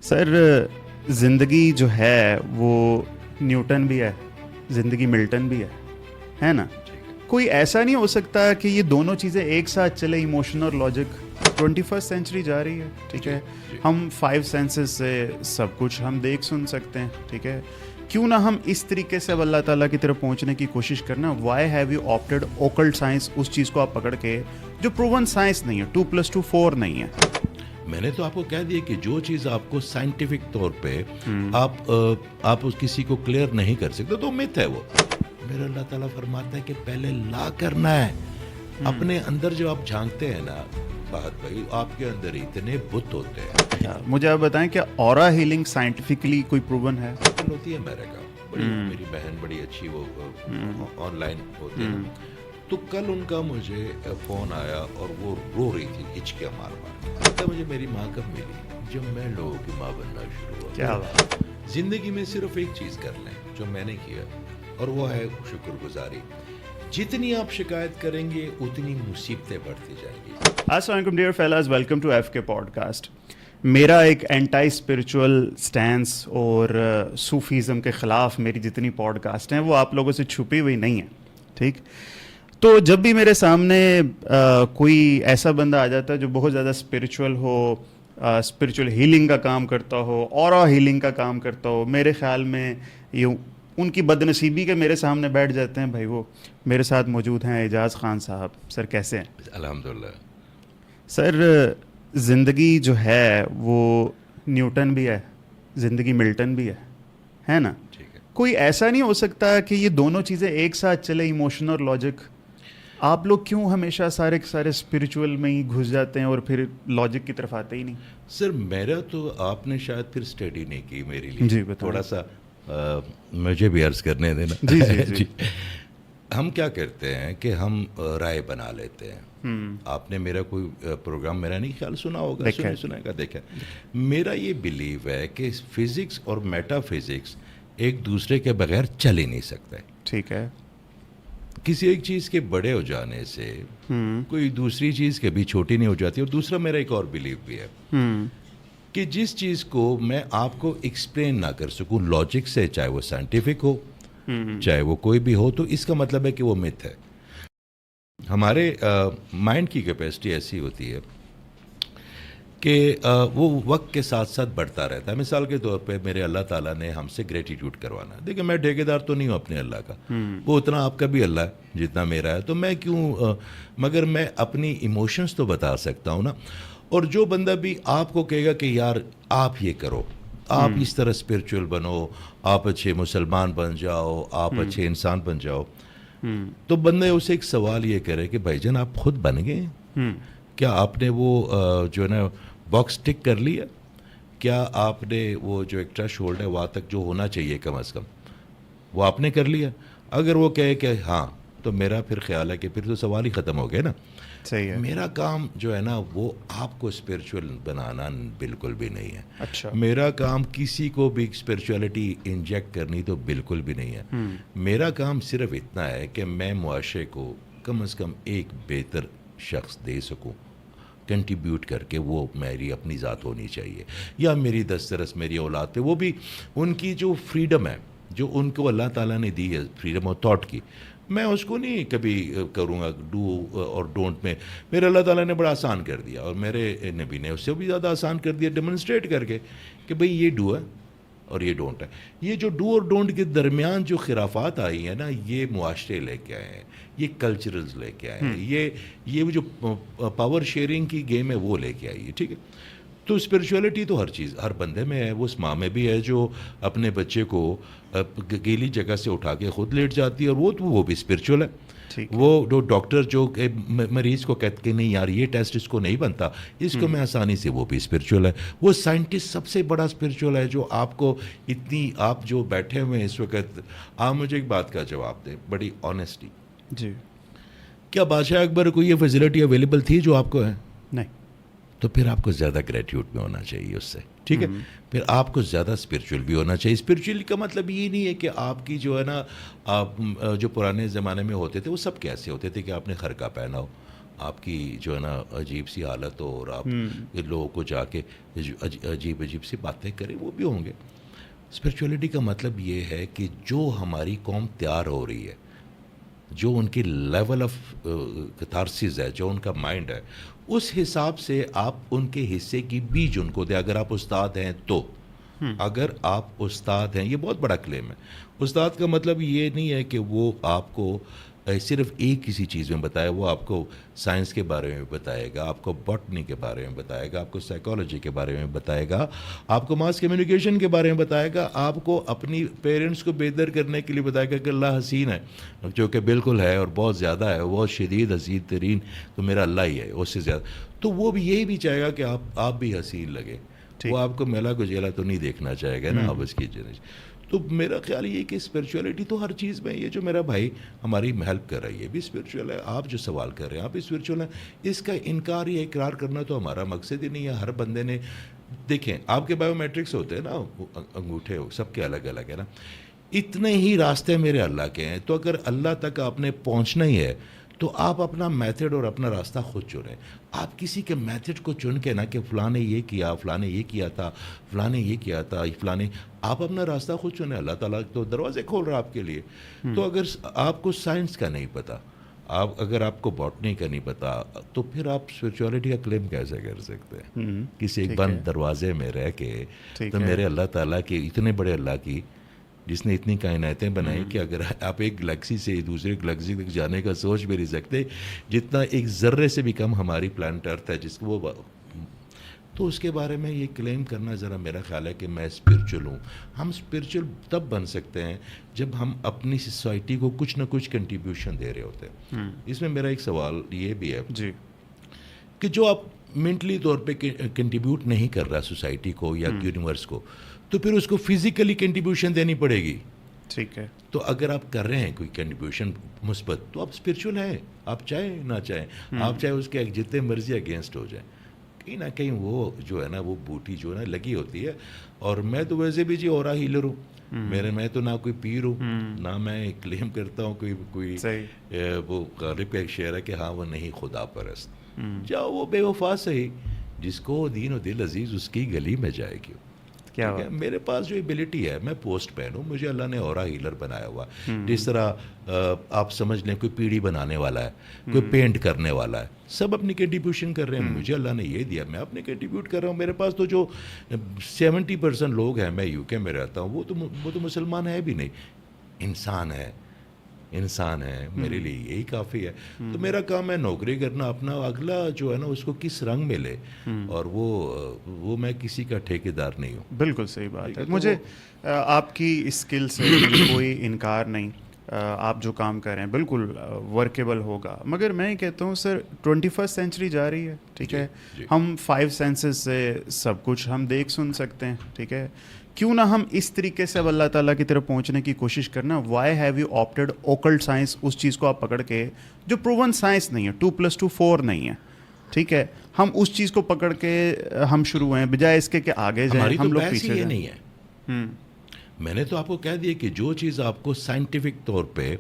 سر زندگی جو ہے وہ نیوٹن بھی ہے، زندگی ملٹن بھی ہے نا؟ کوئی ایسا نہیں ہو سکتا کہ یہ دونوں چیزیں ایک ساتھ چلے، ایموشن اور لاجک. 21 سینچری جا رہی ہے، ٹھیک ہے، ہم 5 سینسز سے سب کچھ ہم دیکھ سن سکتے ہیں، ٹھیک ہے. کیوں نہ ہم اس طریقے سے اب اللہ تعالیٰ کی طرف پہنچنے کی کوشش کرنا. Why have you opted occult science, اس چیز کو آپ پکڑ کے جو پروون سائنس نہیں ہے، 2+2 4 نہیں ہے. میں نے تو آپ کو کہہ دیا کہ جو چیز آپ کو سائنٹیفک طور پہ آپ اس کسی کو کلیئر نہیں کر سکتے تو مت ہے وہ. میرا اللہ تعالیٰ فرماتا ہے کہ پہلے لا کرنا ہے اپنے اندر. جو آپ جھانکتے ہیں نا بات بھائی، آپ کے اندر اتنے بت ہوتے ہیں. مجھے آپ بتائیں کہ اورا ہیلنگ سائنٹیفکلی کوئی پروون ہے؟ ہوتی ہے میرے کا میری بہن بڑی اچھی وہ آن لائن ہوتی ہے. تو کل ان کا مجھے فون آیا اور وہ رو رہی تھی ہچکیاں مار مار. مجھے میری ماں کب ملی؟ جب میں لوگوں کی ماں بننا شروع ہوا. کیا بات. زندگی میں صرف ایک چیز کر لیں جو میں نے کیا، اور وہ ہے شکر گزاری. جتنی آپ شکایت کریں گے اتنی مصیبتیں بڑھتی جائیں گی. السلام علیکم ڈیئر فیلاز، ویلکم ٹو ایف کے پوڈ کاسٹ. میرا ایک اینٹائی اسپرچول سٹینس اور صوفیزم کے خلاف میری جتنی پوڈ کاسٹ ہیں وہ آپ لوگوں سے چھپی ہوئی نہیں ہیں، ٹھیک. تو جب بھی میرے سامنے کوئی ایسا بندہ آ جاتا ہے جو بہت زیادہ اسپرچول ہو، اسپرچول ہیلنگ کا کام کرتا ہو، اورا ہیلنگ کا کام کرتا ہو، میرے خیال میں یہ ان کی بد نصیبی کے میرے سامنے بیٹھ جاتے ہیں. بھائی وہ میرے ساتھ موجود ہیں اعجاز خان صاحب. سر کیسے ہیں؟ الحمدللہ. سر زندگی جو ہے وہ نیوٹن بھی ہے، زندگی ملٹن بھی ہے نا؟ کوئی ایسا نہیں ہو سکتا کہ یہ دونوں چیزیں ایک ساتھ چلے، ایموشن اور لاجک. آپ لوگ کیوں ہمیشہ سارے اسپرچول میں ہی گھس جاتے ہیں اور پھر لاجک کی طرف آتے ہی نہیں؟ سر میرا تو آپ نے شاید پھر اسٹڈی نہیں کی میرے لیے. جی تھوڑا سا مجھے بھی عرض کرنے دینا. جی جی جی. ہم کیا کرتے ہیں کہ ہم رائے بنا لیتے ہیں. آپ نے میرا کوئی پروگرام میرا نہیں خیال سنا ہوگا، سنائے گا. دیکھیں میرا یہ بلیو ہے کہ فزکس اور میٹا فزکس ایک دوسرے کے بغیر چل ہی نہیں سکتے. ٹھیک ہے. کسی ایک چیز کے بڑے ہو جانے سے کوئی دوسری چیز کے بھی چھوٹی نہیں ہو جاتی. اور دوسرا میرا ایک اور بلیو بھی ہے کہ جس چیز کو میں آپ کو ایکسپلین نہ کر سکوں لاجک سے، چاہے وہ سائنٹیفک ہو چاہے وہ کوئی بھی ہو، تو اس کا مطلب ہے کہ وہ مت ہے. ہمارے مائنڈ کی کیپیسٹی ایسی ہوتی ہے کہ وہ وقت کے ساتھ ساتھ بڑھتا رہتا ہے. مثال کے طور پہ میرے اللہ تعالیٰ نے ہم سے گریٹیٹیوڈ کروانا. دیکھیں میں ٹھیکیدار تو نہیں ہوں اپنے اللہ کا، وہ اتنا آپ کا بھی اللہ ہے جتنا میرا ہے. تو میں کیوں مگر میں اپنی ایموشنز تو بتا سکتا ہوں نا. اور جو بندہ بھی آپ کو کہے گا کہ یار آپ یہ کرو، آپ اس طرح اسپرچول بنو، آپ اچھے مسلمان بن جاؤ، آپ اچھے انسان بن جاؤ، تو بندے اسے ایک سوال یہ کرے کہ بھائی جان آپ خود بن گئے ہیں؟ کیا آپ نے وہ جو ہے نا باکس ٹک کر لیا؟ کیا آپ نے وہ جو ایک تھریش ہولڈ ہے وہاں تک جو ہونا چاہیے کم از کم وہ آپ نے کر لیا؟ اگر وہ کہے کہ ہاں تو میرا پھر خیال ہے کہ پھر تو سوال ہی ختم ہو گیا نا. صحیح ہے. میرا کام جو ہے نا وہ آپ کو اسپرچول بنانا بالکل بھی نہیں ہے. اچھا. میرا کام کسی کو بھی اسپرچولیٹی انجیکٹ کرنی تو بالکل بھی نہیں ہے. میرا کام صرف اتنا ہے کہ میں معاشرے کو کم از کم ایک بہتر شخص دے سکوں کنٹریبیوٹ کر کے. وہ میری اپنی ذات ہونی چاہیے یا میری دسترس میری اولاد پہ وہ بھی ان کی جو فریڈم ہے جو ان کو اللہ تعالیٰ نے دی ہے، فریڈم آف تھاٹ کی، میں اس کو نہیں کبھی کروں گا ڈو اور ڈونٹ میں. میرے اللہ تعالیٰ نے بڑا آسان کر دیا اور میرے نبی نے اس سے بھی زیادہ آسان کر دیا ڈیمونسٹریٹ کر کے کہ بھئی یہ ڈو ہے اور یہ ڈونٹ ہے. یہ جو ڈو اور ڈونٹ کے درمیان جو خرافات آئی ہیں نا، یہ معاشرے لے کے آئے ہیں، یہ کلچرز لے کے آئے ہیں، یہ جو پاور شیئرنگ کی گیم ہے وہ لے کے آئی ہے. ٹھیک ہے. تو اسپرچولیٹی تو ہر چیز ہر بندے میں ہے. وہ اس ماں میں بھی ہے جو اپنے بچے کو گیلی جگہ سے اٹھا کے خود لیٹ جاتی ہے، اور وہ بھی اسپرچول ہے. وہ جو ڈاکٹر جو مریض کو کہتے کہ نہیں یار یہ ٹیسٹ اس کو نہیں بنتا، اس کو میں آسانی سے، وہ بھی اسپرچول ہے. وہ سائنٹسٹ سب سے بڑا اسپرچول ہے جو آپ کو اتنی، آپ جو بیٹھے ہوئے ہیں اس وقت. آپ مجھے ایک بات کا جواب دیں بڑی آنیسٹی. جی. کیا بادشاہ اکبر کو یہ فیسلٹی اویلیبل تھی جو آپ کو ہے؟ نہیں. تو پھر آپ کو زیادہ گریٹیوڈ بھی ہونا چاہیے اس سے. ٹھیک ہے. پھر آپ کو زیادہ اسپرچول بھی ہونا چاہیے. اسپرچولی کا مطلب یہ نہیں ہے کہ آپ کی جو ہے نا، آپ جو پرانے زمانے میں ہوتے تھے وہ سب کیسے ہوتے تھے کہ آپ نے خرقہ پہنا ہو آپ کی جو ہے نا عجیب سی حالت ہو اور آپ لوگوں کو جا کے عجیب عجیب سی باتیں کریں، وہ بھی ہوں گے. اسپرچولیٹی کا مطلب یہ ہے کہ جو ہماری قوم تیار ہو رہی ہے، جو ان کی لیول آف کتھارسس ہے، جو ان کا مائنڈ ہے، اس حساب سے آپ ان کے حصے کی بیج ان کو دیں. اگر آپ استاد ہیں تو، اگر آپ استاد ہیں، یہ بہت بڑا کلیم ہے. استاد کا مطلب یہ نہیں ہے کہ وہ آپ کو صرف ایک کسی چیز میں بتائے، وہ آپ کو سائنس کے بارے میں بتائے گا، آپ کو باٹنی کے بارے میں بتائے گا، آپ کو سائیکالوجی کے بارے میں بتائے گا، آپ کو ماس کمیونیکیشن کے بارے میں بتائے گا، آپ کو اپنی پیرنٹس کو بہتر کرنے کے لیے بتائے گا کہ اللہ حسین ہے، جو کہ بالکل ہے اور بہت زیادہ ہے، بہت شدید حسین ترین تو میرا اللہ ہی ہے، اس سے زیادہ. تو وہ بھی یہی بھی چاہے گا کہ آپ بھی حسین لگے. وہ آپ کو میلا کو جیلا تو نہیں دیکھنا چاہے گا نا آپ اس کی جنریشن. تو میرا خیال یہ کہ اسپرچولیٹی تو ہر چیز میں، یہ جو میرا بھائی ہماری ہیلپ کر رہا ہے یہ بھی اسپرچول ہے. آپ جو سوال کر رہے ہیں آپ اسپرچول ہیں، اس کا انکار یا اقرار کرنا تو ہمارا مقصد ہی نہیں ہے. ہر بندے نے دیکھیں، آپ کے بایو میٹرکس ہوتے ہیں نا، انگوٹھے سب کے الگ الگ ہے نا، اتنے ہی راستے میرے اللہ کے ہیں. تو اگر اللہ تک آپ نے پہنچنا ہی ہے تو آپ اپنا میتھڈ اور اپنا راستہ خود چنیں. آپ کسی کے میتھڈ کو چن کے نہ کہ فلاں نے یہ کیا، فلاں نے یہ کیا تھا، فلاں نے یہ کیا تھا، فلاں نے، آپ اپنا راستہ خود چنیں. اللہ تعالیٰ تو دروازے کھول رہا آپ کے لیے. تو اگر آپ کو سائنس کا نہیں پتہ، اگر آپ کو باٹنی کا نہیں پتہ، تو پھر آپ اسپرچولیٹی کا کلیم کیسے کر سکتے ہیں کسی ایک بند دروازے میں رہ کے؟ تو میرے اللہ تعالیٰ کے، اتنے بڑے اللہ کی جس نے اتنی کائناتیں بنائی کہ اگر آپ ایک گلیکسی سے دوسرے گلیکسی تک جانے کا سوچ بھی نہیں سکتے، جتنا ایک ذرے سے بھی کم ہماری پلانٹ ارتھ ہے جس کو وہ، تو اس کے بارے میں یہ کلیم کرنا ذرا میرا خیال ہے کہ میں اسپرچول ہوں. ہم اسپرچول تب بن سکتے ہیں جب ہم اپنی سوسائٹی کو کچھ نہ کچھ کنٹریبیوشن دے رہے ہوتے ہیں. اس میں میرا ایک سوال یہ بھی ہے جی کہ جو آپ مینٹلی طور پہ کنٹریبیوٹ نہیں کر رہا سوسائٹی کو یا یونیورس کو، تو پھر اس کو فزیکلی کنٹریبیوشن دینی پڑے گی. ٹھیک ہے. تو اگر آپ کر رہے ہیں کوئی کنٹریبیوشن مثبت، تو آپ اسپرچول ہیں، آپ چاہیں نہ چاہیں، آپ چاہے اس کے جتنے مرضی اگینسٹ ہو جائیں، کہیں نہ کہیں وہ جو ہے نا وہ بوٹی جو ہے نا لگی ہوتی ہے. اور میں تو ویسے بھی جی اورا ہیلر ہوں. میں تو نہ کوئی پیر ہوں، نہ میں کلیم کرتا ہوں کوئی وہ غالب کا ایک شعر ہے کہ ہاں وہ نہیں خدا پرست. جاؤ وہ بے وفا صحیح، جس کو دین و دل عزیز اس کی گلی میں جائے گی. میرے پاس جو ایبلٹی ہے، میں پوسٹ مین ہوں، مجھے اللہ نے اورا ہیلر بنایا ہوا. جس طرح آپ سمجھ لیں کوئی پیڑھی بنانے والا ہے، کوئی پینٹ کرنے والا ہے، سب اپنی کنٹریبیوشن کر رہے ہیں. مجھے اللہ نے یہ دیا، میں اپنے کنٹریبیوٹ کر رہا ہوں. میرے پاس تو جو 70% لوگ ہیں، میں UK میں رہتا ہوں، وہ تو مسلمان ہے بھی نہیں، انسان ہے. میرے لیے یہی کافی ہے. تو میرا کام ہے نوکری کرنا اپنا، اگلا جو ہے نا اس کو کس رنگ میں لے، اور وہ میں کسی کا ٹھیکیدار نہیں ہوں. بالکل صحیح بات ہے. مجھے آپ کی اسکل سے کوئی انکار نہیں، آپ جو کام کر رہے ہیں بالکل ورکیبل ہوگا. مگر میں یہ کہتا ہوں سر 21st سینچری جا رہی ہے، ٹھیک ہے. ہم 5 سینسز سے سب کچھ ہم دیکھ سن سکتے ہیں، ٹھیک ہے. کیوں نہ ہم اس طریقے سے اب اللہ تعالیٰ کی طرف پہنچنے کی کوشش کرنا. Why have you opted occult science, اس چیز کو آپ پکڑ کے جو پروون سائنس نہیں ہے، 2+2 4 نہیں ہے، ٹھیک ہے. ہم اس چیز کو پکڑ کے ہم شروع ہیں بجائے اس کے کہ آگے جائیں. ہم لوگ پیچھے یہ نہیں ہے. میں نے تو آپ کو کہہ دیا کہ جو چیز آپ کو سائنٹیفک طور پہ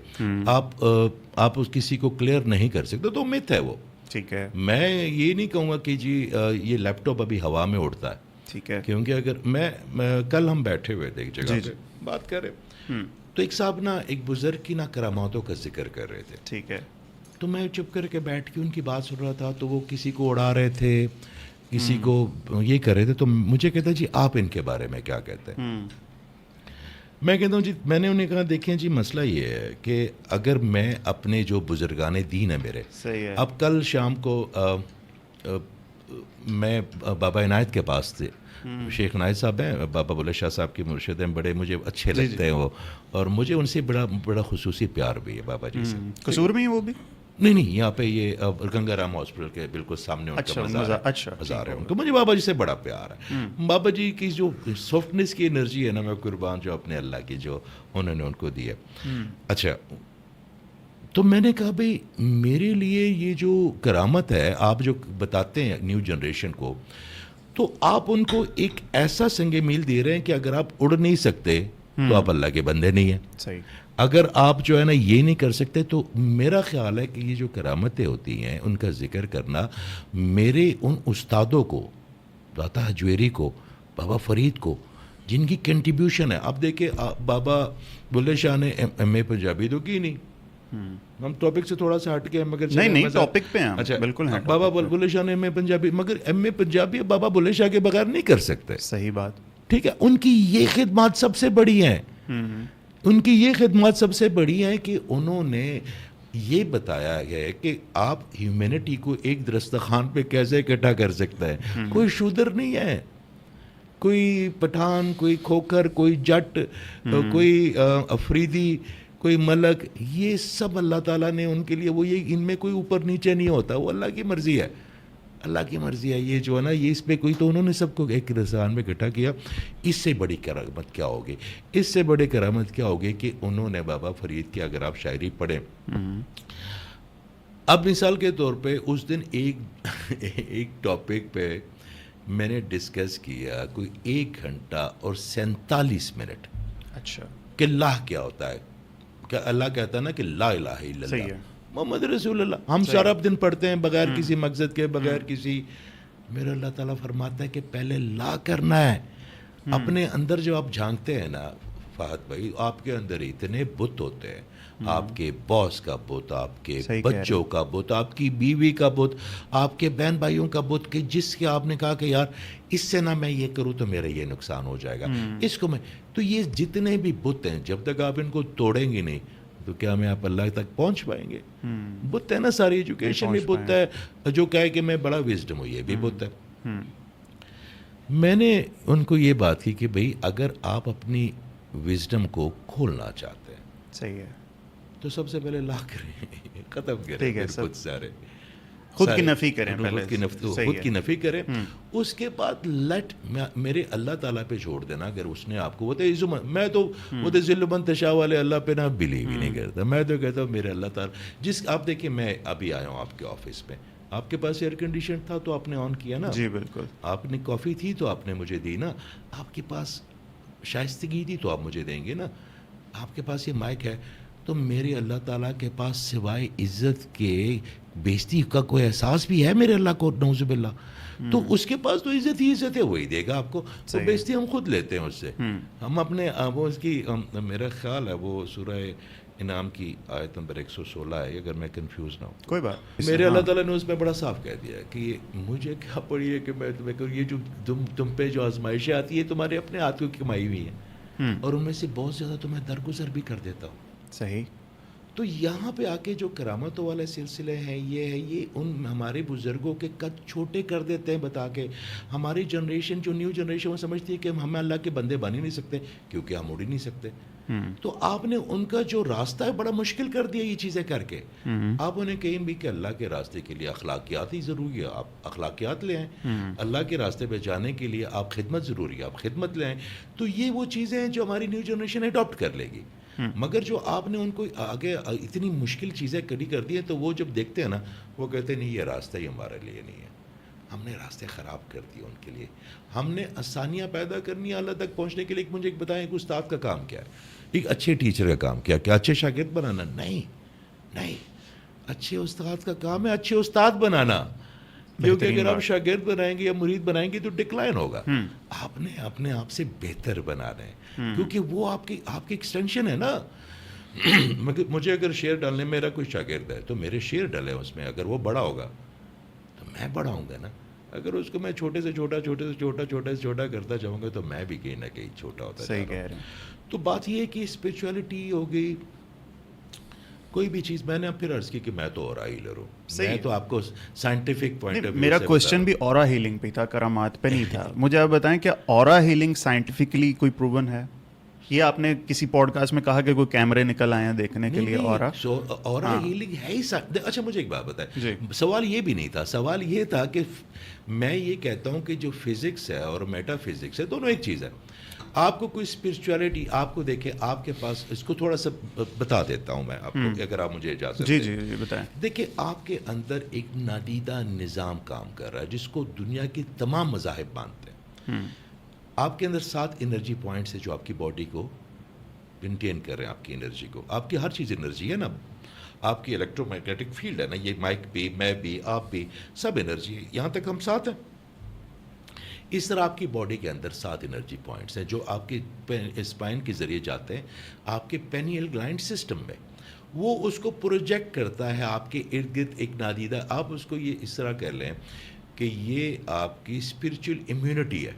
آپ اس کسی کو کلیئر نہیں کر سکتے تو مت ہے وہ. ٹھیک ہے. میں یہ نہیں کہوں گا کہ جی یہ لیپ ٹاپ ابھی ہوا میں اڑتا ہے، ٹھیک ہے. کیونکہ اگر میں کل ہم بیٹھے ہوئے تھے ایک جگہ پہ بات کر رہے، تو ایک صاحب نا ایک بزرگ کی نا کراماتوں کا ذکر کر رہے تھے. ٹھیک ہے. تو میں چپ کر کے بیٹھ کے ان کی بات سن رہا تھا. تو وہ کسی کو اڑا رہے تھے، کسی کو یہ کر رہے تھے. تو مجھے کہتا جی آپ ان کے بارے میں کیا کہتے ہیں؟ میں کہتا ہوں جی، میں نے انہیں کہا دیکھیں جی مسئلہ یہ ہے کہ اگر میں اپنے جو بزرگان دین ہیں میرے، اب کل شام کو میں بابا عنایت کے پاس تھے، شیخ عنایت صاحب ہیں، بابا بلے شاہ صاحب کے مرشد ہیں، بڑے مجھے اچھے لگتے ہیں وہ، اور مجھے ان سے بڑا خصوصی پیار بھی ہے بابا جی سے. قصور میں ہی وہ بھی نہیں، یہاں پہ یہ گنگا رام ہاسپٹل کے بالکل سامنے ان کا مزار ہے ان کا. مجھے بابا جی سے بڑا پیار ہے. بابا جی کی جو سافٹنیس کی انرجی ہے نا، میں قربان جو اپنے اللہ کی جو انہوں نے ان کو دی ہے. اچھا، تو میں نے کہا بھائی میرے لیے یہ جو کرامت ہے آپ جو بتاتے ہیں نیو جنریشن کو، تو آپ ان کو ایک ایسا سنگ میل دے رہے ہیں کہ اگر آپ اڑ نہیں سکتے تو آپ اللہ کے بندے نہیں ہیں. صحیح. اگر آپ جو ہے نا یہ نہیں کر سکتے تو میرا خیال ہے کہ یہ جو کرامتیں ہوتی ہیں ان کا ذکر کرنا میرے ان استادوں کو، داتا حجویری کو، بابا فرید کو، جن کی کنٹریبیوشن ہے. اب دیکھیں بابا بلے شاہ نے ایم اے پنجابی تو کی نہیں. ہم ٹاپک سے تھوڑا سا ہٹ گئے مگر نہیں ٹاپک پہ ہیں. اچھا بالکل ہیں. بابا بلے شاہ نے ایم اے پنجابی، مگر ایم اے پنجابی بابا بلے شاہ کے بغیر نہیں کر سکتے. صحیح بات. ٹھیک ہے، ان کی یہ خدمات سب سے بڑی ہیں. ان کی یہ خدمات سب سے بڑی ہیں کہ انہوں نے یہ بتایا ہے کہ آپ ہیومینٹی کو ایک دسترخوان پہ کیسے اکٹھا کر سکتا ہے. کوئی شودر نہیں ہے، کوئی پٹھان، کوئی کھوکھر، کوئی جٹ، کوئی افریدی، کوئی ملک، یہ سب اللہ تعالیٰ نے ان کے لیے، وہ یہ ان میں کوئی اوپر نیچے نہیں ہوتا، وہ اللہ کی مرضی ہے. اللہ کی مرضی ہے یہ جو ہے نا، یہ اس پہ کوئی، تو انہوں نے سب کو ایک رضوان میں اکٹھا کیا. اس سے بڑی کرامت کیا ہوگی؟ اس سے بڑی کرامت کیا ہوگی کہ انہوں نے بابا فرید کی اگر آپ شاعری پڑھیں، اب مثال کے طور پہ اس دن ایک ٹاپک پہ میں نے ڈسکس کیا کوئی 1 گھنٹہ اور 47 منٹ. اچھا. کہ اللہ کیا ہوتا ہے، کہ اللہ کہتا ہے نا کہ لا الہ الا اللہ محمد رسول اللہ. ہم سارا دن پڑھتے ہیں بغیر کسی مقصد کے، بغیر کسی، میرا اللہ تعالیٰ فرماتا ہے کہ پہلے لا کرنا ہے. اپنے اندر جو آپ جھانکتے ہیں نا فہد بھائی، آپ کے اندر اتنے بت ہوتے ہیں، آپ کے باس کا بت، آپ کے بچوں کا بت، آپ کی بیوی کا بت، آپ کے بہن بھائیوں کا بت، کہ جس کے آپ نے کہا کہ یار اس سے نہ میں یہ کروں تو میرا یہ نقصان ہو جائے گا، اس کو میں، تو یہ جتنے بھی بت ہیں جب تک آپ ان کو توڑیں گے نہیں تو کیا میں آپ اللہ تک پہنچ پائیں گے؟ بت ہے نا ساری، ایجوکیشن بھی بت ہے، جو کہے کہ میں بڑا وزڈم ہوں یہ بھی بت ہے. میں نے ان کو یہ بات کی کہ بھئی اگر آپ اپنی وزڈم کو کھولنا چاہتے ہیں، صحیح ہے، تو سب سے پہلے لا کریں، ختم کریں بت سارے، خود کی نفی کریں، خود کی نفی کریں. اس کے بعد میرے اللہ تعالیٰ پہ چھوڑ دینا. اگر اس نے آپ کو، میں تو وہ ذل من تشاء والے اللہ پہ نہ بلیو ہی نہیں کرتا. میں تو کہتا ہوں میرے اللہ تعالیٰ آپ دیکھیں، میں ابھی آیا ہوں آپ کے آفس میں، آپ کے پاس ایئر کنڈیشن تھا تو آپ نے آن کیا نا. جی بالکل. آپ نے کافی تھی تو آپ نے مجھے دی نا. آپ کے پاس شائستگی تھی تو آپ مجھے دیں گے نا. آپ کے پاس یہ مائک ہے تو میرے اللہ تعالیٰ کے پاس سوائے عزت کے بےزتی کا کوئی احساس بھی ہے میرے اللہ کو؟ نعوذ باللہ. تو اس کے پاس تو عزت ہی عزت ہے، وہی دے گا آپ کو. تو بےزتی ہم خود لیتے ہیں اس سے. ہم اپنے وہ اس کی، میرا خیال ہے وہ سورہ انعام کی آیت نمبر 116 ہے، اگر میں کنفیوز نہ ہوں. کوئی بات. میرے اللہ تعالیٰ نے اس میں بڑا صاف کہہ دیا کہ مجھے کیا پڑی ہے کہ میں تمہیں کروں، یہ جو تم پہ جو آزمائشیں آتی ہیں تمہارے اپنے ہاتھوں کی کمائی ہوئی ہیں، اور ان میں سے بہت زیادہ تو میں درگزر بھی کر دیتا ہوں. صحیح. تو یہاں پہ آ کے جو کرامتوں والے سلسلے ہیں، یہ ان ہمارے بزرگوں کے قد چھوٹے کر دیتے ہیں بتا کے. ہماری جنریشن، جو نیو جنریشن، وہ سمجھتی ہے کہ ہم اللہ کے بندے بن ہی نہیں سکتے کیونکہ ہم اڑ ہی نہیں سکتے. تو آپ نے ان کا جو راستہ ہے بڑا مشکل کر دیا یہ چیزیں کر کے. آپ انہیں کہیں بھی کہ اللہ کے راستے کے لیے اخلاقیات ہی ضروری ہے، آپ اخلاقیات لے آئیں. اللہ کے راستے پہ جانے کے لیے آپ خدمت ضروری ہے، آپ خدمت لے آئیں. تو یہ وہ چیزیں ہیں جو ہماری نیو جنریشن اڈاپٹ کر لے گی. مگر جو آپ نے ان کو آگے اتنی مشکل چیزیں کڑی کر دی ہیں تو وہ جب دیکھتے ہیں نا وہ کہتے ہیں نہیں یہ راستہ ہی ہمارے لیے نہیں ہے. ہم نے راستے خراب کر دیے ان کے لیے. ہم نے آسانیاں پیدا کرنی ہے اللہ تک پہنچنے کے لیے. مجھے ایک بتائیں کہ استاد کا کام کیا ہے؟ ایک اچھے ٹیچر کا کام کیا اچھے شاگرد بنانا؟ نہیں. اچھے استاد کا کام ہے اچھے استاد بنانا. کیونکہ اگر آپ شاگرد بنائیں گے یا مرید بنائیں گے تو ڈکلائن ہوگا. آپ نے اپنے آپ سے بہتر بنانا ہے کیونکہ وہ آپ کی ایکسٹینشن ہے نا. مجھے اگر شعر ڈالنے، میرا کوئی شاگرد ہے تو میرے شعر ڈلے اس میں، اگر وہ بڑا ہوگا تو میں بڑا ہوں گا نا. اگر اس کو میں چھوٹے سے چھوٹا کرتا جاؤں گا تو میں بھی کہیں نہ کہیں چھوٹا ہوتا صحیح کہہ رہے ہیں. تو بات یہ ہے کہ اسپرچولیٹی ہو گئی، کوئی بھی چیز. میں نے اب پھر عرض کی کہ میں تو اورا ہیلر ہوں. میں تو آپ کو سائنٹیفک پوائنٹ آف ویو، میرا کوشچن بھی اورا ہیلنگ پہ تھا، کرامات پہ نہیں تھا. مجھے آپ بتائیں کہ اورا ہیلنگ سائنٹیفکلی کوئی پروون ہے؟ یہ آپ نے کسی پوڈ کاسٹ میں کہا کہ کوئی کیمرے نکل آئے ہیں دیکھنے کے لیے اورا ہیلنگ ہے ہی. اچھا مجھے ایک بات بتائیں، سوال یہ بھی نہیں تھا. سوال یہ تھا کہ میں یہ کہتا ہوں کہ جو فزکس ہے اور میٹا فزکس ہے دونوں ایک چیز ہے. آپ کو کوئی اسپرچولیٹی، آپ کو دیکھیں آپ کے پاس، اس کو تھوڑا سا بتا دیتا ہوں میں آپ کو اگر آپ مجھے اجازت دیں. جی بتائیں. دیکھیں آپ کے اندر ایک نادیدہ نظام کام کر رہا ہے جس کو دنیا کے تمام مذاہب مانتے ہیں. آپ کے اندر 7 انرجی پوائنٹس ہیں جو آپ کی باڈی کو مینٹین کر رہے ہیں آپ کی انرجی کو. آپ کی ہر چیز انرجی ہے نا, آپ کی الیکٹرو میگنیٹک فیلڈ ہے نا, یہ مائک بھی, میں بھی, آپ بھی, سب انرجی ہے. یہاں تک ہم ساتھ ہیں. اس طرح آپ کی باڈی کے اندر 7 انرجی پوائنٹس ہیں جو آپ کے اسپائن کے ذریعے جاتے ہیں آپ کے پینیل گلینڈ سسٹم میں. وہ اس کو پروجیکٹ کرتا ہے آپ کے ارد گرد ایک نادیدہ, آپ اس کو یہ اس طرح کہہ لیں کہ یہ آپ کی اسپرچل امیونٹی ہے.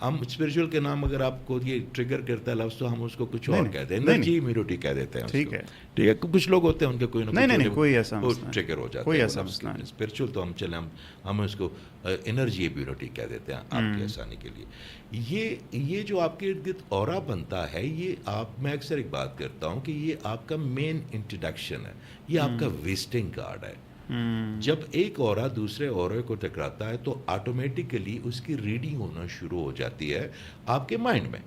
ہم اسپرچل کے نام اگر آپ کو یہ ٹریگر کرتا ہے لفظ تو ہم اس کو کچھ اور کہتے ہیں, انرجی امیونٹی کہہ دیتے ہیں. ٹھیک ہے, ٹھیک ہے. کچھ لوگ ہوتے ہیں ان کے کوئی نہ کوئی ایسا ٹریگر ہو جاتا ہے اسپرچل, تو ہم چلیں ہم اس کو انرجی امیونٹی کہہ دیتے ہیں آپ کی آسانی کے لیے. یہ جو آپ کے ارد گرد اورا بنتا ہے, یہ میں اکثر ایک بات کرتا ہوں کہ یہ آپ کا مین انٹروڈکشن ہے, یہ آپ کا وزٹنگ کارڈ ہے. جب ایک اورا دوسرے اورے کو ٹکراتا ہے تو آٹومیٹیکلی اس کی ریڈنگ ہونا شروع ہو جاتی ہے آپ کے مائنڈ میں.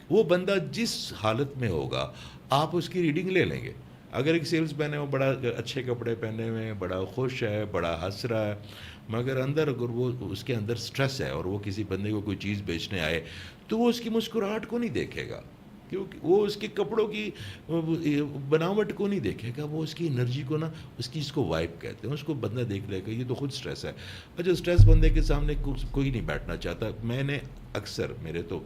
وہ بندہ جس حالت میں ہوگا آپ اس کی ریڈنگ لے لیں گے. اگر ایک سیلز مین ہے, وہ بڑا اچھے کپڑے پہنے ہوئے ہیں, بڑا خوش ہے, بڑا ہنس رہا ہے, مگر اگر وہ اس کے اندر سٹریس ہے اور وہ کسی بندے کو کوئی چیز بیچنے آئے تو وہ اس کی مسکراہٹ کو نہیں دیکھے گا, کیونکہ وہ اس کے کپڑوں کی بناوٹ کو نہیں دیکھے گا, وہ اس کی انرجی کو نا, اس کی اس کو وائب کہتے ہیں, اس کو بندہ دیکھ لے گا یہ تو خود سٹریس ہے. اچھا, سٹریس بندے کے سامنے کوئی نہیں بیٹھنا چاہتا. میں نے اکثر, میرے تو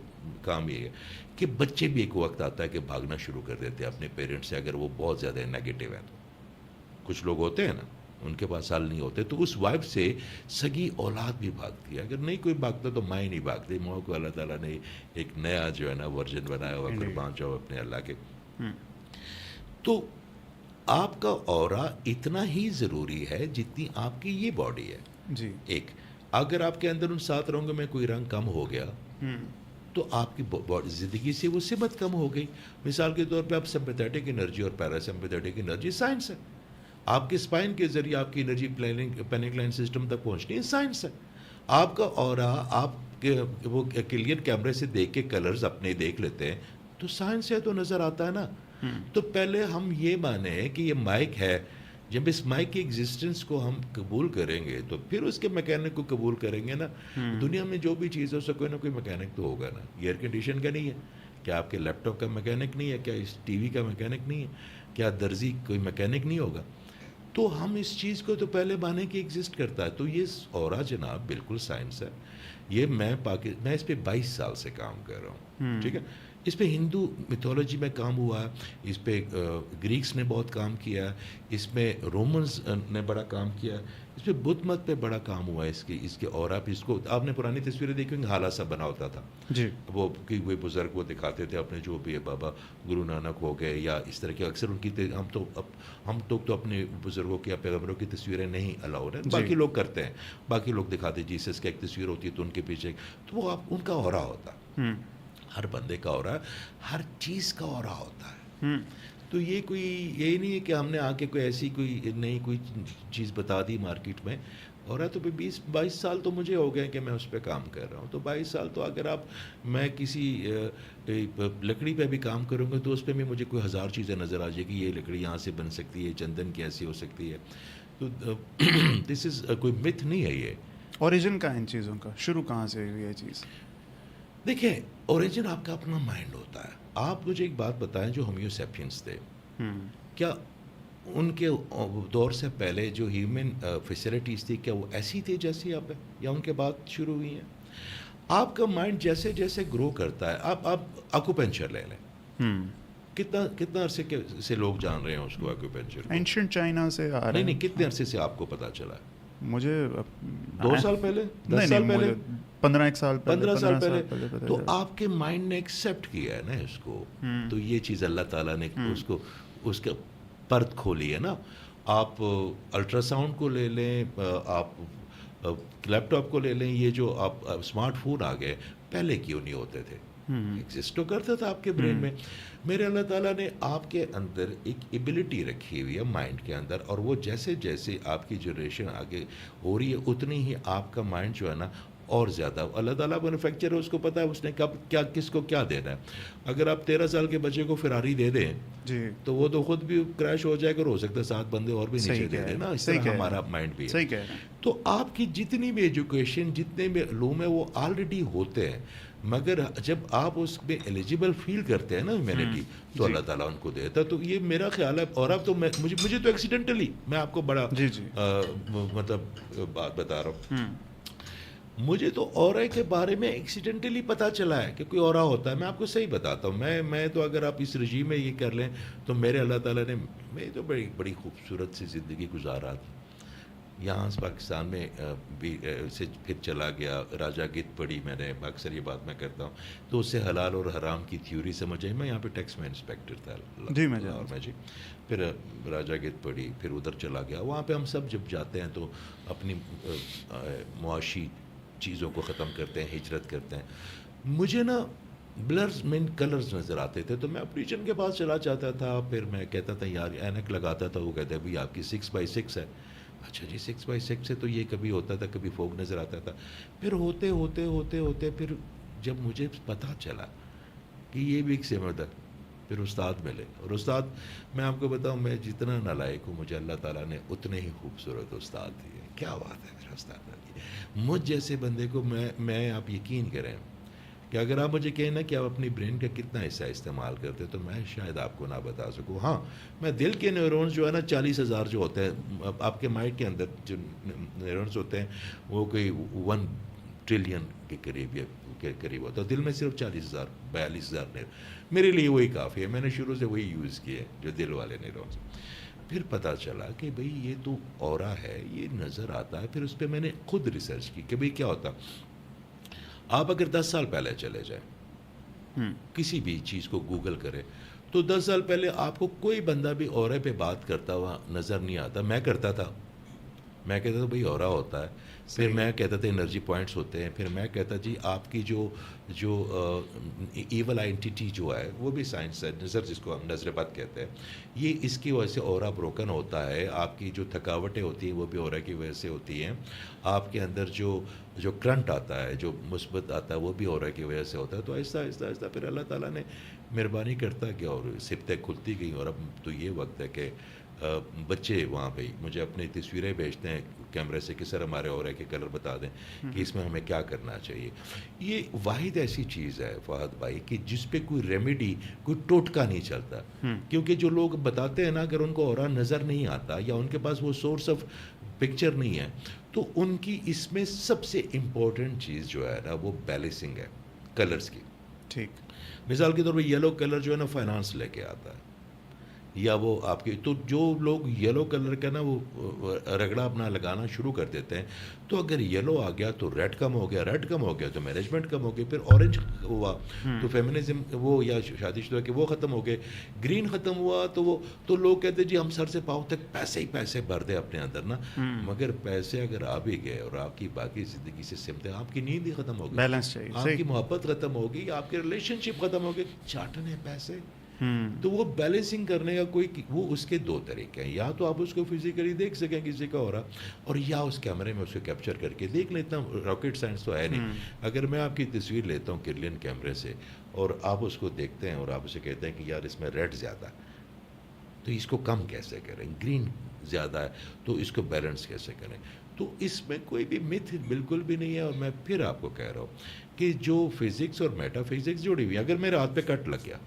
کام یہ ہے کہ بچے بھی ایک وقت آتا ہے کہ بھاگنا شروع کر دیتے ہیں اپنے پیرنٹس سے اگر وہ بہت زیادہ نیگیٹو ہیں. تو کچھ لوگ ہوتے ہیں نا ان کے پاس حل نہیں ہوتے, تو اس وائب سے سگی اولاد بھی بھاگتی ہے. اگر نہیں کوئی بھاگتا تو ماں ہی نہیں بھاگتی. ماں کو اللہ تعالیٰ نے ایک نیا جو ہے نا ورژن بنایا ہوا, قربان جاؤ اپنے اللہ کے. تو آپ کا اورا اتنا ہی ضروری ہے جتنی آپ کی یہ باڈی ہے. جی, ایک اگر آپ کے اندر ان 7 رنگوں میں کوئی رنگ کم ہو گیا تو آپ کی زندگی سے وہ سمت کم ہو گئی. مثال کے طور پہ آپ سمپیتھیٹک انرجی اور پیراسمپیتھیٹک انرجی سائنس ہے. آپ کے اسپائن کے ذریعے آپ کی انرجی پینیکلائن سسٹم تک پہنچنی ہے, سائنس ہے. آپ کا اورا آپ کے وہ کلین کیمرے سے دیکھ کے کلرز اپنے دیکھ لیتے ہیں تو سائنس ہے, تو نظر آتا ہے نا. تو پہلے ہم یہ مانیں کہ یہ مائک ہے. جب اس مائک کی ایگزسٹنس کو ہم قبول کریں گے تو پھر اس کے میکینک کو قبول کریں گے نا. دنیا میں جو بھی چیز ہے اس کا کوئی نہ کوئی میکینک تو ہوگا نا. ایئر کنڈیشن کا نہیں ہے کیا, آپ کے لیپ ٹاپ کا میکینک نہیں ہے کیا, اس ٹی وی کا میکینک نہیں ہے کیا, درزی کوئی میکینک نہیں ہوگا. تو ہم اس چیز کو تو پہلے مانیں کہ ایگزسٹ کرتا ہے. تو یہ اورا جناب بالکل سائنس ہے. یہ میں اس پہ 22 سال سے کام کر رہا ہوں. ٹھیک ہے, اس پہ ہندو میتھولوجی میں کام ہوا ہے, اس پہ گریکس نے بہت کام کیا, اس میں رومنز نے بڑا کام کیا, اس پہ بدھ مت پہ بڑا کام ہوا ہے. اس کے اورا پہ, اس کو آپ نے پرانی تصویریں دیکھی ہوں گی, حالا سا بنا ہوتا تھا. جی, وہ کہ وہ بزرگ وہ دکھاتے تھے اپنے جو بھی ہے, بابا گرو نانک ہو گئے یا اس طرح کے. اکثر ان کی ہم تو اپنے بزرگوں کی یا پیغمبروں کی تصویریں نہیں الاؤڈ ہیں, باقی لوگ کرتے ہیں. باقی لوگ دکھاتے جیسس کی ایک تصویر ہوتی ہے تو ان کے پیچھے, تو وہ ان کا اورا ہوتا. ہر بندے کا اورا, ہر چیز کا اورا ہوتا ہے. تو یہ کوئی یہی نہیں ہے کہ ہم نے آ کے کوئی ایسی کوئی نئی کوئی چیز بتا دی مارکیٹ میں. اورا تو 22 سال تو مجھے ہو گئے کہ میں اس پہ کام کر رہا ہوں. تو 22 سال تو اگر میں کسی لکڑی پہ بھی کام کروں گا تو اس پہ بھی مجھے کوئی 1000 چیزیں نظر آ جائے گی. یہ لکڑی یہاں سے بن سکتی ہے, چندن کی ایسی ہو سکتی ہے. تو دس از کوئی متھ نہیں ہے. یہ اوریجن کا ان چیزوں کا شروع کہاں سے ہوئی یہ چیز؟ دیکھیں, اوریجن آپ کا اپنا مائنڈ ہوتا ہے. آپ مجھے ایک بات بتائیں, جو ہومیو سیپینس تھے, کیا ان کے دور سے پہلے جو ہیومن فیسلٹیز تھی کیا وہ ایسی تھی جیسی اب ہے, یا ان کے بعد شروع ہوئی ہیں؟ آپ کا مائنڈ جیسے جیسے گرو کرتا ہے, آپ ایکوپنچر لے لیں. کتنا عرصے سے لوگ جان رہے ہیں اس کو ایکوپنچر؟ اینشنٹ چائنا سے آ رہا ہے. نہیں, کتنے عرصے سے آپ کو پتا چلا ہے؟ مجھے 2 سال پہلے, 10 سال پہلے, 15 سال پہلے. تو آپ کے مائنڈ نے ایکسیپٹ کیا ہے نا اس کو. تو یہ چیز اللہ تعالیٰ نے اس کا پرت کھولی ہے نا. آپ الٹرا ساؤنڈ کو لے لیں, آپ لیپ ٹاپ کو لے لیں, یہ جو آپ اسمارٹ فون آ گئے, پہلے کیوں نہیں ہوتے تھے؟ ایگزسٹ تو کرتا تھا آپ کے برین میں. میرے اللہ تعالیٰ نے آپ کے اندر ایک ایبلٹی رکھی ہوئی ہے مائنڈ کے اندر, اور وہ جیسے جیسے آپ کی جنریشن آگے ہو رہی ہے اتنی ہی آپ کا مائنڈ جو ہے نا اور زیادہ. اللہ تعالیٰ مینوفیکچر ہے, اس کو پتہ ہے اس نے کب کیا کس کو کیا دینا ہے. اگر آپ 13 سال کے بچے کو فراری دے دیں جی تو وہ تو خود بھی کریش ہو جائے گا, ہو سکتا ہے 7 بندے اور بھی نیچے دے دیں نا. اس طرح ہمارا مائنڈ بھی ہے. صحیح کہہ رہے ہیں. تو آپ کی جتنی بھی ایجوکیشن, جتنے بھی علوم ہیں وہ آلریڈی ہوتے ہیں, مگر جب آپ اس میں ایلیجیبل فیل کرتے ہیں نا ہیومینٹی, تو اللہ تعالیٰ ان کو دیتا ہے. تو یہ میرا خیال ہے. اور اب تو مجھے تو ایکسیڈنٹلی, میں آپ کو بڑا مطلب بات بتا رہا ہوں, مجھے تو اورا کے بارے میں ایکسیڈنٹلی پتہ چلا ہے کہ کوئی اورا ہوتا ہے. میں آپ کو صحیح بتاتا ہوں, میں تو اگر آپ اس رجیم میں یہ کر لیں تو میرے اللہ تعالیٰ نے, میں تو بڑی خوبصورت سی زندگی گزارا تھی. یہاں پاکستان میں بھی سے پھر چلا گیا, راجا گت پڑھی میں نے, اکثر یہ بات میں کرتا ہوں, تو اس سے حلال اور حرام کی تھیوری سمجھ آئی. میں یہاں پہ ٹیکس میں انسپیکٹر تھا لاہور میں. جی پھر راجا گت پڑھی, پھر ادھر چلا گیا. وہاں پہ ہم سب جب جاتے ہیں تو اپنی معاشی چیزوں کو ختم کرتے ہیں, ہجرت کرتے ہیں. مجھے نا بلرز میں کلرز نظر آتے تھے, تو میں اپریشن کے پاس چلا جاتا تھا. پھر میں کہتا تھا یار اینک لگاتا تھا, وہ کہتے بھائی آپ کی 6x6 ہے. اچھا جی 6x6 ہے, تو یہ کبھی ہوتا تھا, کبھی فوگ نظر آتا تھا. پھر ہوتے ہوتے ہوتے ہوتے پھر جب مجھے پتہ چلا کہ یہ بھی ایک سمت ہے, پھر استاد ملے. اور استاد, میں آپ کو بتاؤں, میں جتنا نالائق ہوں, مجھے اللہ تعالیٰ نے اتنے ہی خوبصورت استاد دیے. کیا بات ہے میرا استاد نے دی مجھ جیسے بندے کو. میں آپ یقین کریں کہ اگر آپ مجھے کہیں نا کہ آپ اپنی برین کا کتنا حصہ استعمال کرتے تو میں شاید آپ کو نہ بتا سکوں. ہاں, میں دل کے نیورونز جو ہے نا 40,000 جو ہوتے ہیں آپ کے مائنڈ کے اندر, جو نیورونز ہوتے ہیں وہ کوئی 1 ٹریلین کے قریب ہوتا ہے. دل میں صرف 40,000 42,000 میرے لیے وہی کافی ہے. میں نے شروع سے وہی یوز کیے جو دل والے نیورونز. پھر پتہ چلا کہ بھئی یہ تو اورا ہے, یہ نظر آتا ہے. پھر اس پہ میں نے خود ریسرچ کی کہ بھئی کیا ہوتا. آپ اگر 10 سال پہلے چلے جائیں, کسی بھی چیز کو گوگل کریں, تو 10 سال پہلے آپ کو کوئی بندہ بھی اورے پہ بات کرتا ہوا نظر نہیں آتا. میں کرتا تھا, میں کہتا تھا بھئی اورا ہوتا ہے. پھر میں کہتا تھا انرجی پوائنٹس ہوتے ہیں. پھر میں کہتا جی آپ کی جو ایول آئینٹیٹی جو ہے وہ بھی سائنس ہے, نظر جس کو ہم نظر بد کہتے ہیں, یہ اس کی وجہ سے اورا بروکن ہوتا ہے. آپ کی جو تھکاوٹیں ہوتی ہیں وہ بھی اورا کی وجہ سے ہوتی ہیں. آپ کے اندر جو کرنٹ آتا ہے, جو مثبت آتا ہے, وہ بھی اورا کی وجہ سے ہوتا ہے. تو آہستہ آہستہ آہستہ پھر اللہ تعالیٰ نے مہربانی کرتا گیا اور سبتیں کھلتی گئیں. اور اب تو یہ وقت ہے کہ بچے وہاں پہ مجھے اپنی تصویریں بھیجتے ہیں کیمرے سے کہ سر ہمارے اورے کے کلر بتا دیں کہ اس میں ہمیں کیا کرنا چاہیے. یہ واحد ایسی چیز ہے فہد بھائی کہ جس پہ کوئی ریمیڈی, کوئی ٹوٹکا نہیں چلتا. کیونکہ جو لوگ بتاتے ہیں نا, اگر ان کو اورا نظر نہیں آتا یا ان کے پاس وہ سورس آف پکچر نہیں ہے, تو ان کی اس میں سب سے امپورٹنٹ چیز جو ہے نا وہ بیلنسنگ ہے کلرز کی. ٹھیک, مثال کے طور پہ یلو کلر جو ہے نا فائنانس لے کے آتا ہے, یا وہ آپ کی, تو جو لوگ یلو کلر کا نا وہ رگڑا اپنا لگانا شروع کر دیتے ہیں, تو اگر یلو آ گیا تو ریڈ کم ہو گیا, ریڈ کم ہو گیا تو مینجمنٹ کم ہو گئی, پھر اورنج ہوا تو فیمنزم وہ یا شادی شدہ کہ وہ ختم ہو گئے, گرین ختم ہوا تو لوگ کہتے جی ہم سر سے پاؤں تک پیسے ہی پیسے بھر دیں اپنے اندر نا. مگر پیسے اگر آ بھی گئے اور آپ کی باقی زندگی سے سمتے, آپ کی نیند ہی ختم ہو گئی, بیلنس چاہیے, آپ کی محبت ختم ہوگی, آپ کے ریلیشن شپ ختم ہو گئے, چاٹنے پیسے. تو وہ بیلنسنگ کرنے کا وہ اس کے 2 طریقے ہیں. یا تو آپ اس کو فزیکلی دیکھ سکیں کسی کا ہو رہا, اور یا اس کیمرے میں اس کو کیپچر کر کے دیکھ لیں. اتنا راکٹ سائنس تو ہے نہیں. اگر میں آپ کی تصویر لیتا ہوں کرلین کیمرے سے اور آپ اس کو دیکھتے ہیں اور آپ اسے کہتے ہیں کہ یار اس میں ریڈ زیادہ ہے تو اس کو کم کیسے کریں, گرین زیادہ ہے تو اس کو بیلنس کیسے کریں. تو اس میں کوئی بھی متھ بالکل بھی نہیں ہے. اور میں پھر آپ کو کہہ رہا ہوں کہ جو فزکس اور میٹا فزکس جڑی ہوئی, اگر میرے ہاتھ پہ کٹ لگ گیا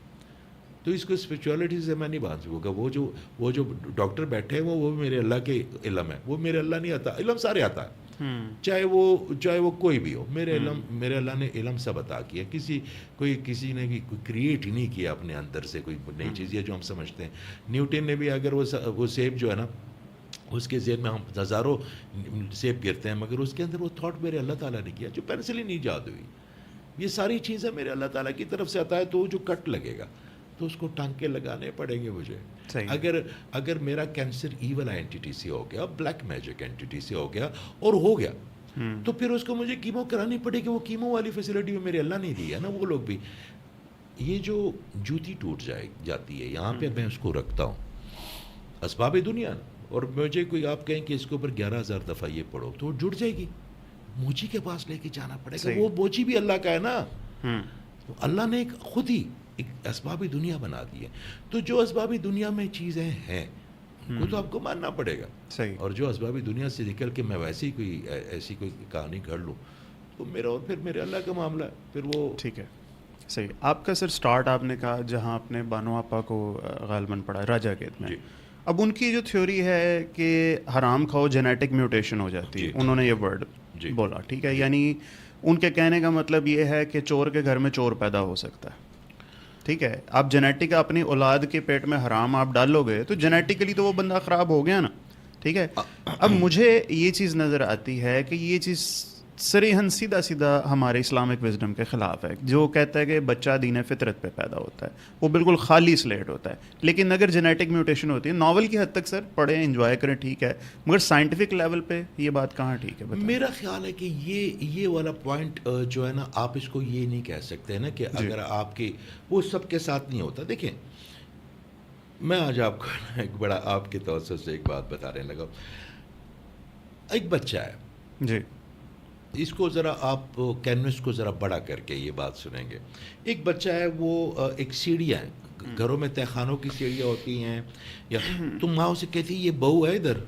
تو اس کو اسپرچولیٹی سے میں نہیں باندھ سکوں گا. وہ جو ڈاکٹر بیٹھے ہیں وہ بھی میرے اللہ کے علم ہے, وہ میرے اللہ نہیں آتا. علم سارے آتا ہے, چاہے وہ کوئی بھی ہو. میرے اللہ نے علم سب عطا کیا. کسی نے بھی کوئی کریٹ ہی نہیں کیا اپنے اندر سے کوئی نئی چیز ہے جو ہم سمجھتے ہیں. نیوٹن نے بھی اگر وہ سیب جو ہے نا, اس کے ذہن میں ہم ہزاروں سیب گرتے ہیں, مگر اس کے اندر وہ تھاٹ میرے اللہ تعالیٰ نے کیا جو پینسل ہی نہیں ایجاد ہوئی. یہ ساری چیزیں میرے اللہ تعالیٰ کی طرف سے آتا ہے. تو جو کٹ لگے گا تو اس کو ٹانکے لگانے پڑیں گے مجھے. اگر میرا کینسر ایول اینٹیٹی سے ہو گیا, بلیک میجک اینٹیٹی سے ہو گیا اور ہو گیا, تو پھر اس کو مجھے کیمو کرانی پڑے گی. وہ کیمو والی فیسلٹی میں میرے اللہ نے دی ہے نا. وہ لوگ بھی, یہ جو جوتی ٹوٹ جاتی ہے یہاں پہ میں اس کو رکھتا ہوں, اسباب دنیا, اور مجھے کوئی آپ کہیں کہ اس کے اوپر 11,000 دفعہ یہ پڑھو تو جڑ جائے گی. موچی کے پاس لے کے جانا پڑے گا. صحیح. وہ موچی بھی اللہ کا ہے نا. ہوں تو اللہ نے خود ہی ایک اسبابی دنیا بنا دی ہے. تو جو اسبابی دنیا میں چیزیں ہیں ان کو تو آپ کو ماننا پڑے گا. صحیح. اور جو اسبابی دنیا سے نکل کے میں ویسے ہی کوئی ایسی کوئی کہانی گھڑ لوں تو میرا اور پھر میرے اللہ کا معاملہ ہے. پھر وہ ٹھیک ہے. صحیح. آپ کا سر سٹارٹ آپ نے کہا جہاں آپ نے بانو آپا کو غالباً پڑھا راجا گیت میں. جی. اب ان کی جو تھیوری ہے کہ حرام کھاؤ جینیٹک میوٹیشن ہو جاتی ہے, جی. انہوں نے یہ ورڈ جی. بولا. ٹھیک ہے. یعنی ان کے کہنے کا مطلب یہ ہے کہ چور کے گھر میں چور پیدا ہو سکتا ہے. ٹھیک ہے. آپ جینیٹک اپنی اولاد کے پیٹ میں حرام آپ ڈالو گے تو جینیٹیکلی تو وہ بندہ خراب ہو گیا نا. ٹھیک ہے. اب مجھے یہ چیز نظر آتی ہے کہ یہ چیز صریحاً سیدھا سیدھا ہمارے اسلامک وزڈم کے خلاف ہے, جو کہتا ہے کہ بچہ دین فطرت پہ پیدا ہوتا ہے, وہ بالکل خالی سلیٹ ہوتا ہے. لیکن اگر جینیٹک میوٹیشن ہوتی ہے, ناول کی حد تک سر پڑھیں انجوائے کریں ٹھیک ہے, مگر سائنٹیفک لیول پہ یہ بات کہاں ٹھیک ہے؟ میرا خیال ہے کہ یہ والا پوائنٹ جو ہے نا, آپ اس کو یہ نہیں کہہ سکتے نا کہ اگر آپ کی وہ سب کے ساتھ نہیں ہوتا. دیکھیں میں آج آپ کو ایک بڑا آپ کے توسط سے ایک بات بتانے لگا. ایک بچہ ہے جی, اس کو ذرا آپ کینوس کو ذرا بڑا کر کے یہ بات سنیں گے. ایک بچہ ہے, وہ ایک سیڑھیاں ہیں گھروں میں, تہ خانوں کی سیڑھیاں ہوتی ہیں, یا تم ماں سے کہتی یہ بہو ہے ادھر,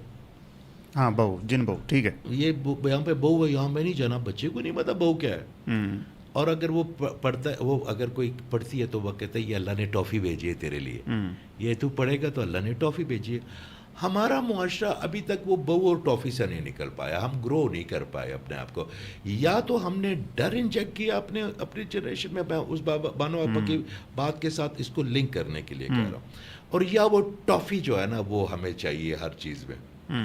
ہاں بہو, جن بہو, ٹھیک ہے, یہ یہاں پہ بہو ہے, یہاں پہ نہیں جانا. بچے کو نہیں پتا بہو کیا ہے. اور اگر وہ پڑھتا ہے, وہ اگر کوئی پڑھتی ہے تو وہ کہتا ہے یہ اللہ نے ٹافی بھیجی ہے تیرے لیے, یہ تو پڑھے گا تو اللہ نے ٹافی بھیجی ہے. ہمارا معاشرہ ابھی تک وہ بہو اور ٹافی سے نہیں نکل پایا. ہم گرو نہیں کر پائے اپنے آپ کو. یا تو ہم نے ڈر انجیکٹ کیا اپنی جنریشن میں, اس بانو آپا کی بات کے ساتھ اس کو لنک کرنے کے لیے کہہ رہا ہوں, اور یا وہ ٹافی جو ہے نا وہ ہمیں چاہیے ہر چیز میں.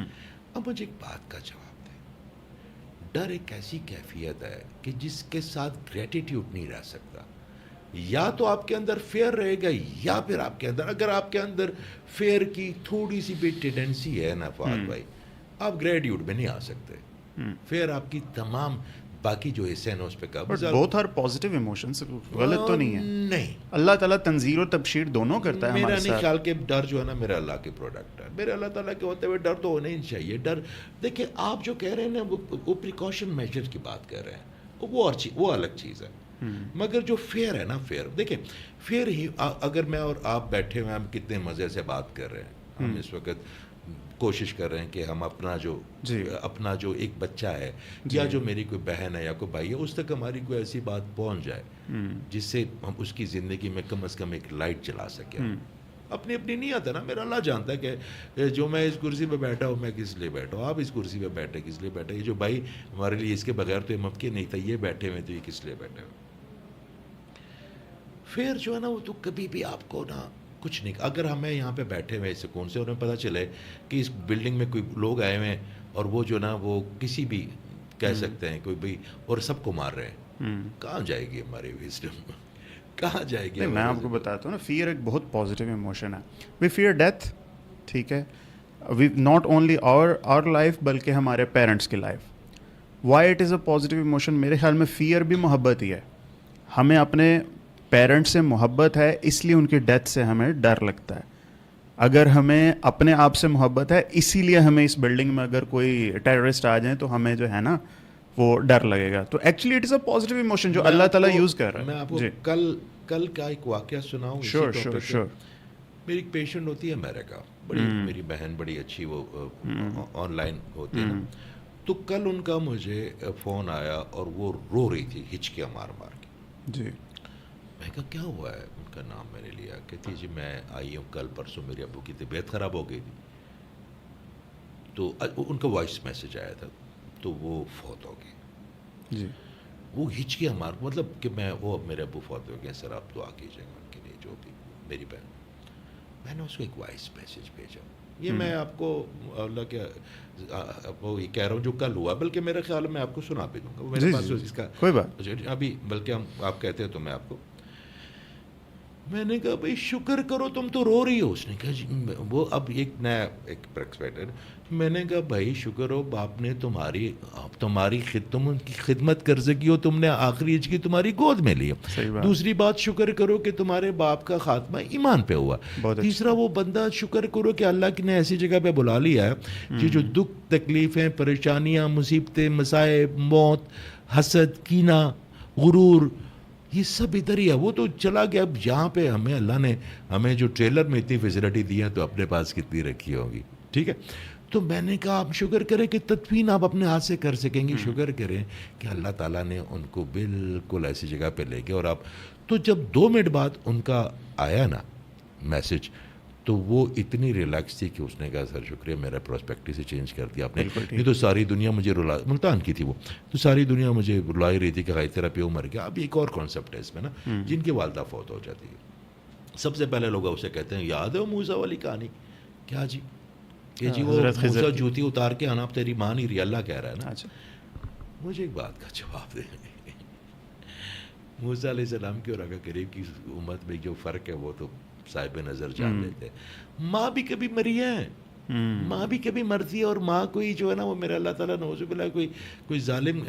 اب مجھے ایک بات کا جواب دیں. ڈر ایک ایسی کیفیت ہے کہ جس کے ساتھ گریٹیٹیوڈ نہیں رہ سکتا. یا تو آپ کے اندر فیئر رہے گا, یا پھر آپ کے اندر, اگر آپ کے اندر فیئر کی تھوڑی سی بھی ٹینڈنسی ہے نا فہد بھائی, آپ گریٹیٹیوڈ میں نہیں آ سکتے. فیئر آپ کی تمام باقی جو حصے ہیں اس پہ but both are positive emotions, غلط تو نہیں ہے. نہیں, اللہ تعالیٰ تنزیر و تبشیر دونوں کرتا ہے میرا ہمارے نہیں ساتھ. خیال کہ ڈر جو ہے نا میرا اللہ کے پروڈکٹ ہے. میرے اللہ تعالیٰ کے ہوتے ہوئے ڈر تو ہونا ہی چاہیے. ڈر دیکھیں آپ جو کہہ رہے ہیں نا وہ پریکاشن میجر کی بات کر رہے ہیں, وہ الگ چیز ہے. مگر جو فیئر ہے نا, فیئر دیکھیں, فیئر ہی اگر میں اور آپ بیٹھے ہوئے, ہم کتنے مزے سے بات کر رہے ہیں, ہم اس وقت کوشش کر رہے ہیں کہ ہم اپنا جو ایک بچہ ہے یا جو میری کوئی بہن ہے یا کوئی بھائی ہے, اس تک ہماری کوئی ایسی بات پہنچ جائے جس سے ہم اس کی زندگی میں کم از کم ایک لائٹ چلا سکیں. اپنی نیت ہے نا. میرا اللہ جانتا ہے کہ جو میں اس کرسی پہ بیٹھا ہوں میں کس لیے بیٹھا ہوں, آپ اس کرسی پہ بیٹھے کس لیے بیٹھے, یہ جو بھائی ہمارے لیے اس کے بغیر تو یہ ممکن نہیں تھا, یہ بیٹھے ہوئے تو یہ کس لیے بیٹھے ہوئے. فیئر جو ہے نا وہ تو کبھی بھی آپ کو نا کچھ نہیں. اگر ہمیں یہاں پہ بیٹھے ہوئے سکون سے, انہیں پتہ چلے کہ اس بلڈنگ میں کوئی لوگ آئے ہوئے ہیں اور وہ جو نا وہ کسی بھی کہہ سکتے ہیں کوئی بھی, اور سب کو مار رہے ہیں, کہاں جائے گی ہماری وزڈم, کہاں جائے گی؟ میں آپ کو بتاتا ہوں نا, فیئر ایک بہت پازیٹیو ایموشن ہے. وی فیئر ڈیتھ, ٹھیک ہے, وی ناٹ اونلی آور لائف بلکہ ہمارے پیرنٹس کی life. Why it is a positive emotion? میرے خیال میں فیئر بھی محبت ہی ہے. ہمیں اپنے پیرنٹس سے محبت ہے, اس لیے ان کی ڈیتھ سے ہمیں ڈر لگتا ہے. اگر ہمیں اپنے آپ سے محبت ہے, اسی لیے ہمیں اس بلڈنگ میں اگر کوئی ٹیررسٹ آ جائیں تو ہمیں جو ہے نا وہ ڈر لگے گا. تو actually it is a positive emotion جو اللہ تعالیٰ یوز کر رہا ہے. میں آپ کو کل کا ایک واقعہ سناؤں. شور شور شور. میری ایک پیشنٹ ہوتی ہے امریکہ, بڑی میری بہن بڑی اچھی, وہ آن لائن ہوتی ہے نا. تو کل ان کا مجھے فون آیا اور وہ رو رہی تھی ہچکیاں مار مار کے. جی. میں کہا کیا ہوا ہے؟ ان کا نام میں نے لیا. کہتی جی میں آئی ہوں کل پرسوں, میرے ابو کی طبیعت خراب ہو گئی تھی, تو ان کا وائس میسج آیا تھا, تو وہ فوت ہو گئے. جی. وہ ہچکیاں مار, مطلب کہ وہ میرے ابو فوت ہو گئے, سر آپ دعا کیجیے گا ان کے لیے, جو بھی میری بہن. میں نے اس کو ایک وائس میسج بھیجا. یہ میں آپ کو اللہ کے وہ یہ کہہ رہا ہوں جو کل ہوا, بلکہ میرے خیال میں آپ کو سنا بھی دوں گا. میرے پاس اس کا کوئی بات ابھی, بلکہ آپ کہتے ہیں تو میں آپ کو. میں نے کہا بھائی شکر کرو تم تو رو رہی ہو. اس نے کہا جی وہ اب ایک نیا ایک پرسپیکٹیو. میں نے کہا بھائی شکر ہو باپ نے تمہاری تم ان کی خدمت کر سکی ہو, تم نے آخری ایج کی تمہاری گود میں لی. دوسری بات شکر کرو کہ تمہارے باپ کا خاتمہ ایمان پہ ہوا. تیسرا وہ بندہ شکر کرو کہ اللہ نے ایسی جگہ پہ بلا لیا ہے جو دکھ تکلیفیں پریشانیاں مصیبتیں مصائب موت حسد کینہ غرور یہ سب ادھر ہی ہے. وہ تو چلا گیا. اب یہاں پہ ہمیں اللہ نے ہمیں جو ٹریلر میں اتنی فیسلٹی دی ہے تو اپنے پاس کتنی رکھی ہوگی. ٹھیک ہے, تو میں نے کہا آپ شکر کریں کہ تدفین آپ اپنے ہاتھ سے کر سکیں گے. شکر کریں کہ اللہ تعالیٰ نے ان کو بالکل ایسی جگہ پہ لے گئے. اور آپ تو جب 2 منٹ بعد ان کا آیا نا میسج تو وہ اتنی ریلیکس تھی کہ اس نے کہا سر شکریہ میرا پروسپیکٹو سے چینج کر دیا آپ نے. نہیں تو ساری دنیا مجھے ملتان کی تھی وہ, تو ساری دنیا مجھے رلا ہی رہی تھی کہ بھائی تیرا پیو مر گیا. اب ایک اور کانسیپٹ ہے اس میں نا, جن کی والدہ فوت ہو جاتی ہے سب سے پہلے لوگ اسے کہتے ہیں یاد ہے وہ موسیٰ والی کہانی. کیا جی کہ جی وہ موسیٰ جوتی اتار کے آنا اب تیری ماں نہیں رہی اللہ کہہ رہا ہے نا. مجھے ایک بات کا جواب دے. موسیٰ علیہ السلام کی اور اگر قریب کی امت میں جو فرق ہے وہ تو صاحب نظر جان لیتے. ماں بھی کبھی مری ہے, ماں بھی کبھی مرتی ہے. اور ماں کوئی جو ہے نا وہ میرا اللہ تعالیٰ نعوذ باللہ کوئی ظالم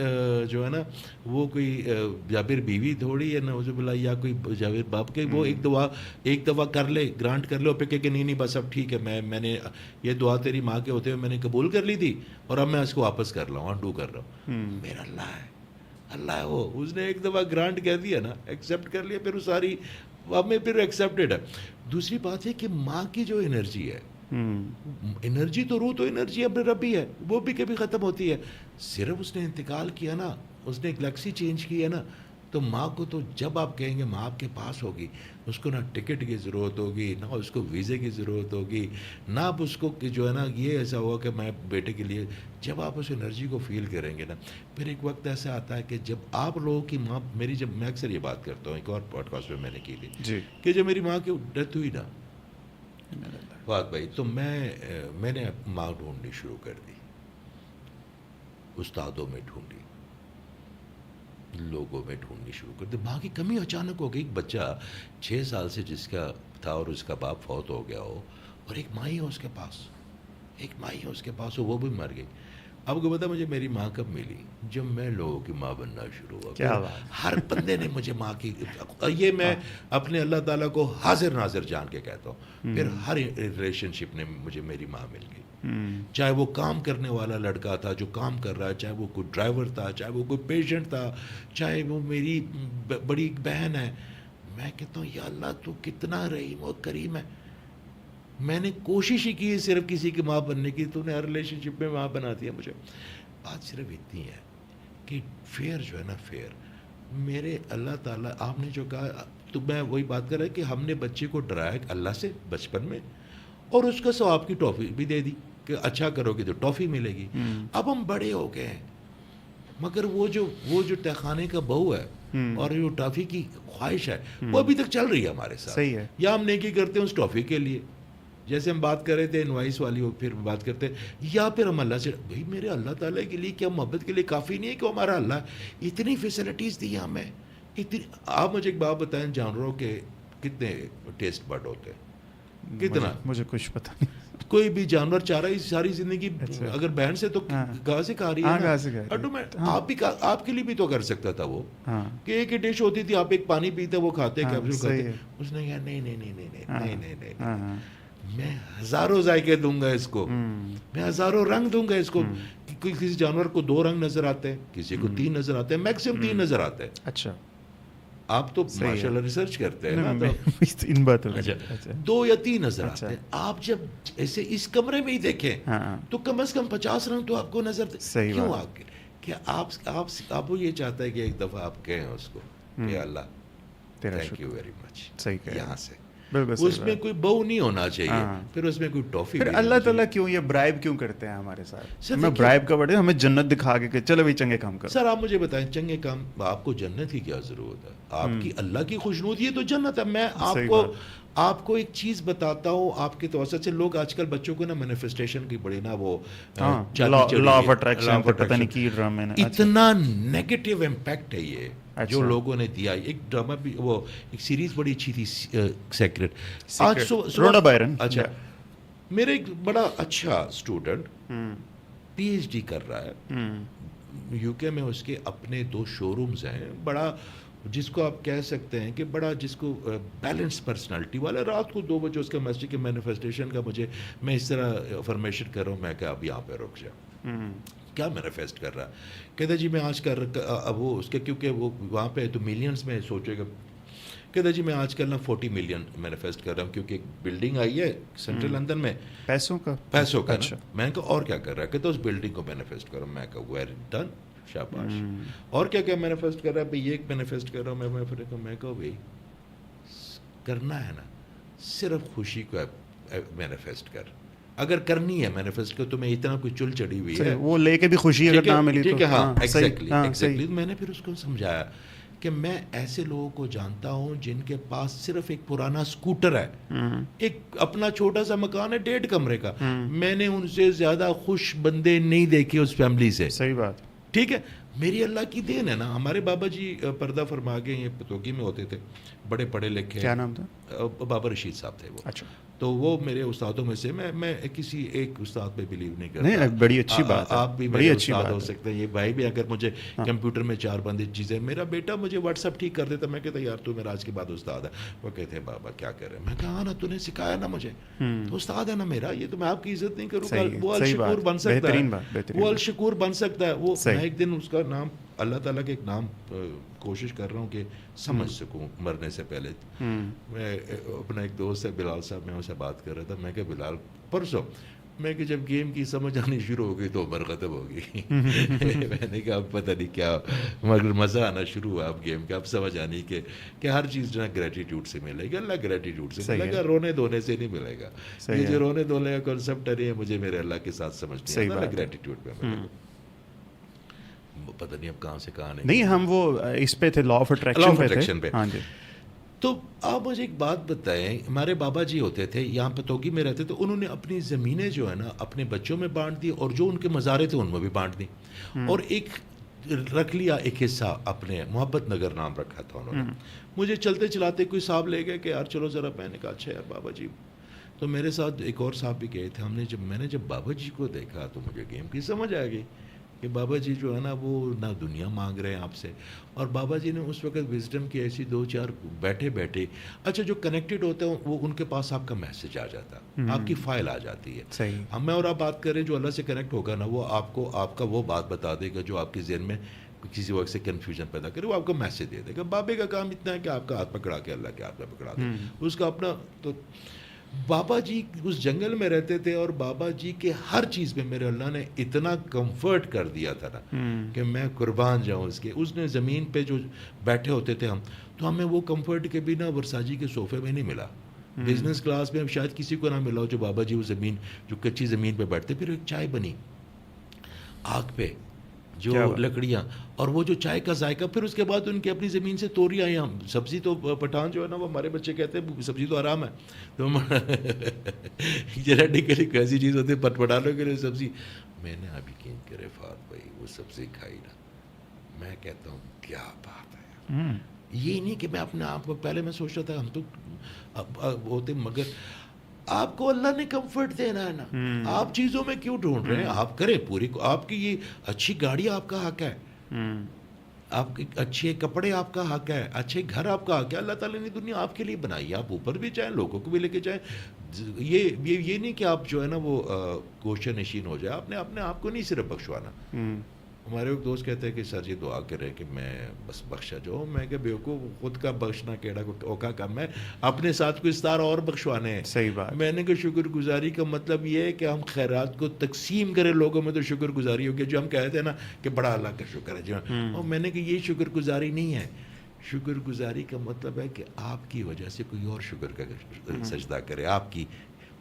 جو ہے نا وہ کوئی جابر بیوی تھوڑی ہے نعوذ باللہ, یا کوئی جابر باپ کے وہ ایک دفعہ کر لے گرانٹ کر لے اور پھر کہ نہیں بس اب ٹھیک ہے میں نے یہ دعا تیری ماں کے ہوتے ہوئے میں نے قبول کر لی تھی اور اب میں اس کو واپس کر رہا ہوں انڈو کر رہا ہوں. میرا اللہ ہے, اللہ ہے وہ. اس نے ایک دفعہ گرانٹ کہہ دیا نا, ایکسیپٹ کر لیا, پھر وہ ساری ہمیں پھر ایکسیپٹیڈ ہے. دوسری بات ہے کہ ماں کی جو انرجی ہے, انرجی تو روح تو انرجی اپنے ربی ہے, وہ بھی کبھی ختم ہوتی ہے. صرف اس نے انتقال کیا نا, اس نے گلیکسی چینج کی ہے نا, تو ماں کو تو جب آپ کہیں گے ماں آپ کے پاس ہوگی اس کو نہ ٹکٹ کی ضرورت ہوگی نہ اس کو ویزے کی ضرورت ہوگی نہ اب اس کو جو ہے نا یہ ایسا ہوا کہ میں بیٹے کے لیے. جب آپ اس انرجی کو فیل کریں گے نا پھر ایک وقت ایسا آتا ہے کہ جب آپ لوگوں کی ماں میری جب میں اکثر یہ بات کرتا ہوں ایک اور پوڈ کاسٹ میں نے کی تھی کہ جب میری ماں کی ڈیتھ ہوئی نا بات بھائی تو میں نے ماں ڈھونڈنی شروع کر دی, استادوں میں ڈھونڈی, لوگوں میں ڈھونڈنی شروع کر دی. ماں کی کمی اچانک ہو گئی. ایک بچہ 6 سال سے جس کا تھا اور اس کا باپ فوت ہو گیا ہو اور ایک ماں ہی ہے اس کے پاس, ایک ماں ہی ہے اس کے پاس ہو, وہ بھی مر گئی. اب کو پتا مجھے میری ماں کب ملی جب میں لوگوں کی ماں بننا شروع ہوا. ہر بندے نے مجھے ماں کی, یہ میں اپنے اللہ تعالیٰ کو حاضر ناظر جان کے کہتا ہوں. پھر ہر ریلیشن شپ نے مجھے میری ماں مل گئی, چاہے وہ کام کرنے والا لڑکا تھا جو کام کر رہا ہے, چاہے وہ کوئی ڈرائیور تھا, چاہے وہ کوئی پیشنٹ تھا, چاہے وہ میری بڑی بہن ہے. میں کہتا ہوں یا اللہ تو کتنا رحیم و کریم ہے. میں نے کوشش ہی کی ہے صرف کسی کی ماں بننے کی, تو نے ہر ریلیشن شپ میں ماں بنا دیا مجھے. بات صرف اتنی ہے کہ فیئر جو ہے نا فیئر میرے اللہ تعالیٰ آپ نے جو کہا تو میں وہی بات کر رہا کہ ہم نے بچے کو ڈرایا اللہ سے بچپن میں اور اس کا ثواب کی ٹافی بھی دے دی کہ اچھا کرو گے تو ٹافی ملے گی. اب ہم بڑے ہو گئے ہیں مگر وہ جو تہخانے کا بہو ہے اور جو ٹافی کی خواہش ہے وہ ابھی تک چل رہی ہے ہمارے ساتھ. صحیح ہے. یا ہم نیکی کرتے ہیں اس ٹافی کے لیے جیسے ہم بات کر رہے تھے انوائس والی ہو پھر بات کرتے ہیں, یا پھر ہم اللہ سے بھائی میرے اللہ تعالیٰ کے لیے کیا محبت کے لیے کافی نہیں ہے کہ ہمارا اللہ اتنی فیسلٹیز دی ہمیں اتنی. آپ مجھے ایک بات بتائیں جانوروں کے کتنے ٹیسٹ بڈ ہوتے ہیں, کتنا مجھے کچھ پتہ نہیں. کوئی بھی جانور چاہ رہا ہے ساری زندگی اگر بہن سے تو گھاس سے کھا رہی ہے, آپ کے لیے بھی تو کر سکتا تھا وہ کہ ایک ہی ڈش ہوتی تھی آپ ایک پانی پیتے وہ کھاتے کیپسول کھاتے. اس نے کہا نہیں میں ہزاروں ذائقے دوں گا اس کو, میں ہزاروں رنگ دوں گا اس کو. کسی جانور کو 2 رنگ نظر آتے ہیں, کسی کو 3 نظر آتے ہیں, میکسیمم 3 نظر آتے ہیں. اچھا آپ تو ماشاء اللہ ریسرچ کرتے ہیں ان باتوں 2 یا 3 نظر آتے ہیں. آپ جب ایسے اس کمرے میں ہی دیکھیں تو کم از کم 50 رنگ تو آپ کو نظر کیوں آ کے کہ آپ یہ چاہتا ہے کہ ایک دفعہ آپ کہیں اس کو کہ اللہ تھینک یو ویری مچ یہاں سے اس میں کوئی بہو نہیں ہونا چاہیے, پھر اس میں کوئی ٹافی. پھر اللہ تعالیٰ کیوں یہ برائب کیوں کرتے ہیں ہمارے ساتھ؟ ہمیں برائب کا بڑے ہمیں جنت دکھا کے چلو بھائی چنگے کام کرو. سر آپ مجھے بتائیں چنگے کام, آپ کو جنت کی کیا ضرورت ہے؟ آپ کی اللہ کی خوشنودی ہے تو جنت ہے. میں آپ کو آپ کو ایک چیز بتاتا ہوں آپ کے توسط سے. لوگ آج کل بچوں کو نا مینیفیسٹیشن کی بڑی نا وہ لا آف اٹریکشن پتہ نہیں کی ڈرامے نے اتنا نیگیٹو امپیکٹ ہے یہ جو لوگوں نے دیا. ایک ڈرامہ بھی وہ ایک سیریز بڑی اچھی تھی سیکرٹ. آج روڈا بائرن. اچھا میرا ایک بڑا اچھا اسٹوڈنٹ پی ایچ ڈی کر رہا ہے یو کے میں. اس کے اپنے 2 شو رومز ہیں. بڑا جس کو آپ کہہ سکتے ہیں کہ بڑا جس کو بیلنس پرسنالٹی والا. رات کو 2 بجے اس کا میسج کے مینیفیسٹیشن کا مجھے میں اس طرح افرمیشن کر رہا ہوں. میں کہ اب یہاں پہ رک جا. کیا مینیفیسٹ کر رہا ہے؟ کہتا جی میں آج کل اب وہ اس کے کیونکہ وہ وہاں پہ تو ملینس میں سوچے گا. کہتا جی میں آج کل نا 40 ملین مینیفیسٹ کر رہا ہوں کیونکہ ایک بلڈنگ آئی ہے سینٹرل لندن میں پیسوں کا. اچھا میں کہا اور کیا کر رہا ہے؟ کہتا اس بلڈنگ کو مینیفیسٹ کرو. میں کہا ویری ڈن شاباش. اور کیا کیا مینیفیسٹ کر رہا ہے؟ بھائی یہ ایک مینیفیسٹ کر رہا ہوں میں کہا بھائی کرنا ہے نا صرف خوشی کو مینیفیسٹ کر. اگر کرنی ہے مینیفیسٹ کو تمہیں اتنا کوئی چل چڑی ہوئی ہے وہ لے کے بھی خوشی اگر نہ ملی تو. ہاں ایگزیکٹلی. میں نے پھر اس کو سمجھایا کہ میں ایسے لوگوں کو جانتا ہوں جن کے پاس صرف ایک پرانا اسکوٹر ہے, ایک اپنا چھوٹا سا مکان ہے 1.5 کمرے کا. میں نے ان سے زیادہ خوش بندے نہیں دیکھے اس فیملی سے. صحیح بات. ٹھیک ہے, میری اللہ کی دین ہے نا. ہمارے بابا جی پردہ فرما کے یہ پتوکی میں ہوتے تھے, بڑے پڑھے لکھے. کیا نام تھا؟ بابا رشید صاحب تھے وہ. اچھا. تو وہ میرے استادوں میں سے میں کسی ایک استاد پہ بلیو نہیں کرتا. نہیں, بڑی اچھی بات ہے. آپ بھی بڑی اچھی استاد ہو سکتے ہیں. یہ بھائی بھی اگر مجھے کمپیوٹر میں 4 بندی چیزیں, میرا بیٹا مجھے واٹس ایپ ٹھیک کر دیتا, میں کہتا یار تو میرا آج کے بعد استاد ہے. وہ کہتے ہیں بابا کیا کر رہے ہیں؟ میں کہا نا تو نے سکھایا نا مجھے, تو استاد ہے نا میرا. یہ تو میں آپ کی عزت نہیں کروں گا. وہ الشکور بن سکتا ہے, وہ الشکور بن سکتا ہے. وہ میں ایک دن اس کا نام اللہ تعالیٰ کے ایک نام کوشش کر رہا ہوں کہ سمجھ سکوں مرنے سے پہلے. میں اپنا ایک دوست ہے بلال صاحب, میں اسے بات کر رہا تھا. میں کہ بلال پرسوں میں کہ جب گیم کی سمجھ آنی شروع ہو گئی تو عمر ختم ہو گئی. میں نے کہا اب پتہ نہیں کیا, مگر مزہ آنا شروع ہوا اب گیم کا. اب سمجھ آنی کہ ہر چیز جو ہے گریٹیٹیوڈ سے ملے گی. اللہ گریٹیٹیوڈ سے ملے گا, رونے دھونے سے نہیں ملے گا. یہ جو رونے دھونے کا کانسیپٹ ہے مجھے میرے اللہ کے ساتھ سمجھ نہیں آتا. گریٹیٹیوڈ پہ ملے گا. پتہ نہیں اب کہاں سے کہاں نہیں. ہم وہ اس پہ تھے لا آف اٹریکشن پہ. ہاں جی. تو آپ مجھے ایک بات بتائیں, ہمارے بابا جی ہوتے تھے یہاں پتوکی میں رہتے تھے, انہوں نے اپنی زمینیں جو ہے نا اپنے بچوں میں بانٹ دی, اور جو ان کے مزارے تھے ان میں بھی بانٹ دی, اور ایک رکھ لیا ایک حصہ اپنے محبت نگر نام رکھا تھا انہوں نے. مجھے چلتے چلاتے کوئی صاحب لے گئے کہ یار چلو ذرا. میں نے کہا اچھا یار بابا جی. تو میرے ساتھ ایک اور صاحب بھی گئے تھے. میں نے جب بابا جی کو دیکھا تو مجھے گیم کی سمجھ آ گئی کہ بابا جی جو ہے نا وہ نہ دنیا مانگ رہے ہیں آپ سے, اور بابا جی نے اس وقت وزڈم کی ایسی 2-4 بیٹھے اچھا جو کنیکٹڈ ہوتے ہیں وہ ان کے پاس آپ کا میسج آ جاتا ہے, آپ کی فائل آ جاتی ہے. ہم میں اور آپ بات کریں, جو اللہ سے کنیکٹ ہوگا نا وہ آپ کو آپ کا وہ بات بتا دے گا جو آپ کے ذہن میں کسی وقت سے کنفیوژن پیدا کرے, وہ آپ کو میسج دے دے گا. بابے کا کام اتنا ہے کہ آپ کا ہاتھ پکڑا کے اللہ کے ہاتھ میں پکڑا دے, اس کا اپنا. تو بابا جی اس جنگل میں رہتے تھے, اور بابا جی کے ہر چیز میں میرے اللہ نے اتنا کمفرٹ کر دیا تھا نا کہ میں قربان جاؤں اس کے. اس نے زمین پہ جو بیٹھے ہوتے تھے ہم, تو ہمیں وہ کمفرٹ کے بھی نا ورساجی کے صوفے میں نہیں ملا. بزنس کلاس میں شاید کسی کو نہ ملا ہو جو بابا جی وہ زمین جو کچی زمین پہ بیٹھتے. پھر ایک چائے بنی آگ پہ, جو لکڑیاں, اور وہ جو چائے کا ذائقہ. پھر اس کے بعد ان کی اپنی زمین سے توری آئی. ہم سبزی تو پٹھان جو ہے نا وہ ہمارے بچے کہتے ہیں سبزی تو آرام ہے, تو جینیٹیکلی کیسی چیز ہوتی ہے پٹپٹانوں کے لیے سبزی. میں نے ابھی یقین کرے فات بھائی وہ سبزی کھائی نا, میں کہتا ہوں کیا بات ہے. یہ نہیں کہ میں اپنے آپ کو پہلے میں سوچتا تھا ہم تو ہوتے, مگر آپ کو اللہ نے کمفرٹ دینا ہے نا. آپ چیزوں میں کیوں ڈھونڈ رہے ہیں؟ آپ کریں پوری. آپ کی یہ اچھی گاڑی آپ کا حق ہے, آپ کے اچھے کپڑے آپ کا حق ہے, اچھے گھر آپ کا حق ہے. اللہ تعالیٰ نے دنیا آپ کے لیے بنائی ہے, آپ اوپر بھی جائیں, لوگوں کو بھی لے کے جائیں. یہ نہیں کہ آپ جو ہے نا وہ گوشہ نشین ہو جائے. آپ نے اپنے آپ کو نہیں صرف بخشوانا. ہمارے ایک دوست کہتے ہیں کہ سر جی دعا کرے کہ میں بس بخشا جاؤں. میں کہ بیوقوف, خود کا بخشنا کیڑا اوکا کم ہے, اپنے ساتھ کوئی ستارہ اور بخشوانے ہیں. صحیح بات. میں نے کہ شکر گزاری کا مطلب یہ ہے کہ ہم خیرات کو تقسیم کریں لوگوں میں, تو شکر گزاری ہوگی. جو ہم کہتے ہیں نا کہ بڑا اللہ کا شکر ہے, جو اور میں نے کہ یہ شکر گزاری نہیں ہے. شکر گزاری کا مطلب ہے کہ آپ کی وجہ سے کوئی اور شکر کا سجدہ کرے آپ کی,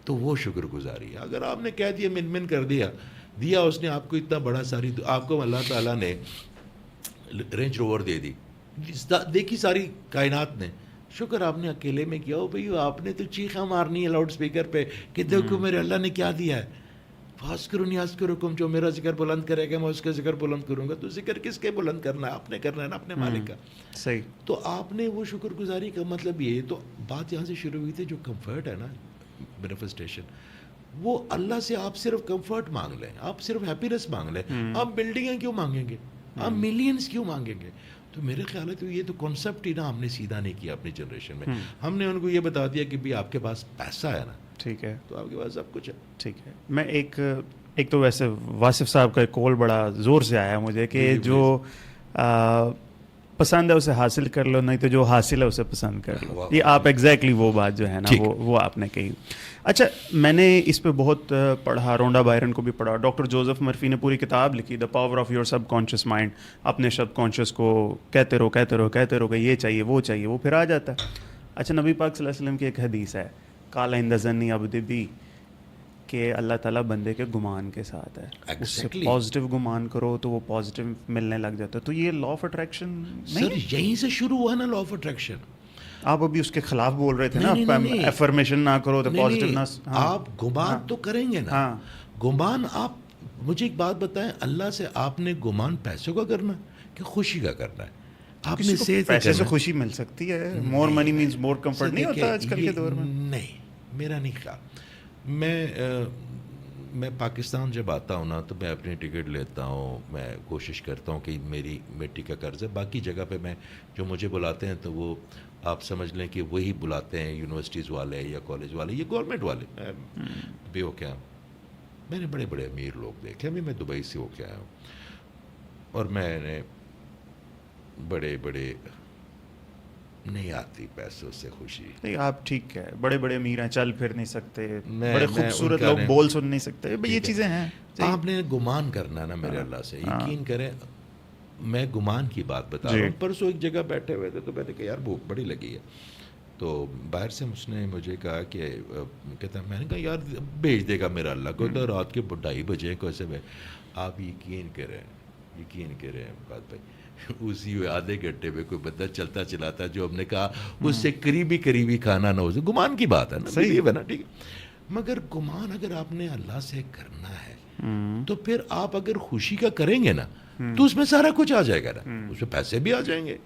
تو وہ شکر گزاری ہے. اگر آپ نے کہہ دیا من من کر دیا اس نے آپ کو اتنا بڑا ساری, آپ کو اللہ تعالیٰ نے رینج روور دے دی, دیکھی ساری کائنات نے, شکر آپ نے اکیلے میں کیا ہو بھائی, آپ نے تو چیخاں مارنی ہے لاؤڈ اسپیکر پہ کہ دیکھو میرے اللہ نے کیا دیا ہے, فاذکرونی اذکرکم, جو میرا ذکر بلند کرے گا میں اس کا ذکر بلند کروں گا. تو ذکر کس کے بلند کرنا ہے؟ آپ نے کرنا ہے نا اپنے مالک کا. صحیح. تو آپ نے وہ شکر گزاری کا مطلب یہ, تو بات یہاں سے شروع ہوئی تھی, جو کمفرٹ ہے نا مینیفیسٹیشن, وہ اللہ سے آپ صرف کمفرٹ مانگ لیں, آپ صرف ہیپینس مانگ لیں. آپ بلڈنگیں کیوں مانگیں گے, آپ ملینز کیوں مانگیں گے؟ تو میرے خیال ہے تو یہ تو کانسیپٹ ہی نا ہم نے سیدھا نہیں کیا اپنی جنریشن میں. ہم نے ان کو یہ بتا دیا کہ بھی آپ کے پاس پیسہ ہے نا, ٹھیک ہے, تو آپ کے پاس سب کچھ ہے. ٹھیک ہے. میں ایک تو ویسے واصف صاحب کا کال بڑا زور سے آیا مجھے کہ جو پسند ہے اسے حاصل کر لو, نہیں تو جو حاصل ہے اسے پسند کر لو. یہ آپ ایگزیکٹلی وہ بات جو ہے نا وہ آپ نے کہی. اچھا, میں نے اس پہ بہت پڑھا, رونڈا بائرن کو بھی پڑھا, ڈاکٹر جوزف مرفی نے پوری کتاب لکھی, the power of your sub conscious mind. اپنے سب کانشیس کو کہتے رہو کہ یہ چاہیے وہ چاہیے, وہ پھر آ جاتا ہے. اچھا, نبی پاک صلی اللہ علیہ وسلم کی ایک حدیث ہے, قال عند ظنی عبدی بی, کہ اللہ تعالیٰ بندے کے گمان کے ساتھ ہے. اس سے پازیٹیو گمان کرو تو وہ پازیٹیو ملنے لگ جاتا ہے. تو یہ لا آف اٹریکشن نہیں, سر یہیں سے شروع ہوا نا لا آف اٹریکشن. آپ ابھی اس کے خلاف بول رہے تھے نا, افرمیشن نہ کرو تو پازیٹیو نہ. آپ گمان تو کریں گے نا, گمان. آپ مجھے ایک بات بتائیں, اللہ سے آپ نے گمان پیسوں کا کرنا کہ خوشی کا کرنا ہے؟ آپ نے پیسے سے خوشی مل سکتی ہے, مور منی مینز مور کمفرٹ نہیں ہوتا آج کل کے دور میں. نہیں, میرا نہیں خیال. میں پاکستان جب آتا ہوں نا تو میں اپنی ٹکٹ لیتا ہوں, میں کوشش کرتا ہوں کہ میری مٹی کا قرض ہے. باقی جگہ پہ میں جو مجھے بلاتے ہیں تو وہ آپ سمجھ لیں کہ وہی بلاتے ہیں, یونیورسٹیز والے یا کالج والے یا گورنمنٹ والے. بھی ہو کیا, میں نے بڑے بڑے امیر لوگ دیکھے. ابھی میں دبئی سے ہو کے آیا ہوں, اور میں نے بڑے نہیں آتی پیسوں سے خوشی. آپ ٹھیک ہے, بڑے بڑے امیر ہیں, چل پھر نہیں سکتے, بڑے خوبصورت لوگ بول سن نہیں سکتے, یہ چیزیں ہیں. آپ نے گمان کرنا نا میرے اللہ سے, یقین کریں. میں گمان کی بات بتا رہا ہوں. پرسوں ایک جگہ بیٹھے ہوئے تھے تو میں نے کہا یار بھوک بڑی لگی ہے, تو باہر سے اس نے مجھے کہا کہ کہتا, میں نے کہا یار بھیج دے گا میرا اللہ کو, تو رات کے 2:30 بجے کیسے میں. آپ یقین کریں بات بھائی, اسی آدھے گھنٹے میں کوئی بندہ چلتا چلاتا, جو ہم نے کہا اس سے قریبی کھانا نہ ہو سکے. گمان کی بات ہے نا, صحیح ہے نا, ٹھیک ہے. مگر گمان اگر آپ نے اللہ سے کرنا ہے تو پھر آپ اگر خوشی کا کریں گے نا تو اس میں سارا کچھ آ جائے گا نا, اس میں پیسے بھی آ جائیں گے.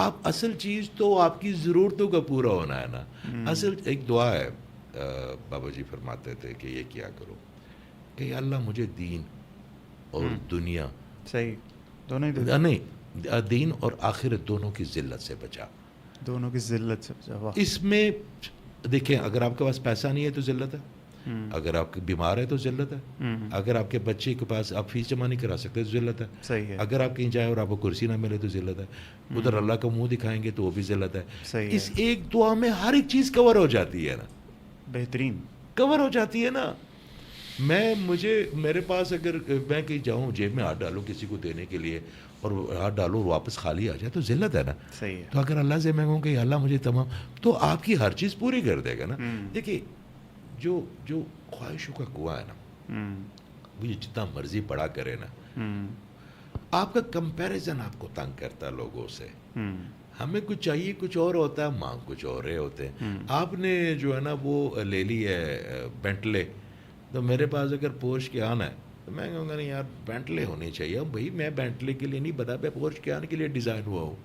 آپ اصل چیز تو آپ کی ضرورتوں کا پورا ہونا ہے نا. اصل ایک دعا ہے, بابا جی فرماتے تھے کہ یہ کیا کرو کہ اللہ مجھے دین اور دنیا, صحیح, دونوں نہیں, دین اور آخرت دونوں کی ذلت سے بچا. دونوں کی ذلت سے بچا. اس میں دیکھیں, اگر آپ کے پاس پیسہ نہیں ہے تو ذلت ہے, اگر آپ بیمار ہے تو ذلت ہے, اگر آپ کے بچے کے پاس آپ فیس جمع نہیں کرا سکتے تو ذلت ہے, صحیح ہے, اگر آپ کہیں جائیں اور آپ کو کرسی نہ ملے تو ذلت ہے, ادھر اللہ کا منہ دکھائیں گے تو وہ بھی ذلت ہے. اس ایک دعا میں ہر ایک چیز کور ہو جاتی ہے نا, بہترین کور ہو جاتی ہے نا. میرے پاس اگر میں کہیں جاؤں, جیب میں ہاتھ ڈالوں کسی کو دینے کے لیے, اور ہاتھ ڈالو اور واپس خالی آ جائے تو ذلت ہے نا. صحیح ہے. تو اگر اللہ سے میں کہوں کہ اللہ مجھے تمام, تو آپ کی ہر چیز پوری کر دے گا نا. دیکھیے, جو خواہشوں کا کنواں ہے نا, وہ جتنا مرضی پڑا کرے نا, آپ کا کمپیریزن آپ کو تنگ کرتا ہے لوگوں سے. ہمیں کچھ چاہیے کچھ اور ہوتا ہے, مانگ کچھ اور رہے ہوتے ہیں. آپ نے جو ہے نا وہ لے لی ہے بینٹلے, تو میرے پاس اگر پورش کے آنا ہے تو میں کہوں گا نہیں یار بینٹلے ہونی چاہیے. بھائی میں بینٹلے کے لیے نہیں بتا, میں پورش کے آنے کے لیے ڈیزائن ہوا ہوں,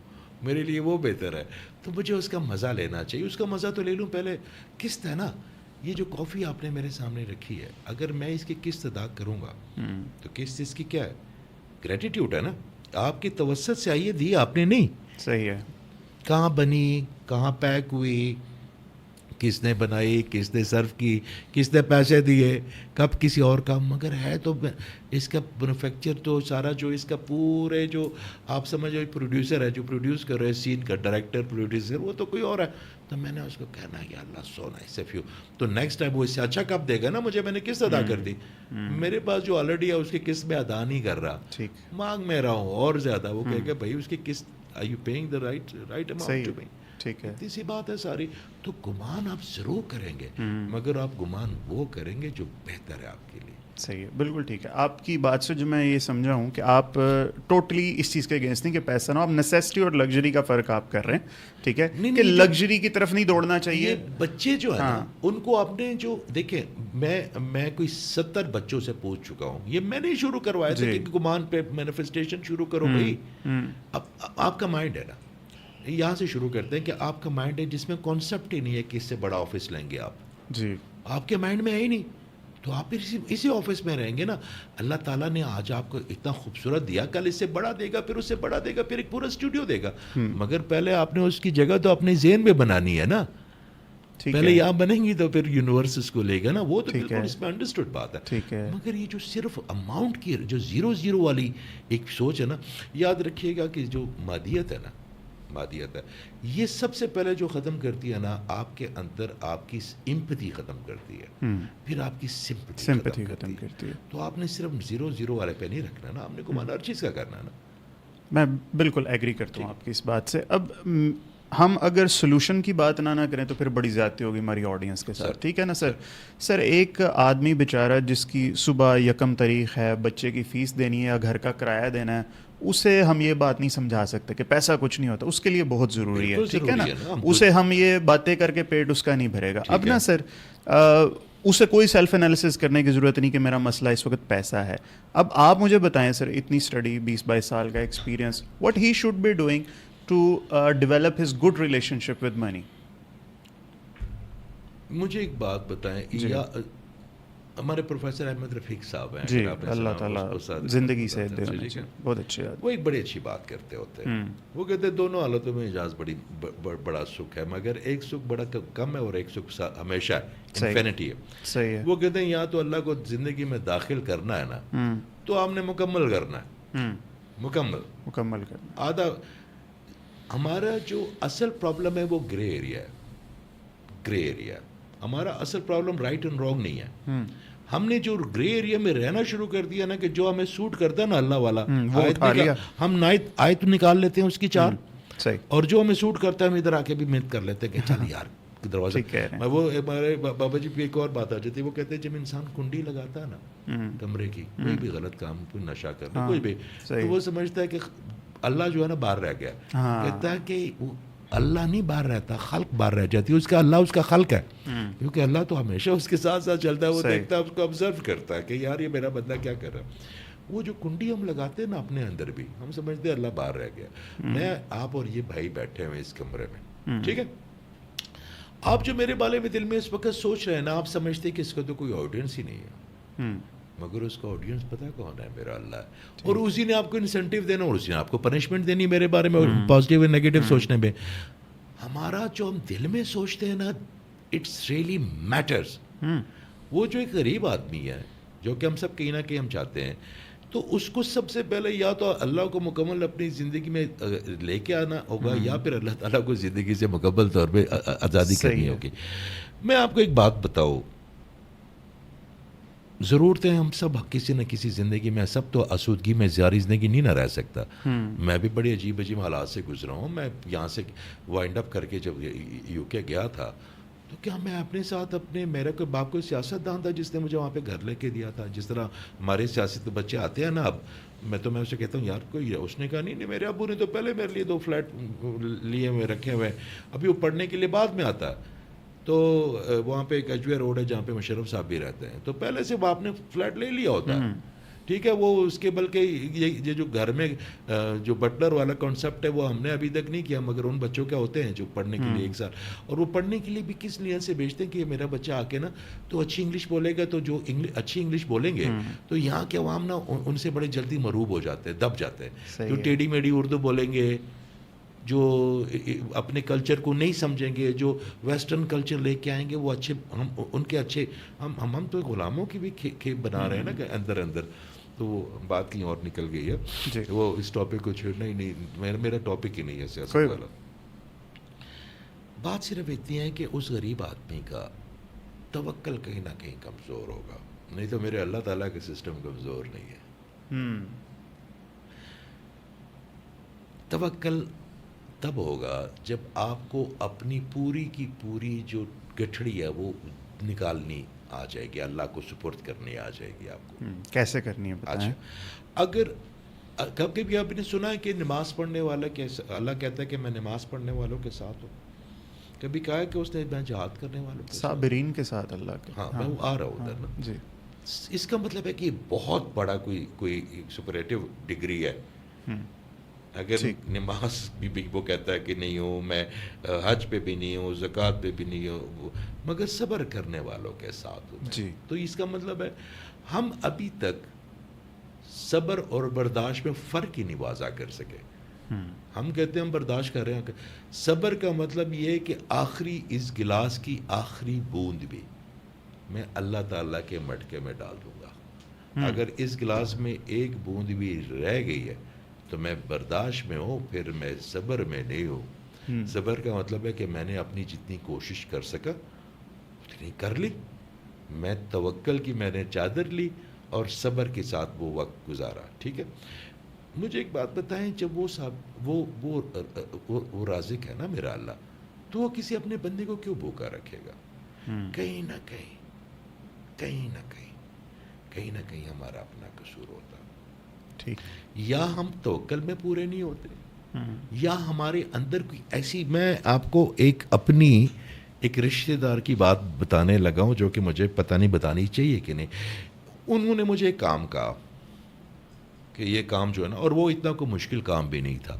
میرے لیے وہ بہتر ہے. تو مجھے اس کا مزہ لینا چاہیے. اس کا مزہ تو لے لوں, پہلے قسط ہے نا. یہ جو کافی آپ نے میرے سامنے رکھی ہے, اگر میں اس کی قسط ادا کروں گا تو قسط اس کی کیا ہے, گریٹیٹیوڈ ہے نا. آپ کی توسط سے آئیے, دی آپ نے نہیں. صحیح ہے. کہاں بنی, کہاں پیک ہوئی, کس نے بنائی, کس نے سرو کی, کس نے پیسے دیے, کب کسی اور کا. مگر ہے تو اس کا مینوفیکچر تو سارا, جو اس کا پورے جو آپ سمجھو پروڈیوسر ہے, جو پروڈیوس کر رہے ہیں سین کا, ڈائریکٹر پروڈیوسر, وہ تو کوئی اور ہے. تو میں نے اس کو کہنا ہے کہ اللہ سو نائس آف یو. تو نیکسٹ ٹائم وہ اس سے اچھا کب دے گا نا مجھے, میں نے قسط ادا کر دی. میرے پاس جو آلریڈی ہے اس کی قسط میں ادا نہیں کر رہا, مانگ میں رہا ہوں اور زیادہ. وہ کہے گا بھائی اس کی قسط, are you paying the right amount to me. ٹھیک ہے, اتنی سی بات ہے ساری. تو گمان آپ ضرور کریں گے, مگر آپ گمان وہ کریں گے جو بہتر ہے آپ کے لیے. صحیح ہے, بالکل ٹھیک ہے. آپ کی بات سے جو میں یہ سمجھا ہوں کہ آپ ٹوٹلی اس چیز کے اگینسٹ نہیں کہ پیسہ نہ ہو, آپ نیسیسٹی اور لگژری کا فرق آپ کر رہے ہیں, ٹھیک ہے, کہ لگژری کی طرف نہیں دوڑنا چاہیے. یہ بچے جو ہے نا ان کو آپ نے جو دیکھیں, میں کوئی 70 بچوں سے پوچھ چکا ہوں, یہ میں نے شروع کروایا تھا کہ گمان پہ مینیفیسٹیشن شروع کرو بھائی. اب آپ کا مائنڈ ہے نا, یہاں سے شروع کرتے ہیں کہ آپ کا مائنڈ ہے جس میں کانسیپٹ ہی نہیں ہے کہ اس سے بڑا آفس لیں گے آپ, جی آپ کے مائنڈ میں ہے ہی نہیں, تو آپ پھر اسی آفس میں رہیں گے نا. اللہ تعالیٰ نے آج آپ کو اتنا خوبصورت دیا, کل اس سے بڑا دے گا, پھر اس سے بڑا دے گا, پھر ایک پورا اسٹوڈیو دے گا, مگر پہلے آپ نے اس کی جگہ تو اپنے ذہن میں بنانی ہے نا. پہلے یہاں بنیں گی تو پھر یونیورس اس کو لے گا نا, وہ تو بالکل اس میں انڈرسٹوڈ بات ہے. مگر یہ جو صرف اماؤنٹ کی جو 0 والی ایک سوچ ہے نا, یاد رکھیے گا کہ جو مادیت ہے نا, مادیت ہے, یہ سب سے پہلے جو ختم کرتی ہے نا آپ کے اندر, آپ کی امپتھی ختم کرتی ہے, پھر آپ کی سمپتھی ختم کرتی ہے. تو آپ نے صرف 0 والے پہ نہیں رکھنا نا, آپ نے گمان ہر چیز کا کرنا نا. میں بالکل ایگری کرتا ہوں آپ کی اس بات سے. اب ہم اگر سولوشن کی بات نہ کریں تو پھر بڑی زیادتی ہوگی ہماری آڈینس کے ساتھ, ٹھیک ہے نا سر. سر ایک آدمی بیچارہ جس کی صبح 1 تاریخ ہے, بچے کی فیس دینی ہے یا گھر کا کرایہ دینا ہے, اسے ہم یہ بات نہیں سمجھا سکتے کہ پیسہ کچھ نہیں ہوتا, اس کے لیے بہت ضروری ہے, ٹھیک ہے نا. اسے ہم یہ باتیں کر کے پیٹ اس کا نہیں بھرے گا. اب نا سر اسے کوئی سیلف انالیسس کرنے کی ضرورت نہیں کہ میرا مسئلہ اس وقت پیسہ ہے. اب آپ مجھے بتائیں سر, اتنی اسٹڈی, 20-22 سال کا experience, what he should be doing to develop his good relationship with money. مجھے ایک بات بتائیں, یا ہمارے پروفیسر احمد رفیق صاحب ہیں, جی اللہ تعالیٰ زندگی سے بہت اچھے, وہ ایک بڑی اچھی بات کرتے ہوتے ہیں. وہ کہتے ہیں دونوں حالتوں میں اجاز بڑا سکھ ہے, مگر ایک سکھ بڑا کم ہے اور ایک سکھ ہمیشہ انفینٹی ہے. صحیح ہے. وہ کہتے ہیں یا تو اللہ کو زندگی میں داخل کرنا ہے نا, تو آپ نے مکمل کرنا ہے, مکمل کرنا. آدھا ہمارا جو اصل پرابلم ہے وہ گرے ایریا ہے. گرے ایریا ہمارا اصل پرابلم رائٹ اینڈ رانگ نہیں ہے. ہم نے جو گرے ایریا میں رہنا شروع کر دیا نا, کہ جو ہمیں سوٹ کرتا ہے نا اللہ والا, ہم آیت نکال لیتے ہیں اس کی 4, اور جو ہمیں سوٹ کرتا ہے ہم ادھر آ کے بھی محنت کر لیتے ہیں کہ چل یار دروازہ. وہ ہمارے بابا جی کی ایک اور بات آ جاتی ہے, وہ کہتے ہیں جب انسان کنڈی لگاتا ہے نا کمرے کی, کوئی بھی غلط کام, کوئی نشہ کرنا, کوئی بھی, تو وہ سمجھتا ہے کہ اللہ جو ہے نا باہر رہ گیا. کہتا ہے کہ اللہ نہیں باہر رہتا, خلق باہر رہ جاتی ہے. اس کا اللہ اس کا خلق ہے, کیونکہ اللہ تو ہمیشہ اس کے ساتھ ساتھ چلتا ہے, وہ دیکھتا ہے, اس کو آبزرو کرتا ہے کہ یار یہ میرا بندہ کیا کر رہا ہے. وہ جو کنڈی ہم لگاتے ہیں نا اپنے اندر بھی, ہم سمجھتے ہیں اللہ باہر رہ گیا. میں, آپ اور یہ بھائی بیٹھے ہوئے اس کمرے میں, ٹھیک ہے, آپ جو میرے بارے میں دل میں اس وقت سوچ رہے ہیں نا, آپ سمجھتے کہ اس کا تو کوئی آڈینس ہی نہیں ہے, مگر اس کا آڈینس پتہ کون ہے, میرا اللہ ہے. اور اسی نے آپ کو انسینٹیو دینا, اور اسی نے آپ کو پنشمنٹ دینی میرے بارے میں, پازیٹیو اور نیگیٹو سوچنے میں. ہمارا جو ہم دل میں سوچتے ہیں نا, اٹس ریئلی میٹرز. وہ جو ایک غریب آدمی ہے, جو کہ ہم سب کہیں نہ کہیں ہم چاہتے ہیں, تو اس کو سب سے پہلے یا تو اللہ کو مکمل اپنی زندگی میں لے کے آنا ہوگا, یا پھر اللہ تعالیٰ کو زندگی سے مکمل طور پہ آزادی کرنی ہوگی. میں آپ کو ایک بات بتاؤں, ضرورتیں ہم سب کسی نہ کسی زندگی میں, سب تو آسودگی میں زیادہ زندگی نہیں نہ رہ سکتا. میں بھی بڑے عجیب حالات سے گزرا ہوں. میں یہاں سے وائنڈ اپ کر کے جب یو کے گیا تھا, تو کیا میں اپنے ساتھ میرا کوئی باپ کوئی سیاست دان تھا جس نے مجھے وہاں پہ گھر لے کے دیا تھا. جس طرح ہمارے سیاست بچے آتے ہیں نا, اب میں اسے کہتا ہوں یار کوئی, اس نے کہا نہیں میرے ابو نے تو پہلے میرے لیے 2 فلیٹ لیے ہوئے رکھے ہوئے, ابھی وہ پڑھنے کے لیے بعد میں آتا ہے. تو وہاں پہ ایک اجوے روڈ ہے جہاں پہ مشرف صاحب بھی رہتے ہیں, تو پہلے سے وہ آپ نے فلیٹ لے لیا ہوتا ہے, ٹھیک ہے. وہ اس کے بلکہ یہ جو گھر میں جو بٹلر والا کانسیپٹ ہے وہ ہم نے ابھی تک نہیں کیا, مگر ان بچوں کے ہوتے ہیں جو پڑھنے کے لیے 1 سال, اور وہ پڑھنے کے لیے بھی کس نیت سے بھیجتے ہیں کہ میرا بچہ آ کے نا تو اچھی انگلش بولے گا, تو جو اچھی انگلش بولیں گے تو یہاں کے عوام نا ان سے بڑے جلدی مروب ہو جاتے ہیں, دب جاتے ہیں. جو ٹیڑھی میڑھی اردو بولیں گے, جو اپنے کلچر کو نہیں سمجھیں گے, جو ویسٹرن کلچر لے کے آئیں گے, وہ اچھے ہم ان کے اچھے ہم تو غلاموں کی بھی کھیپ بنا رہے ہیں نا کہ اندر اندر. تو وہ بات کہیں اور نکل گئی ہے, وہ اس ٹاپک کو چھیڑنا ہی نہیں, میرا ٹاپک ہی نہیں ہے سیاست والا. بات صرف اتنی ہے کہ اس غریب آدمی کا توکل کہیں نہ کہیں کمزور ہوگا, نہیں تو میرے اللہ تعالیٰ کا سسٹم کمزور نہیں ہے. توکل تب ہوگا جب آپ کو اپنی پوری کی پوری جو گٹھڑی ہے وہ نکالنی آ جائے گی, اللہ کو سپرد کرنی آ جائے گی آپ کو. کیسے کرنی ہے بتائیں. اچھا, اگر کبھی آپ نے سنا ہے کہ نماز پڑھنے والا کیسے, اللہ کہتا ہے کہ میں نماز پڑھنے والوں کے ساتھ ہوں. کبھی کہا ہے کہ اس نے میں جہاد کرنے والوں کے صابرین کے ساتھ اللہ کے. ہاں, میں وہ آ رہا ہوں ادھر نا. جی, اس کا مطلب ہے کہ یہ بہت بڑا کوئی سپریٹو ڈگری ہے. اگر نماز بھی وہ کہتا ہے کہ نہیں ہوں میں, حج پہ بھی نہیں ہوں, زکوٰۃ پہ بھی نہیں ہوں, مگر صبر کرنے والوں کے ساتھ ہوں. جی, تو اس کا مطلب ہے ہم ابھی تک صبر اور برداشت میں فرق ہی نہیں واضح کر سکے. ہم کہتے ہیں ہم برداشت کر رہے ہیں, صبر کا مطلب یہ ہے کہ آخری اس گلاس کی آخری بوند بھی میں اللہ تعالیٰ کے مٹکے میں ڈال دوں گا. اگر اس گلاس میں ایک بوند بھی رہ گئی ہے تو میں برداشت میں ہوں, پھر میں صبر میں نہیں ہوں. صبر کا مطلب ہے کہ میں نے اپنی جتنی کوشش کر سکا اتنی کر لی, میں توکل کی میں نے چادر لی اور صبر کے ساتھ وہ وقت گزارا. ٹھیک ہے, مجھے ایک بات بتائیں, جب وہ صاحب وہ رازق ہے نا میرا اللہ, تو وہ کسی اپنے بندے کو کیوں بھوکا رکھے گا؟ کہیں نہ کہیں ہمارا اپنا قصور ہوتا. ٹھیک, یا ہم توکل میں پورے نہیں ہوتے, یا ہمارے اندر کوئی ایسی, میں آپ کو اپنی ایک رشتہ دار کی بات بتانے لگا ہوں جو کہ مجھے پتہ نہیں بتانی چاہیے کہ نہیں. انہوں نے مجھے ایک کام کہا کہ یہ کام جو ہے نا, اور وہ اتنا کوئی مشکل کام بھی نہیں تھا.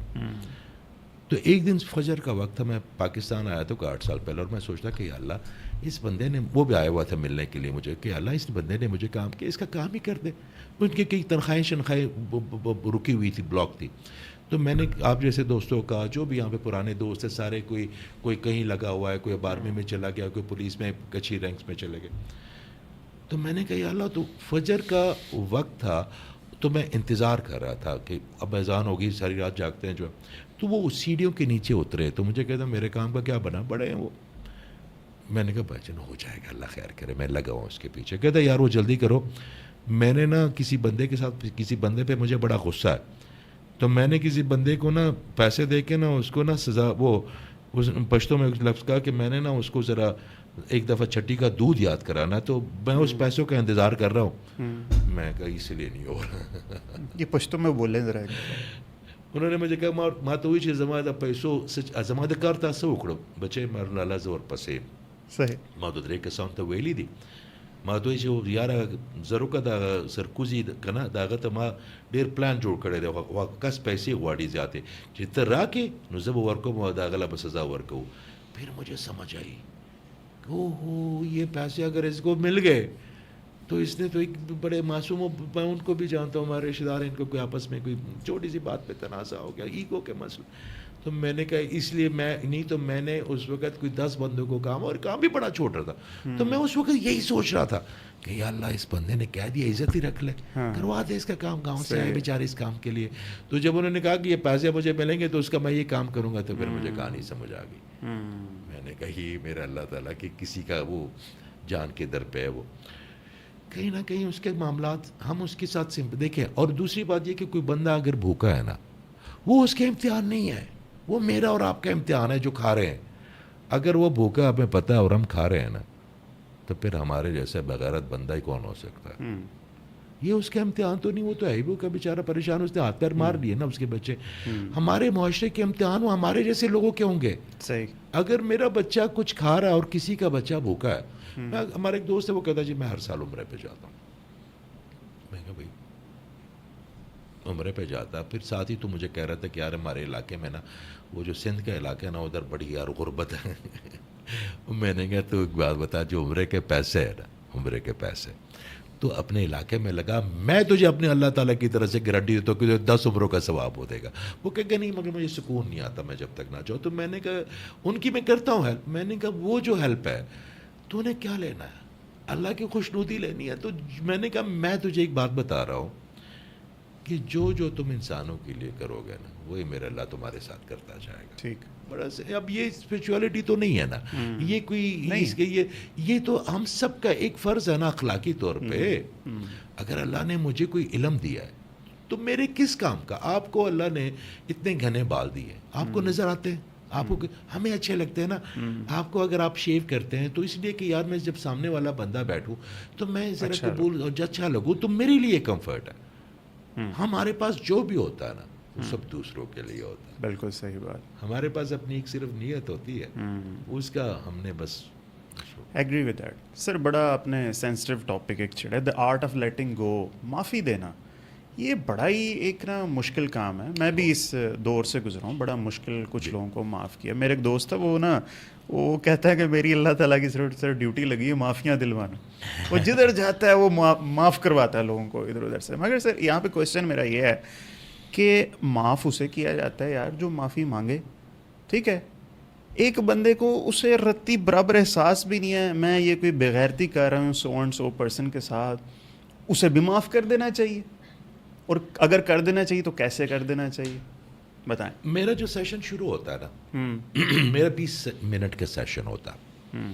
تو ایک دن فجر کا وقت تھا, میں پاکستان آیا تو 8 سال پہلے, اور میں سوچتا کہ اللہ اس بندے نے, وہ بھی آیا ہوا تھا ملنے کے لیے مجھے, کہ اللہ اس بندے نے مجھے کام کیا, اس کا کام ہی کر دے. ان کی کئی تنخواہیں رکی ہوئی تھی, بلاک تھی. تو میں نے آپ جیسے دوستوں کا, جو بھی یہاں پہ پرانے دوست ہیں سارے, کوئی کہیں لگا ہوا ہے, کوئی آرمی میں چلا گیا, کوئی پولیس میں اچھی رینکس میں چلے گئے. تو میں نے کہا یا اللہ, تو فجر کا وقت تھا, تو میں انتظار کر رہا تھا کہ اب اذان ہوگی, ساری رات جاگتے ہیں جو. تو وہ سیڑھیوں کے نیچے اترے, تو مجھے کہتا میرے کام کا کیا بنا, بڑے ہیں وہ. میں نے کہا بچن ہو جائے گا, اللہ خیر کرے. میں لگا ہوں اس کے پیچھے. کہتا یار وہ جلدی کرو, میں نے نا کسی بندے کے ساتھ, کسی بندے پہ مجھے بڑا غصہ ہے, تو میں نے کسی بندے کو نا پیسے دے کے نا اس کو نا سزا, وہ اس پشتوں میں لفظ کہا کہ میں نے نا اس کو ذرا ایک دفعہ چھٹی کا دودھ یاد کرانا, تو میں اس پیسوں کا انتظار کر رہا ہوں. میں کہا اس لیے نہیں ہو رہا. یہ پشتوں میں بولیں ذرا. انہوں نے مجھے کہا ماں تو چیز زمانہ پیسوں زمانہ کرتا سا اکڑو بچے مار لالا زور پسے صحیح. ما تو درې کسان ته ویلي دي, ما دوی چې یاره زرو که د سرکوزي که نه د هغه ته ما ډېر پلان جوړ کړی دی, کس پیسې غواړي زیاتې, چې ته راکې نو زه به ورکوم او د هغه له به سزا ورکوم. پھر مجھے سمجھ آئی کہ اوہو یہ پیسے اگر اس کو مل گئے تو اس نے تو ایک بڑے معصوم, میں ان کو بھی جانتا ہوں, ہمارے رشتہ دار, ان کو کوئی آپس میں کوئی چھوٹی سی بات پہ تنازع ہو گیا, ایگو کے مسئلے. تو میں نے کہا اس لیے میں نہیں, تو میں نے اس وقت کوئی 10 بندوں کو کام, اور کام بھی بڑا چھوٹا تھا, تو میں اس وقت یہی سوچ رہا تھا کہ یا اللہ اس بندے نے کہہ دیا, عزت ہی رکھ لے, کروا دے اس کا کام, گاؤں سے آئے بیچارے اس کام کے لیے. تو جب انہوں نے کہا کہ یہ پیسے مجھے ملیں گے تو اس کا میں یہ کام کروں گا, تو پھر مجھے کہانی سمجھ آ گئی. میں نے کہا یہ میرا اللہ تعالیٰ کہ کسی کا وہ جان کے در پہ ہے, وہ کہیں نہ کہیں اس کے معاملات ہم اس کے ساتھ دیکھیں. اور دوسری بات یہ کہ کوئی بندہ اگر بھوکا ہے نا, وہ اس کے امتحان نہیں ہے, وہ میرا اور آپ کا امتحان ہے جو کھا رہے ہیں. اگر وہ بھوکا ہمیں پتہ ہے اور ہم کھا رہے ہیں نا, تو پھر ہمارے جیسے بغیرت بندہ ہی کون ہو سکتا ہے. یہ اس کا امتحان تو نہیں, وہ تو ہے وہ کا بیچارہ پریشان, اس نے ہاتھ پیر مار لیے نا اس کے بچے. ہمارے معاشرے کے امتحان وہ ہمارے جیسے لوگوں کے ہوں گے. صحیح. اگر میرا بچہ کچھ کھا رہا ہے اور کسی کا بچہ بھوکا ہے, ہمارا ایک دوست ہے وہ کہتا ہے جی میں ہر سال عمرے پہ جاتا ہوں. میں کہا بھائی عمرے پہ جاتا, پھر ساتھ ہی تو مجھے کہہ رہا تھا کہ یار ہمارے علاقے میں نا وہ جو سندھ کا علاقہ ہے نا ادھر بڑی یار غربت ہے. میں نے کہا تو ایک بات بتا, جو عمرے کے پیسے ہے نا, عمرے کے پیسے تو اپنے علاقے میں لگا, میں تجھے اپنے اللہ تعالیٰ کی طرف سے گارنٹی دیتا ہوں کہ 10 عمروں کا ثواب ہو دے گا. وہ کہہ کہ نہیں مگر مجھے سکون نہیں آتا میں جب تک نہ جاؤں. تو میں نے کہا ان کی میں کرتا ہوں ہیلپ. میں نے کہا وہ جو ہیلپ ہے تو نے کیا لینا ہے, اللہ کی خوشنودی لینی ہے. تو میں نے کہا میں تجھے ایک بات بتا رہا ہوں کہ جو تم انسانوں کے لیے کرو گے نا, وہی میرا اللہ تمہارے ساتھ کرتا جائے گا. ٹھیک. بڑا سے اب یہ اسپرچولیٹی تو نہیں ہے نا, یہ کوئی یہ تو ہم سب کا ایک فرض ہے نا اخلاقی طور پہ. اگر اللہ نے مجھے کوئی علم دیا ہے تو میرے کس کام کا. آپ کو اللہ نے اتنے گھنے بال دیے, آپ کو نظر آتے ہیں, آپ کو ہمیں اچھے لگتے ہیں نا. آپ کو اگر آپ شیو کرتے ہیں تو اس لیے کہ یار میں جب سامنے والا بندہ بیٹھوں تو میں ذرا قبول اور اچھا لگوں تو میرے لیے کمفرٹ ہے. ہمارے پاس جو بھی ہوتا ہے نا وہ سب دوسروں کے لیے ہوتا ہے. بالکل صحیح بات. ہمارے پاس اپنی ایک صرف نیت ہوتی ہے, اس کا ہم نے بس. Agree with that sir. بڑا اپنے سینسٹیو ٹاپک ایک چھڑا ہے, the art of letting go. معافی دینا یہ بڑا ہی ایک نا مشکل کام ہے. میں بھی اس دور سے گزرا ہوں. بڑا مشکل کچھ لوگوں کو معاف کیا. میرے ایک دوست تھا, وہ کہتا ہے کہ میری اللہ تعالیٰ کی سر ڈیوٹی لگی ہے معافیاں دلوانا. وہ جدھر جاتا ہے وہ معاف کرواتا ہے لوگوں کو ادھر ادھر سے. مگر سر یہاں پہ کویشچن میرا یہ ہے کہ معاف اسے کیا جاتا ہے یار جو معافی مانگے, ٹھیک ہے. ایک بندے کو اسے رتی برابر احساس بھی نہیں ہے, میں یہ کوئی بغیرتی کر رہا ہوں سو اینڈ سو پرسن کے ساتھ, اسے بھی معاف کر دینا چاہیے؟ اور اگر کر دینا چاہیے تو کیسے کر دینا چاہیے, بتائیں. میرا جو سیشن شروع ہوتا ہے نا, میرا 20 منٹ کا سیشن ہوتا ہے.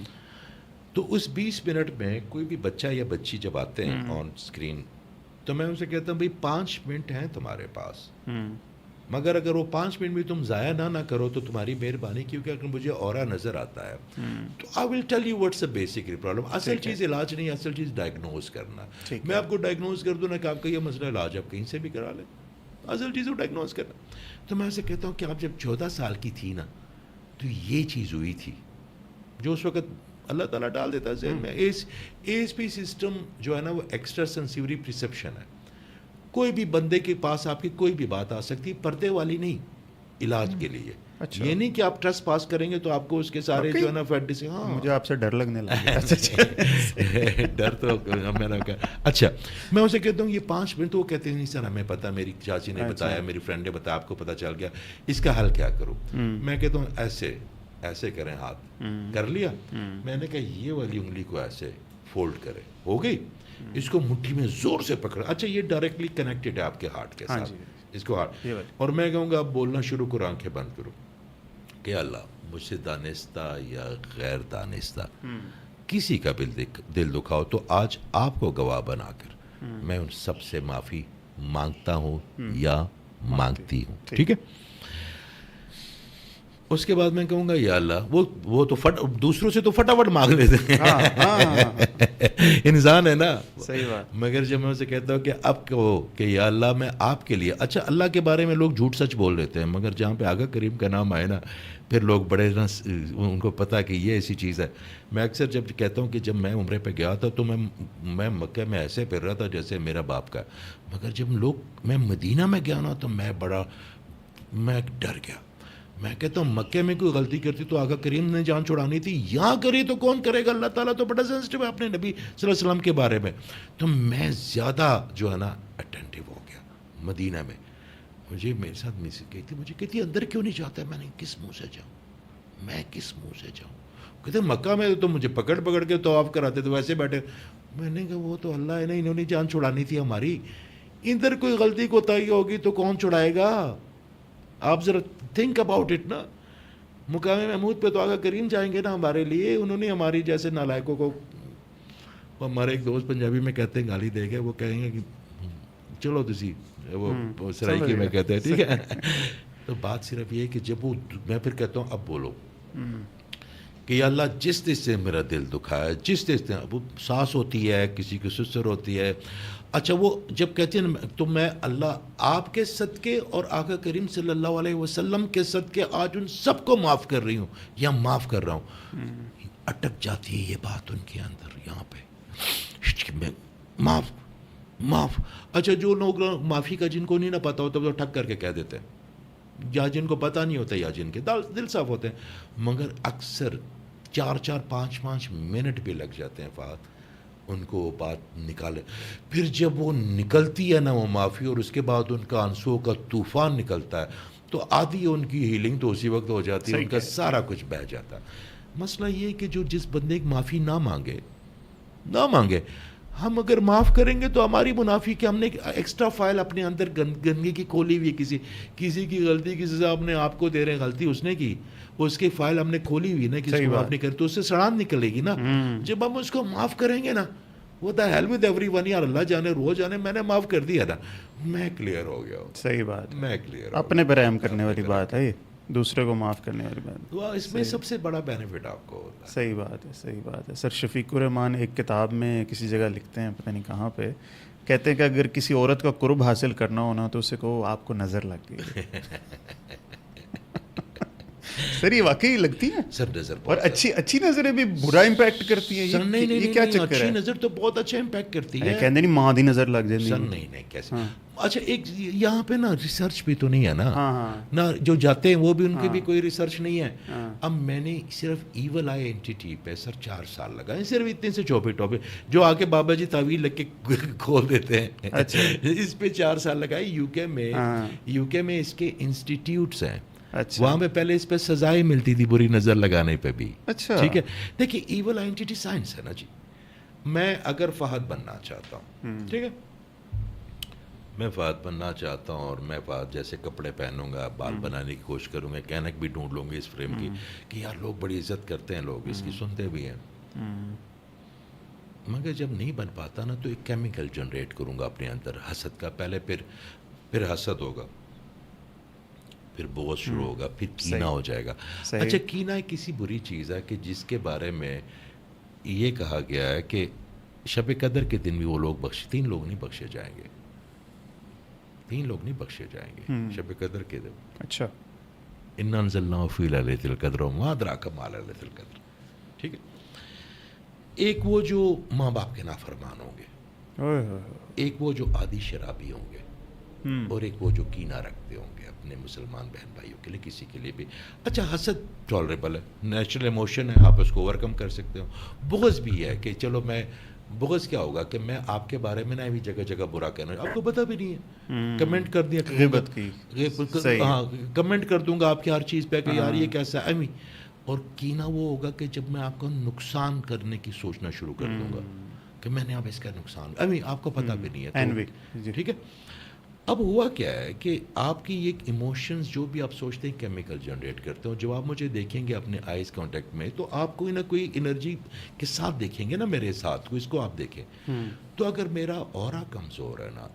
تو اس 20 منٹ میں کوئی بھی بچہ یا بچی جب آتے ہیں آن اسکرین تو میں ان سے کہتا ہوں بھائی 5 منٹ ہیں تمہارے پاس, مگر اگر وہ 5 منٹ بھی تم ضائع نہ کرو تو تمہاری مہربانی, کیونکہ اگر مجھے اورا نظر آتا ہے تو I will tell you what's a basic problem. اصل چیز علاج نہیں, اصل چیز ڈائگنوز کرنا. میں آپ کو ڈائگنوز کر دوں نا کہ آپ کا یہ مسئلہ علاج آپ کہیں سے بھی کرا لیں, اصل چیز کو ڈائگنوز کرنا. تو میں اسے کہتا ہوں کہ آپ جب 14 سال کی تھی نا تو یہ چیز ہوئی تھی, جو اس وقت اللہ تعالیٰ ڈال دیتا ہے ذہن میں. ایس پی سسٹم جو ہے نا وہ ایکسٹرا سینسیوری پرسیپشن ہے. کوئی بھی بندے کے پاس آپ کی کوئی بھی بات آ سکتی, پردے والی نہیں, علاج کے لیے. یہ نہیں کہ آپ ٹرسٹ پاس کریں گے تو آپ کو اس کے سارے جو ہے نا فیڈ. ہاں مجھے آپ سے ڈر لگنے لگا. ڈر تو میں نے کہا اچھا. میں اسے کہتا ہوں یہ 5 منٹ. تو وہ کہتے ہیں نہیں سر ہمیں پتہ, میری چاچی نے بتایا, میری فرینڈ نے بتایا, آپ کو پتہ چل گیا, اس کا حل کیا کروں؟ میں کہتا ہوں ایسے ایسے کریں, ہاتھ کر لیا. میں نے کہا یہ والی انگلی کو ایسے فولڈ کرے, ہو گئی. اس کو مٹھی میں زور سے پکڑا. اچھا یہ ڈائریکٹلی کنیکٹڈ ہے آپ کے ہارٹ کے ساتھ, اس کو ہارٹ. اور میں کہوں گا آپ بولنا شروع کرو, آنکھیں بند کرو کہ اللہ مجھ سے دانستہ یا غیر دانستہ کسی کا دل دکھاؤ تو آج آپ کو گواہ بنا کر میں ان سب سے معافی مانگتا ہوں یا مانگتی ہوں. ٹھیک ہے. اس کے بعد میں کہوں گا یا اللہ, وہ تو دوسروں سے تو فٹافٹ مانگ لیتے ہیں, انسان ہے نا. صحیح بات. مگر جب میں اسے کہتا ہوں کہ اب کہو کہ یا اللہ میں آپ کے لیے. اچھا اللہ کے بارے میں لوگ جھوٹ سچ بول دیتے ہیں, مگر جہاں پہ آغا کریم کا نام آئے نا پھر لوگ بڑے ان کو پتہ کہ یہ ایسی چیز ہے. میں اکثر جب کہتا ہوں کہ جب میں عمرے پہ گیا تھا تو میں مکہ میں ایسے پھر رہا تھا جیسے میرا باپ کا, مگر جب میں مدینہ میں گیا نا تو میں ڈر گیا. میں کہتا ہوں مکے میں کوئی غلطی کرتی تو آقا کریم نے جان چھڑانی تھی, یہاں کری تو کون کرے گا؟ اللہ تعالیٰ تو بڑا سینسٹیو ہے اپنے نبی صلی اللہ علیہ وسلم کے بارے میں. تو میں زیادہ جو ہے نا اٹینٹیو ہو گیا مدینہ میں. مجھے میرے ساتھ میسج کہی تھی, مجھے کہتی اندر کیوں نہیں جاتا ہے؟ میں نے کس منہ سے جاؤں, میں کس منہ سے جاؤں؟ کہتے مکہ میں تو مجھے پکڑ کے طواف کراتے تھے, ویسے بیٹھے. میں نے کہا وہ تو اللہ ہے نا, انہوں نے جان چھڑانی تھی ہماری, ادھر کوئی غلطی کوتاہی ہوگی تو کون چھڑائے گا؟ آپ ذرا تھنک اباؤٹ اٹ نا. مقام محمود پہ تو آقا کریم جائیں گے نا ہمارے لیے, انہوں نے ہماری جیسے نالائقوں کو. ہمارے ایک دوست پنجابی میں کہتے ہیں گالی دے گئے, وہ کہیں گے کہ چلو تسی وہ سرائکی میں کہتے ہیں, ٹھیک ہے. تو بات صرف یہ کہ جب وہ میں پھر کہتا ہوں اب بولو کہ یا اللہ جس سے میرا دل دکھا ہے, جس سے وہ سانس ہوتی ہے, کسی کی سسر ہوتی ہے. اچھا وہ جب کہتے ہیں تو میں اللہ آپ کے صدقے اور آقا کریم صلی اللہ علیہ وسلم کے صدقے آج ان سب کو معاف کر رہی ہوں یا معاف کر رہا ہوں. اٹک جاتی ہے یہ بات ان کے اندر, یہاں پہ معاف. اچھا جو لوگ معافی کا جن کو نہیں نہ پتا ہوتا وہ ٹھک کر کے کہہ دیتے ہیں, یا جن کو پتہ نہیں ہوتا یا جن کے دل صاف ہوتے ہیں, مگر اکثر 4-5 منٹ بھی لگ جاتے ہیں فات ان کو بات نکالے. پھر جب وہ نکلتی ہے نا وہ معافی, اور اس کے بعد ان کا آنسوؤں کا طوفان نکلتا ہے, تو آدھی ان کی ہیلنگ تو اسی وقت ہو جاتی ہے, ان کا سارا کچھ بہہ جاتا ہے. مسئلہ یہ کہ جو جس بندے کی معافی نہ مانگے, ہم اگر معاف کریں گے تو ہماری منافی کہ ہم نے ایکسٹرا فائل اپنے اندر گندگی کی کھولی ہوئی, کسی کی غلطی کی سزا اپنے آپ کو دے رہے ہیں, غلطی اس نے کی, اس کی فائل ہم نے کھولی ہوئی نا, کسی کو معاف نہیں کرتے تو اس سے سڑان نکلے گی نا. جب ہم اس کو معاف کریں گے نا, وہ the hell with every one, یار اللہ جانے روز جانے میں نے معاف کر دیا تھا, میں کلیئر ہو گیا ہوں. صحیح بات, میں کلیئر, اپنے پر رحم کرنے والی بات ہے. دوسرے کو معاف کرنے والی بات. وہ اس میں سب سے بڑا بینیفٹ آپ کو ہوتا ہے. صحیح بات ہے, صحیح بات ہے. سر شفیق الرحمان ایک کتاب میں کسی جگہ لکھتے ہیں, پتہ نہیں کہاں پہ, کہتے ہیں کہ اگر کسی عورت کا قرب حاصل کرنا ہونا تو اسے کہو آپ کو نظر لگ گئی. سر یہ واقعی لگتی ہے سر نظر اور اچھی نظریں بھی برا امپیکٹ کرتی ہیں. یہ کیا چکر اچھی ہے؟ نظر تو بہت اچھا امپیکٹ کرتی ہے. کہتے نہیں ماں دی نظر لگ جاتی. سر نہیں کیسے. اچھا ایک یہاں پہ نا ریسرچ بھی تو نہیں ہے نا, نہ جو جاتے ہیں وہ بھی ان کی بھی کوئی ریسرچ نہیں ہے. اب میں نے صرف ایول آئی اینٹی پہ سر 4 سال لگائے, صرف اتنے سے چوبے ٹوپے جو آ کے بابا جی تعویل لگ کے کھول دیتے ہیں, اس پہ 4 سال لگائے. یو کے میں اس کے انسٹیٹیوٹس ہیں. وہاں پہ پہلے اس پہ سزائیں ملتی تھی بری نظر لگانے پہ بھی. ٹھیک ہے, دیکھیے ایول آئیڈینٹی سائنس ہے نا جی. میں اگر فہد بننا چاہتا ہوں, ٹھیک ہے, میں فہد بننا چاہتا ہوں اور میں فہد جیسے کپڑے پہنوں گا, بال بنانے کی کوشش کروں گا, کینک بھی ڈھونڈ لوں گی اس فریم کی کہ یار لوگ بڑی عزت کرتے ہیں, لوگ اس کی سنتے بھی ہیں. مگر جب نہیں بن پاتا نا تو ایک کیمیکل جنریٹ کروں گا اپنے اندر حسد کا. پہلے پھر حسد ہوگا, پھر بغض شروع ہوگا, پھر کینہ ہو جائے گا. اچھا کینہ ایک کسی بری چیز ہے کہ جس کے بارے میں یہ کہا گیا ہے کہ شب قدر کے دن بھی وہ لوگ 3 لوگ نہیں بخشے جائیں گے. 3 لوگ نہیں بخشے جائیں گے شب قدر کے دن. اچھا, انا انزلناہ فی لیلۃ القدر وما ادراک ما لیلۃ القدر. ٹھیک ہے, ایک وہ جو ماں باپ کے نافرمان ہوں گے, ایک وہ جو عادی شرابی ہوں گے, اور ایک وہ جو کینہ رکھتے ہوں گے اپنے مسلمان بہن بھائیوں کے لیے, کسی کے لیے بھی. اچھا حسد ٹالریبل ہے, نیچرل ایموشن ہے, آپ اس کو اوور کم کر سکتے ہو. بغض بھی ہے کہ چلو میں بغض کیا ہوگا کہ میں آپ کے بارے میں نہ بھی جگہ جگہ برا کہنا, آپ کو پتہ بھی نہیں ہے, کمنٹ کر دیا, غیبت کی, ہاں کمنٹ کر دوں گا آپ کی ہر چیز پہ کہ یار یہ کیسا ہے. اور کینہ وہ ہوگا کہ جب میں آپ کو نقصان کرنے کی سوچنا شروع کر دوں گا کہ میں نے اب اس کا نقصان, آپ کو پتہ بھی نہیں ہے. ٹھیک ہے, اب ہوا کیا ہے کہ آپ کی یہ ایموشنز جو بھی آپ سوچتے ہیں کیمیکل جنریٹ کرتے ہو. جب آپ مجھے دیکھیں گے اپنے آئیز کانٹیکٹ میں تو آپ کوئی نہ کوئی انرجی کے ساتھ دیکھیں گے نا, میرے ساتھ کو اس کو آپ دیکھیں. تو اگر میرا اورا کمزور ہے نا,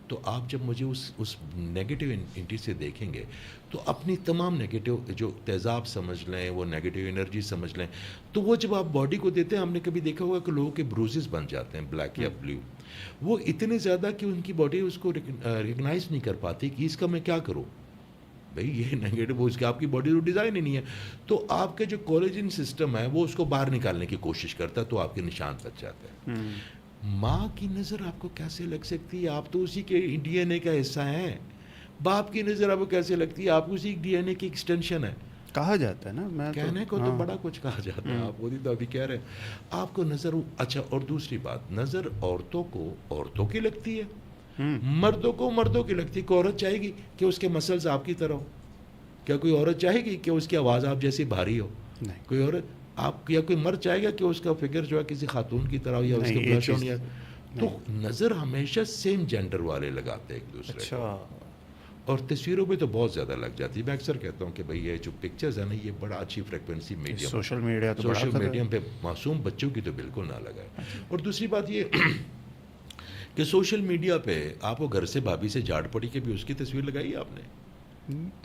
تو آپ جب مجھے اس نیگیٹو انٹی سے دیکھیں گے تو اپنی تمام نیگیٹو جو تیزاب سمجھ لیں, وہ نیگیٹو انرجی سمجھ لیں, تو وہ جب آپ باڈی کو دیتے ہیں, ہم نے کبھی دیکھا ہوگا کہ لوگوں کے بروزز بن جاتے ہیں بلیک یا بلیو, وہ اتنے زیادہ کہ ان کی باڈی اس کو ریکگنائز نہیں کر پاتی کہ اس کا میں کیا کروں. بھائی یہ نیگیٹو, اس کی آپ کی باڈی تو ڈیزائن ہی نہیں ہے. تو آپ کے جو کولیجن سسٹم ہے وہ اس کو باہر نکالنے کی کوشش کرتا ہے, تو آپ کے نشان بچ جاتے ہیں. ماں کی نظر آپ کو کیسے لگ سکتی ہے, آپ تو اسی کے ڈی این اے کا حصہ ہیں. باپ کی نظر آپ کو کیسے لگتی ہے, آپ اسی ڈی این اے کی ایکسٹینشن ہے. کہا جاتا ہے نا, میں کہنے کو تو بڑا کچھ کہا جاتا ہے, آپ وہی تو ابھی کہہ رہے ہیں آپ کو نظر. اچھا, اور دوسری بات, نظر عورتوں کو عورتوں کی لگتی ہے, مردوں کو مردوں کی لگتی ہے. کوئی عورت چاہے گی کہ اس کے مسلز آپ کی طرح ہو؟ کیا کوئی عورت چاہے گی کہ اس کی آواز آپ جیسی بھاری ہو؟ کوئی عورت آپ یا کوئی مرد چاہے گا کہ اس کا فگر جو ہے کسی خاتون کی طرح ہو, یا اس کے بلش ہو. تو نظر ہمیشہ سیم جینڈر والے لگاتے ہیں ایک دوسرے کو, اور تصویروں پہ تو بہت زیادہ لگ جاتی ہے. میں اکثر کہتا ہوں کہ بھئی یہ جو پکچرز ہیں نا, یہ بڑا اچھی فریکوینسی میڈیم, سوشل میڈیم پہ معصوم بچوں کی تو بالکل نہ لگائے. اور دوسری بات یہ کہ سوشل میڈیا پہ آپ کو گھر سے بھابھی سے جھاڑ پڑی کے بھی اس کی تصویر لگائی ہے آپ نے؟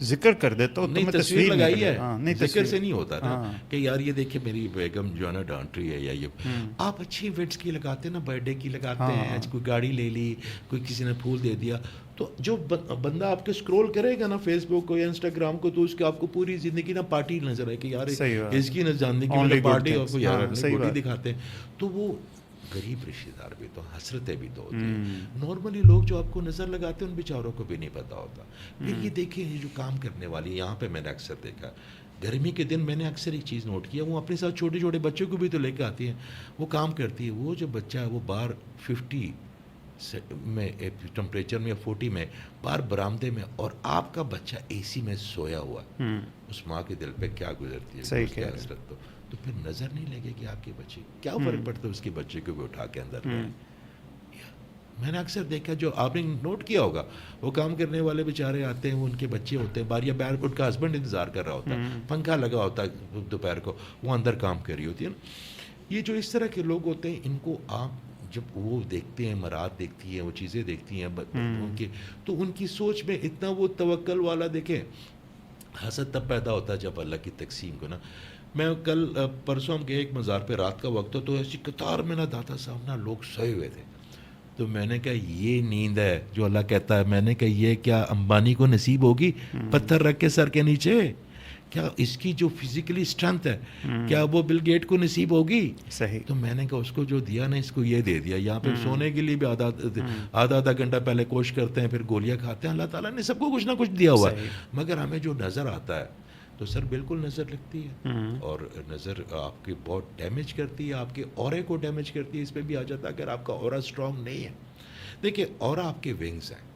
ذکر کر دیتا ہوں, نہیں تصویر لگائی ہے, ذکر سے نہیں ہوتا نا کہ یار یہ دیکھیں میری بیگم جو ہے نا ڈانٹ رہی ہے, یا یہ آپ اچھی ایونٹس کی لگاتے ہیں نا, برتھ ڈے کی لگاتے ہیں, کوئی گاڑی لے لی, کوئی کسی نے پھول دے دیا, تو جو بندہ آپ کے اسکرول کرے گا نا فیس بک کو یا انسٹاگرام کو, تو اس کی آپ کو پوری زندگی نا پارٹی نظر آئے کہ یار اس کی نہ زندگی پارٹی, آپ کو یار بوڈی دکھاتے ہیں. تو وہ غریب رشتہ دار بھی تو, حسرتیں بھی تو ہوتی ہیں. نارملی لوگ جو آپ کو نظر لگاتے ہیں ان بیچاروں کو بھی نہیں پتا ہوتا. پھر یہ دیکھیں یہ جو کام کرنے والی, یہاں پہ میں نے اکثر دیکھا گرمی کے دن, میں نے اکثر ایک چیز نوٹ کیا, وہ اپنے ساتھ چھوٹے چھوٹے بچوں کو بھی تو لے کے آتی ہیں, وہ کام کرتی ہے. وہ جو بچہ ہے وہ باہر 50 میں ٹمپریچر میں, 40 میں باہر برآمدے میں, اور آپ کا بچہ اے سی میں سویا ہوا, اس ماں کے دل پہ کیا گزرتی ہے, اس کی حسرت. تو پھر نظر نہیں لگے گی آپ کے بچے, کیا فرق پڑتا ہے اس کے بچے کو بھی اٹھا کے اندر لائیں. میں نے اکثر دیکھا, جو آپ نے نوٹ کیا ہوگا, وہ کام کرنے والے بیچارے آتے ہیں, وہ ان کے بچے ہوتے ہیں باہر, یا باہر ان کا ہسبینڈ انتظار کر رہا ہوتا ہے, پنکھا لگا ہوتا ہے دوپہر کو, وہ اندر کام کر رہی ہوتی ہے نا. یہ جو اس طرح کے لوگ ہوتے ہیں, ان کو آپ جب وہ دیکھتے ہیں, مراد دیکھتی ہیں, وہ چیزیں دیکھتی ہیں ان کے, تو ان کی سوچ میں اتنا وہ توکل والا, دیکھیں حسد تب پیدا ہوتا ہے جب اللہ کی تقسیم کو نا. میں کل پرسوں ہم گئے ایک مزار پہ، رات کا وقت تو ایسی قطار میں نا داتا صاحب نا لوگ سوئے ہوئے تھے. تو میں نے کہا یہ نیند ہے جو اللہ کہتا ہے. میں نے کہا یہ کیا امبانی کو نصیب ہوگی پتھر رکھ کے سر کے نیچے؟ کیا اس کی جو فزیکلی اسٹرینتھ ہے کیا وہ بل گیٹ کو نصیب ہوگی؟ صحیح. تو میں نے کہا اس کو جو دیا نا اس کو یہ دے دیا. یہاں پہ سونے کے لیے بھی آدھا گھنٹہ پہلے کوشش کرتے ہیں، پھر گولیاں کھاتے ہیں. اللہ تعالیٰ نے سب کو کچھ نہ کچھ دیا ہوا ہے، مگر ہمیں جو نظر آتا ہے تو سر بالکل نظر لگتی ہے، اور نظر آپ کی بہت ڈیمیج کرتی ہے، آپ کے اورے کو ڈیمیج کرتی ہے. اس پہ بھی آ جاتا ہے اگر آپ کا اورا اسٹرانگ نہیں ہے. دیکھیں اورا آپ کے ونگز ہیں،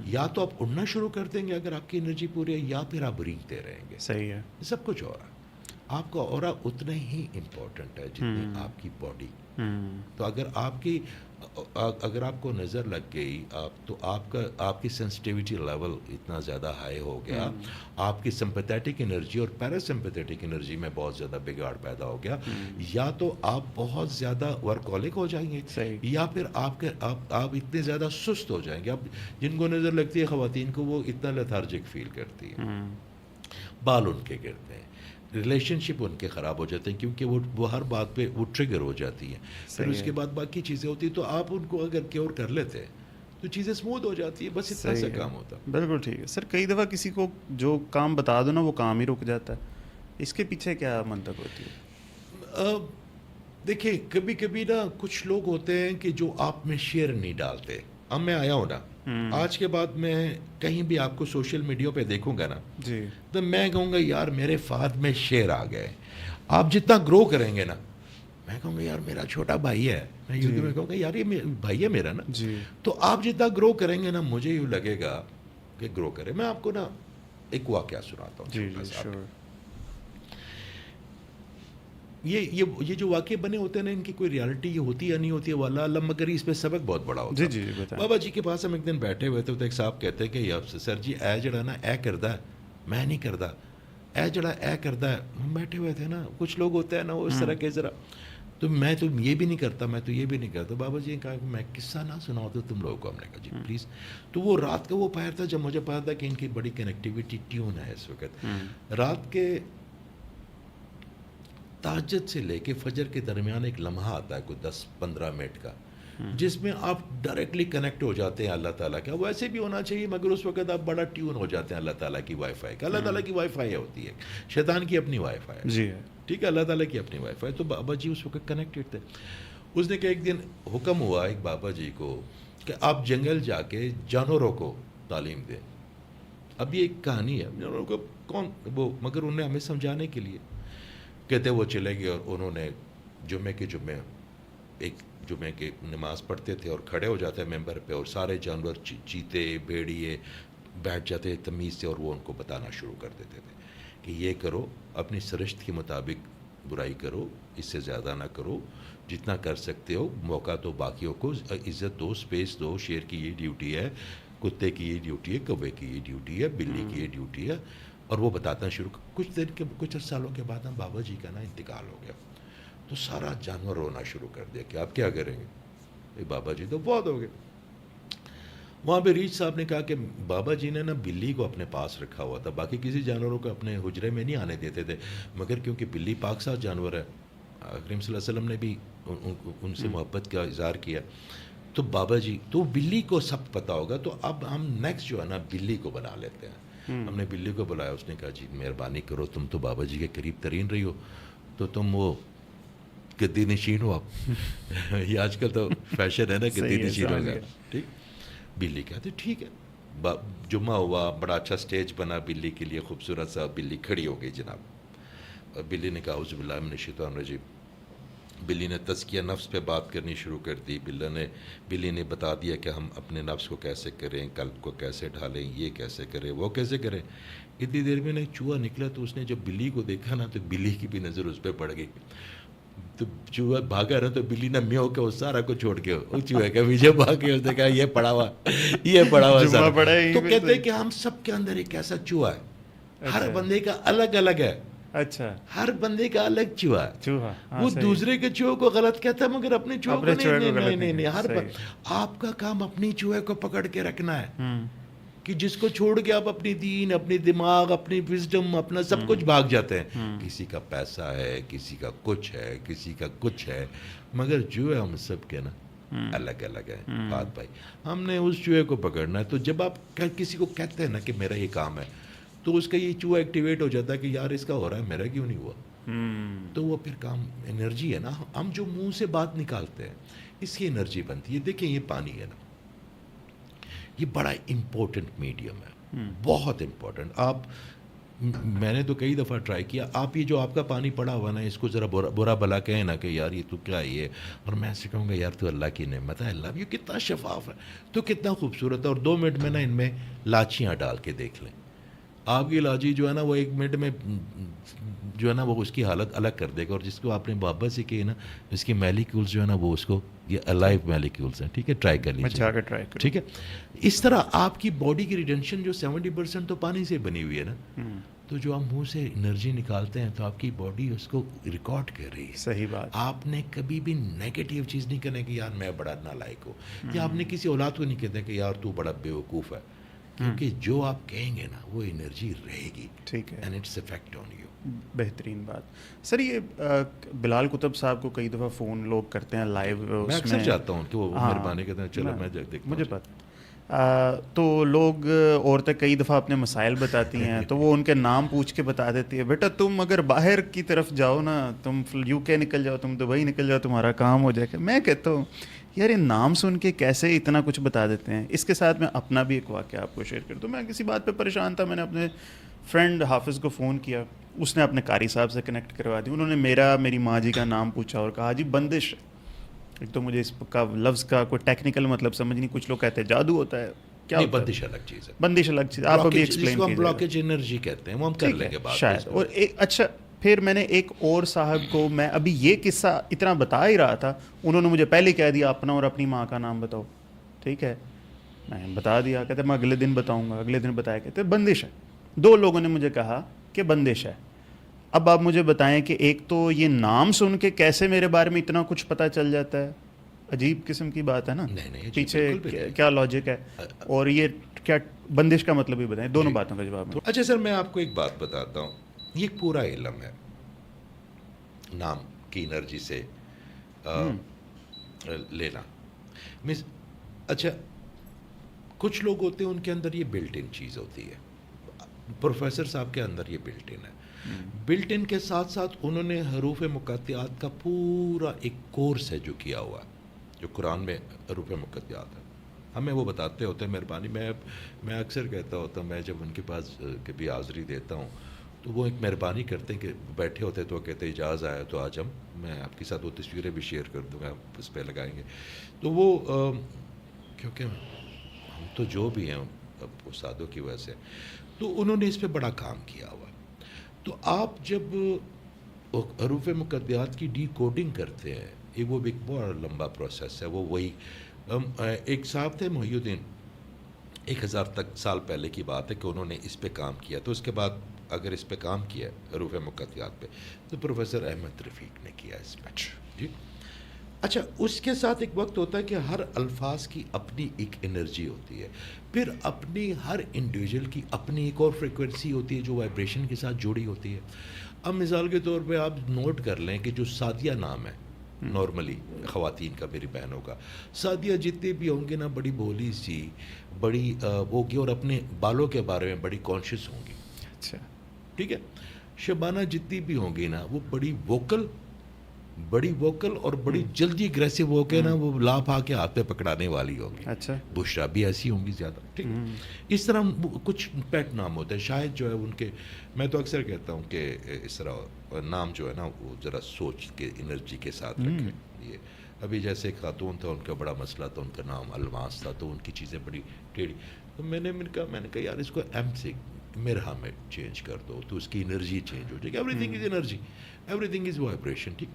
یا تو آپ اڑنا شروع کر دیں گے اگر آپ کی انرجی پوری ہے، یا پھر آپ رینگتے رہیں گے. صحیح ہے. سب کچھ اورا، آپ کا اورا اتنا ہی امپورٹنٹ ہے جتنی آپ کی باڈی. تو اگر آپ کو نظر لگ گئی تو آپ کی سینسٹیوٹی لیول اتنا زیادہ ہائی ہو گیا، آپ کی سمپیتھیٹک انرجی اور پیراسمپیتھیٹک انرجی میں بہت زیادہ بگاڑ پیدا ہو گیا. یا تو آپ بہت زیادہ ورکولک ہو جائیں گے، یا پھر آپ اتنے زیادہ سست ہو جائیں گے. اب جن کو نظر لگتی ہے خواتین کو، وہ اتنا لیتھارجک فیل کرتی ہے، بال ان کے گرتے ہیں، ریلیشن شپ ان کے خراب ہو جاتے ہیں، کیونکہ وہ ہر بات پہ وہ ٹریگر ہو جاتی ہیں. پھر اس کے بعد باقی چیزیں ہوتی ہیں. تو آپ ان کو اگر کیور کر لیتے ہیں تو چیزیں اسموتھ ہو جاتی ہے. بس اتنا سا کام ہوتا. بالکل ٹھیک ہے سر. کئی دفعہ کسی کو جو کام بتا دو نا وہ کام ہی رک جاتا ہے. اس کے پیچھے کیا منطق ہوتی ہے؟ دیکھیں کبھی کبھی نا کچھ لوگ ہوتے ہیں کہ جو آپ میں شیئر نہیں ڈالتے. اب میں آیا ہوں نا، آج کے بعد میں کہیں بھی آپ کو سوشل میڈیا پہ دیکھوں گا نا جی، تو میں کہوں گا یار میرے فہد میں شیر آ گئے. آپ جتنا گرو کریں گے نا، میں کہوں گا یار میرا چھوٹا بھائی ہے، میں کہوں گا یار یہ بھائی ہے میرا نا. تو آپ جتنا گرو کریں گے نا، مجھے یوں لگے گا کہ گرو کرے. میں آپ کو نا ایک واقعہ سناتا ہوں. یہ جو واقعے بنے ہوتے ہیں نا، ان کی کوئی ریالٹی یہ ہوتی یا نہیں ہوتی ہے واللہ علم، مگر اس پہ سبق بہت بڑا ہوتا ہے. جی بابا جی کے پاس ہم ایک دن بیٹھے ہوئے تھے تو ایک صاحب کہتے ہیں کہ سر جی اے جڑا نا اے کردا ہے، میں نہیں کردا، اے جڑا اے کردا ہے. ہم بیٹھے ہوئے تھے نا، کچھ لوگ ہوتے ہیں نا وہ اس طرح کے ذرا، تو میں تو یہ بھی نہیں کرتا، میں تو یہ بھی نہیں کرتا. بابا جی نے کہا کہ میں قصہ نہ سناؤ تو تم لوگوں کو. ہم نے کہا جی پلیز. تو وہ رات کا وہ پیر تھا جب مجھے پتا تھا کہ ان کی بڑی کنیکٹیوٹی ٹیون ہے اس وقت. رات کے تہجد سے لے کے فجر کے درمیان ایک لمحہ آتا ہے کوئی 10-15 منٹ کا، جس میں آپ ڈائریکٹلی کنیکٹ ہو جاتے ہیں اللہ تعالیٰ کا. ویسے بھی ہونا چاہیے، مگر اس وقت آپ بڑا ٹیون ہو جاتے ہیں اللہ تعالیٰ کی وائی فائی کا. اللہ تعالیٰ کی وائی فائی ہوتی ہے، شیطان کی اپنی وائی فائی جی ٹھیک ہے، اللہ تعالیٰ کی اپنی وائی فائی. تو بابا جی اس وقت کنیکٹڈ تھے. اس نے کہ ایک دن حکم ہوا ایک بابا جی کو کہ آپ جنگل جا کے جانوروں کو تعلیم دیں. اب یہ ایک کہانی ہے، جانوروں کو کون وہ، مگر انہیں ہمیں سمجھانے کے لیے کہتے وہ چلے گئے. اور انہوں نے جمعے کے نماز پڑھتے تھے اور کھڑے ہو جاتے ممبر پہ، اور سارے جانور چیتے بھیڑیے بیٹھ جاتے تمیز سے، اور وہ ان کو بتانا شروع کر دیتے تھے کہ یہ کرو، اپنی سرشت کے مطابق برائی کرو، اس سے زیادہ نہ کرو، جتنا کر سکتے ہو موقع تو باقیوں کو عزت دو، اسپیس دو. شیر کی یہ ڈیوٹی ہے، کتے کی یہ ڈیوٹی ہے، کوے کی یہ ڈیوٹی ہے، بلی کی یہ ڈیوٹی ہے. اور وہ بتاتا شروع. کچھ سالوں کے بعد ہم بابا جی کا نا انتقال ہو گیا، تو سارا جانور رونا شروع کر دیا کہ آپ کیا کریں گے، بابا جی تو بہت ہو گئے. وہاں پہ ریچھ صاحب نے کہا کہ بابا جی نے نا بلی کو اپنے پاس رکھا ہوا تھا، باقی کسی جانوروں کو اپنے حجرے میں نہیں آنے دیتے تھے، مگر کیونکہ بلی پاک صاف جانور ہے، کریم صلی اللہ علیہ وسلم نے بھی ان سے محبت کا اظہار کیا. تو بابا جی تو بلی کو سب پتہ ہوگا. تو اب ہم نیکسٹ جو ہے نا بلی کو بنا لیتے ہیں. ہم نے بلی کو بلایا، اس نے کہا جی مہربانی کرو، تم تو بابا جی کے قریب ترین رہی ہو، تو تم وہ گدی نشین ہو. آپ یہ آج کل تو فیشن ہے نا گدی نشین ہو گیا. ٹھیک، بلی کہتے ٹھیک ہے. جمعہ ہوا، بڑا اچھا سٹیج بنا بلی کے لیے، خوبصورت سا. بلی کھڑی ہو گئی جناب. اور بلی نے کہا اعوذ باللہ من الشیطان الرجیم. بلی نے تزکیہ نفس پہ بات کرنی شروع کر دی. بلی نے بتا دیا کہ ہم اپنے نفس کو کیسے کریں، قلب کو کیسے ڈھالیں، یہ کیسے کریں، وہ کیسے کریں. اتنی دیر میں ایک چوہا نکلا، تو اس نے جب بلی کو دیکھا نا تو بلی کی بھی نظر اس پہ پڑ گئی. تو چوہا بھاگا نا، تو بلی نے میو کے وہ سارا کو چھوڑ کے چوہے کے پیچھے بھاگ کے اس نے کہا یہ پڑا ہوا سارا. تو کہتے ہیں کہ ہم سب کے اندر ایک ایسا چوہا ہے، ہر بندے کا الگ الگ ہے. اچھا، ہر بندے کا الگ چوہا ہے. وہ دوسرے کے چوہے کو غلط کہتا ہے، مگر اپنے چوہے کو نہیں. ہر آپ کا کام اپنی چوہے کو پکڑ کے رکھنا ہے. کہ جس کو چھوڑ کے آپ اپنی دین، اپنی دماغ، اپنی وزڈم، اپنا سب کچھ بھاگ جاتے ہیں. کسی کا پیسہ ہے، کسی کا کچھ ہے، کسی کا کچھ ہے، مگر جو ہے ہم سب کے نا الگ الگ ہے. بات بھائی ہم نے اس چوہے کو پکڑنا ہے. تو جب آپ کسی کو کہتے ہیں نا کہ میرا یہ کام ہے، تو اس کا یہ چوہا ایکٹیویٹ ہو جاتا ہے کہ یار اس کا ہو رہا ہے، میرا کیوں نہیں ہوا. تو وہ پھر کام انرجی ہے نا، ہم جو منہ سے بات نکالتے ہیں اس کی انرجی بنتی ہے. دیکھیں یہ پانی ہے نا، یہ بڑا امپورٹنٹ میڈیم ہے، بہت امپورٹنٹ. آپ میں نے تو کئی دفعہ ٹرائی کیا، آپ یہ جو آپ کا پانی پڑا ہوا نا، اس کو ذرا برا بھلا کہیں نا کہ یار یہ تو کیا یہ، اور میں ایسے کہوں گا یار تو اللہ کی نعمت ہے، اللہ یہ کتنا شفاف ہے، تو کتنا خوبصورت ہے. اور 2 منٹ میں نا ان میں لاچیاں ڈال کے دیکھ لیں، آپ کی لاچی جو ہے نا وہ 1 منٹ میں جو ہے نا وہ اس کی حالت الگ کر دے گا. اور جس کو آپ نے محبت سے کی نا، اس کی میلیکیولز جو ہے نا وہ اس کو، یہ الائیو میلیکیولز ہیں. ٹھیک ہے، ٹرائی کر لیجیے. ٹھیک ہے، اس طرح آپ کی باڈی کی ریٹینشن جو 70% تو پانی سے بنی ہوئی ہے نا، تو جو آپ منہ سے انرجی نکالتے ہیں تو آپ کی باڈی اس کو ریکارڈ کر رہی ہے. صحیح بات. آپ نے کبھی بھی نیگیٹو چیز نہیں کرنا کہ یار میں بڑا نالائق ہوں، یا آپ نے کسی اولاد کو نہیں کہتے کہ یار تو بڑا بیوقوف ہے، کیونکہ جو آپ کہیں گے نا وہ انرجی رہے گی. ٹھیک ہے، and it's effect on you. بہترین بات. سر یہ بلال کتب صاحب کو کئی دفعہ فون لوگ کرتے ہیں لائیو، میں اکثر چاہتا ہوں کہ وہ مہربانی کرتے ہیں چلو میں دیکھتا ہوں. مجھے پتا تو لوگ عورتیں کئی دفعہ اپنے مسائل بتاتی ہیں تو وہ ان کے نام پوچھ کے بتا دیتی ہے، بیٹا تم اگر باہر کی طرف جاؤ نا، تم UK نکل جاؤ، تم دبئی نکل جاؤ، تمہارا کام ہو جائے گا. میں کہتا ہوں یار یہ نام سن کے کیسے اتنا کچھ بتا دیتے ہیں. اس کے ساتھ میں اپنا بھی ایک واقعہ آپ کو شیئر کر دوں. میں کسی بات پہ پریشان تھا، میں نے اپنے فرینڈ حافظ کو فون کیا، اس نے اپنے قاری صاحب سے کنیکٹ کروا دی. انہوں نے میری ماں جی کا نام پوچھا اور کہا جی بندش. ایک تو مجھے اس کا لفظ کا کوئی ٹیکنیکل مطلب سمجھ نہیں، کچھ لوگ کہتے ہیں جادو ہوتا ہے، کیا ہوتا ہے؟ بندش الگ چیز ہے. بندش الگ چیز، آپ ابھی ایکسپلین کیجیے. بلاکیج انرجی کہتے ہیں، وہ ہم کر لیں گے بات شاید. اور اچھا پھر میں نے ایک اور صاحب کو، میں ابھی یہ قصہ اتنا بتا ہی رہا تھا، انہوں نے مجھے پہلے کہہ دیا اپنا اور اپنی ماں کا نام بتاؤ. ٹھیک ہے، میں بتا دیا، کہتے میں اگلے دن بتاؤں گا. اگلے دن بتایا، کہتے بندش ہے. 2 لوگوں نے مجھے کہا کہ بندش ہے. اب آپ مجھے بتائیں کہ ایک تو یہ نام سن کے کیسے میرے بارے میں اتنا کچھ پتہ چل جاتا ہے، عجیب قسم کی بات ہے نا. پیچھے کیا لاجک ہے، اور یہ کیا بندش کا مطلب بھی بتائیں. دونوں باتوں کا جواب. اچھا سر، میں آپ کو ایک بات بتاتا ہوں، یہ پورا علم ہے نام کی انرجی سے لینا. اچھا کچھ لوگ ہوتے ہیں ان کے اندر یہ بلٹ ان چیز ہوتی ہے، پروفیسر صاحب کے اندر یہ بلٹ ان ہے. بلٹ ان کے ساتھ ساتھ انہوں نے حروف مقطعات کا پورا ایک کورس ہے جو کیا ہوا ہے، جو قرآن میں حروف مقطعات ہے، ہمیں وہ بتاتے ہوتے ہیں. مہربانی، میں اکثر کہتا ہوتا ہوں، میں جب ان کے پاس کبھی حاضری دیتا ہوں تو وہ ایک مہربانی کرتے ہیں کہ بیٹھے ہوتے تو وہ کہتے ہیں اجازت آیا تو آج میں آپ کے ساتھ وہ تصویریں بھی شیئر کر دوں گا، اس پہ لگائیں گے. تو وہ کیونکہ ہم تو جو بھی ہیں اب استادوں کی وجہ سے، تو انہوں نے اس پہ بڑا کام کیا ہوا. تو آپ جب حروف مقطعات کی ڈی کوڈنگ کرتے ہیں، وہ ایک بہت لمبا پروسیس ہے. وہ وہی ایک صاحب تھے محی الدین، 1000 سال پہلے کی بات ہے کہ انہوں نے اس پہ کام کیا. تو اس کے بعد اگر اس پہ کام کیا حروف مقطعات پہ، تو پروفیسر احمد رفیق نے کیا اس پہ. جی اچھا، اس کے ساتھ ایک وقت ہوتا ہے کہ ہر الفاظ کی اپنی ایک انرجی ہوتی ہے، پھر اپنی ہر انڈیویجول کی اپنی ایک اور فریکوینسی ہوتی ہے جو وائبریشن کے ساتھ جڑی ہوتی ہے. اب مثال کے طور پہ آپ نوٹ کر لیں کہ جو سعدیہ نام ہے نارملی خواتین کا، میری بہنوں کا، سعدیہ جتنے بھی ہوں گے نا بڑی بھولی سی، بڑی ہوگی، اور اپنے بالوں کے بارے میں بڑی کانشیس ہوں گی. اچھا ٹھیک ہے. شبانہ جتنی بھی ہوں گی نا وہ بڑی ووکل اور بڑی جلدی اگریسو ہو کے نا وہ لاپ آ کے ہاتھ پہ پکڑانے والی ہوگی. اچھا. بشرا بھی ایسی ہوں گی زیادہ. ٹھیک ہے. اس طرح کچھ پیٹ نام ہوتے ہیں، شاید جو ہے ان کے، میں تو اکثر کہتا ہوں کہ اس طرح نام جو ہے نا وہ ذرا سوچ کے انرجی کے ساتھ رکھیں. یہ ابھی جیسے ایک خاتون تھا، ان کا بڑا مسئلہ تھا، ان کا نام الماس تھا، تو ان کی چیزیں بڑی ٹیڑھی. تو میں نے کہا یار اس کو ایم سے مرحا میں چینج کر دو تو اس کی انرجی چینج ہو جائے گی. Every thing is energy, every thing is vibration. ٹھیک.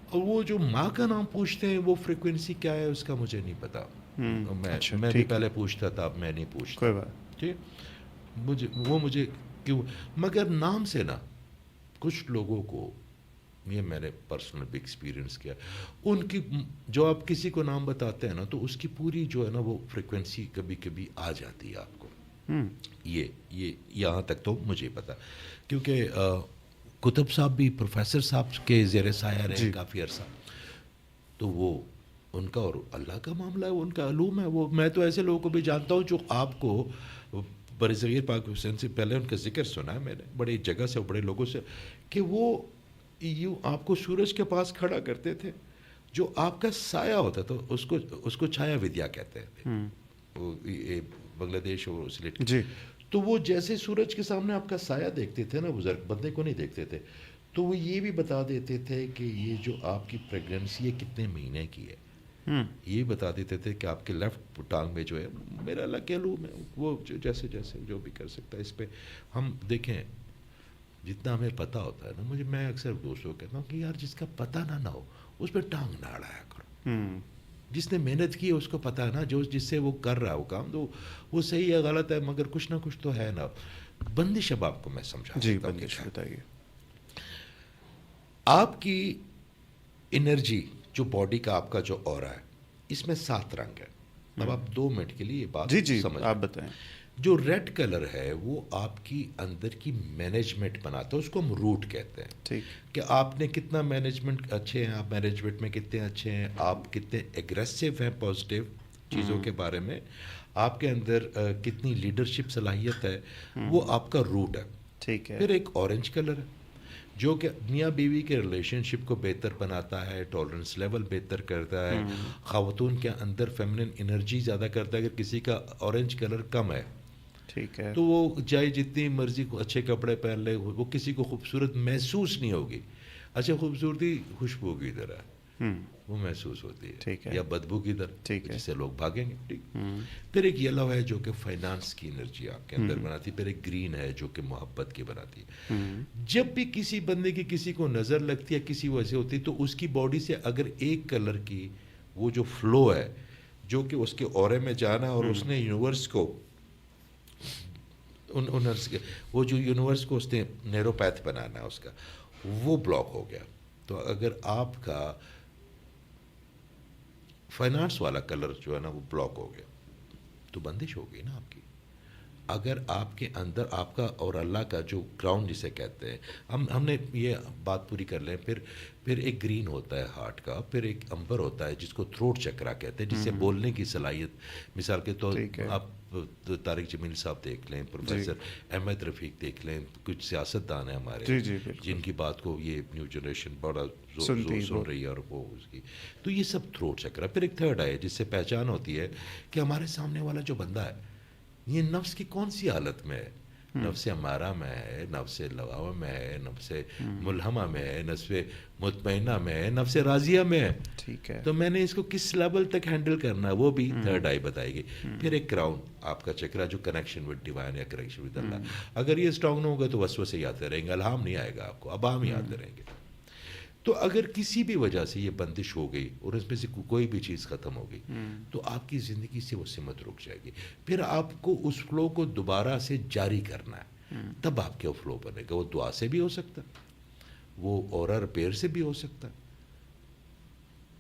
اور وہ جو ماں کا نام پوچھتے ہیں وہ فریکوینسی کیا ہے اس کا مجھے نہیں پتا. میں بھی پہلے پوچھتا تھا، اب میں نہیں پوچھتا. ٹھیک. مجھے کیوں، مگر نام سے نا کچھ لوگوں کو، یہ میں نے پرسنل بھی ایکسپیرئنس کیا، ان کی جو آپ کسی کو نام بتاتے ہیں نا تو اس کی پوری جو ہے نا وہ فریکوینسی کبھی کبھی آ جاتی ہے آپ کو. یہ یہاں تک تو مجھے پتا، کیونکہ کتب صاحب بھی پروفیسر صاحب کے زیر سایہ رہے کافی عرصہ، تو وہ ان کا اور اللہ کا معاملہ ہے، ان کا علوم ہے وہ. میں تو ایسے لوگوں کو بھی جانتا ہوں جو آپ کو برصغیر پاک حسین سے پہلے ان کا ذکر سنا ہے میں نے بڑی جگہ سے، بڑے لوگوں سے، کہ وہ یوں آپ کو سورج کے پاس کھڑا کرتے تھے، جو آپ کا سایہ ہوتا تھا اس کو چھایا ودیا کہتے ہیں، وہ بنگلہ دیش اور سلیٹ جی. تو وہ جیسے سورج کے سامنے آپ کا سایہ دیکھتے تھے نا، بزرگ بندے کو نہیں دیکھتے تھے، تو وہ یہ بھی بتا دیتے تھے کہ یہ جو آپ کی پریگننسی ہے کتنے مہینے کی ہے. یہ بتا دیتے تھے کہ آپ کے لیفٹ ٹانگ میں جو ہے، میرا اللہ کے علوم ہے وہ جیسے جو بھی کر سکتا ہے. اس پہ ہم دیکھیں جتنا ہمیں پتہ ہوتا ہے نا، میں اکثر دوستوں کو کہتا ہوں کہ یار جس کا پتہ نہ ہو اس پہ ٹانگ نہ اڑایا کرو. جس نے محنت کی ہے اس کو پتہ ہے نا، جس سے وہ کر رہا ہے وہ کام، تو وہ صحیح ہے غلط ہے مگر کچھ نہ کچھ تو ہے نا. بندش اب آپ کو میں سمجھا دیتا ہوں. بندش بتائیے. آپ کی انرجی جو باڈی کا آپ کا جو اورا ہے، اس میں 7 رنگ ہے. اب آپ 2 منٹ کے لیے یہ بات سمجھ آپ بتائیں. جو ریڈ کلر ہے وہ آپ کی اندر کی مینجمنٹ بناتا ہے، اس کو ہم روٹ کہتے ہیں. ٹھیک. کہ آپ نے کتنا مینجمنٹ اچھے ہیں، آپ مینجمنٹ میں کتنے اچھے ہیں، آپ کتنے ایگریسو ہیں پازیٹیو چیزوں کے بارے میں، آپ کے اندر کتنی لیڈرشپ صلاحیت ہے، وہ آپ کا روٹ ہے. ٹھیک ہے. پھر ایک اورنج کلر ہے جو کہ میاں بیوی کے ریلیشن شپ کو بہتر بناتا ہے، ٹالرنس لیول بہتر کرتا ہے، خواتون کے اندر فیمنن انرجی زیادہ کرتا ہے. اگر کسی کا اورنج کلر کم ہے، ٹھیک ہے، تو وہ چاہے جتنی مرضی اچھے کپڑے پہن لے، وہ کسی کو خوبصورت محسوس نہیں ہوگی. اچھا خوبصورتی خوشبو کی طرح وہ محسوس ہوتی ہے، یا بدبو کی طرح جس سے لوگ بھاگیں گے. ٹھیک. پھر ایک یلو ہے جو کہ فائنانس کی انرجی آپ کے اندر بناتی ہے. پھر ایک گرین ہے جو کہ محبت کی بناتی ہے. جب بھی کسی بندے کی کسی کو نظر لگتی ہے کسی وجہ ہوتی ہے، تو اس کی باڈی سے اگر ایک کلر کی وہ جو فلو ہے جو کہ اس کے اورے میں جانا، اور اس نے یونیورس کو وہ جو یونیورس کو اس نے نیرو پیتھ بنانا ہے، اس کا وہ بلاک ہو گیا. تو اگر آپ کا فائنانس والا کلر جو ہے نا وہ بلاک ہو گیا، تو بندش ہو گئی نا آپ کی. اگر آپ کے اندر آپ کا اور اللہ کا جو گراؤنڈ جسے کہتے ہیں، ہم نے یہ بات پوری کر لیں. پھر ایک گرین ہوتا ہے ہارٹ کا، پھر ایک امبر ہوتا ہے جس کو تھروٹ چکرا کہتے ہیں، جس سے بولنے کی صلاحیت. مثال کے طور آپ طارق جمیل صاحب دیکھ لیں، پروفیسر احمد رفیق دیکھ لیں، کچھ سیاست دان ہیں ہمارے جن کی بات کو یہ نیو جنریشن بڑا زور سن رہی ہے، اور وہ اس کی، تو یہ سب تھروٹ چکرا. پھر ایک تھرڈ ہے جس سے پہچان ہوتی ہے کہ ہمارے سامنے والا جو بندہ ہے یہ نفس کی کون سی حالت میں ہے. نفس امارہ میں ہے، نفس لواوہ میں ہے، نفس ملہمہ میں ہے، نفس مطمئنہ میں ہے، نفس راضیہ میں ہے. ٹھیک ہے. تو میں نے اس کو کس لیول تک ہینڈل کرنا ہے وہ بھی تھرڈ آئی بتائے گی. پھر ایک کراؤن آپ کا چکرا جو کنیکشن ود ڈیوائن یا کنیکشن ود اللہ. اگر یہ اسٹرانگ نہ ہوگا تو وسوسے ہی آتے رہیں گے، الہام نہیں آئے گا آپ کو، ابہام ہی آتے رہیں گے. تو اگر کسی بھی وجہ سے یہ بندش ہو گئی اور اس میں سے کوئی بھی چیز ختم ہو گئی، تو آپ کی زندگی سے وہ سمت رک جائے گی. پھر آپ کو اس فلو کو دوبارہ سے جاری کرنا ہے، تب آپ کے فلو بنے گا. وہ دعا سے بھی ہو سکتا ہے، وہ اورا ریپیئر سے بھی ہو سکتا ہے،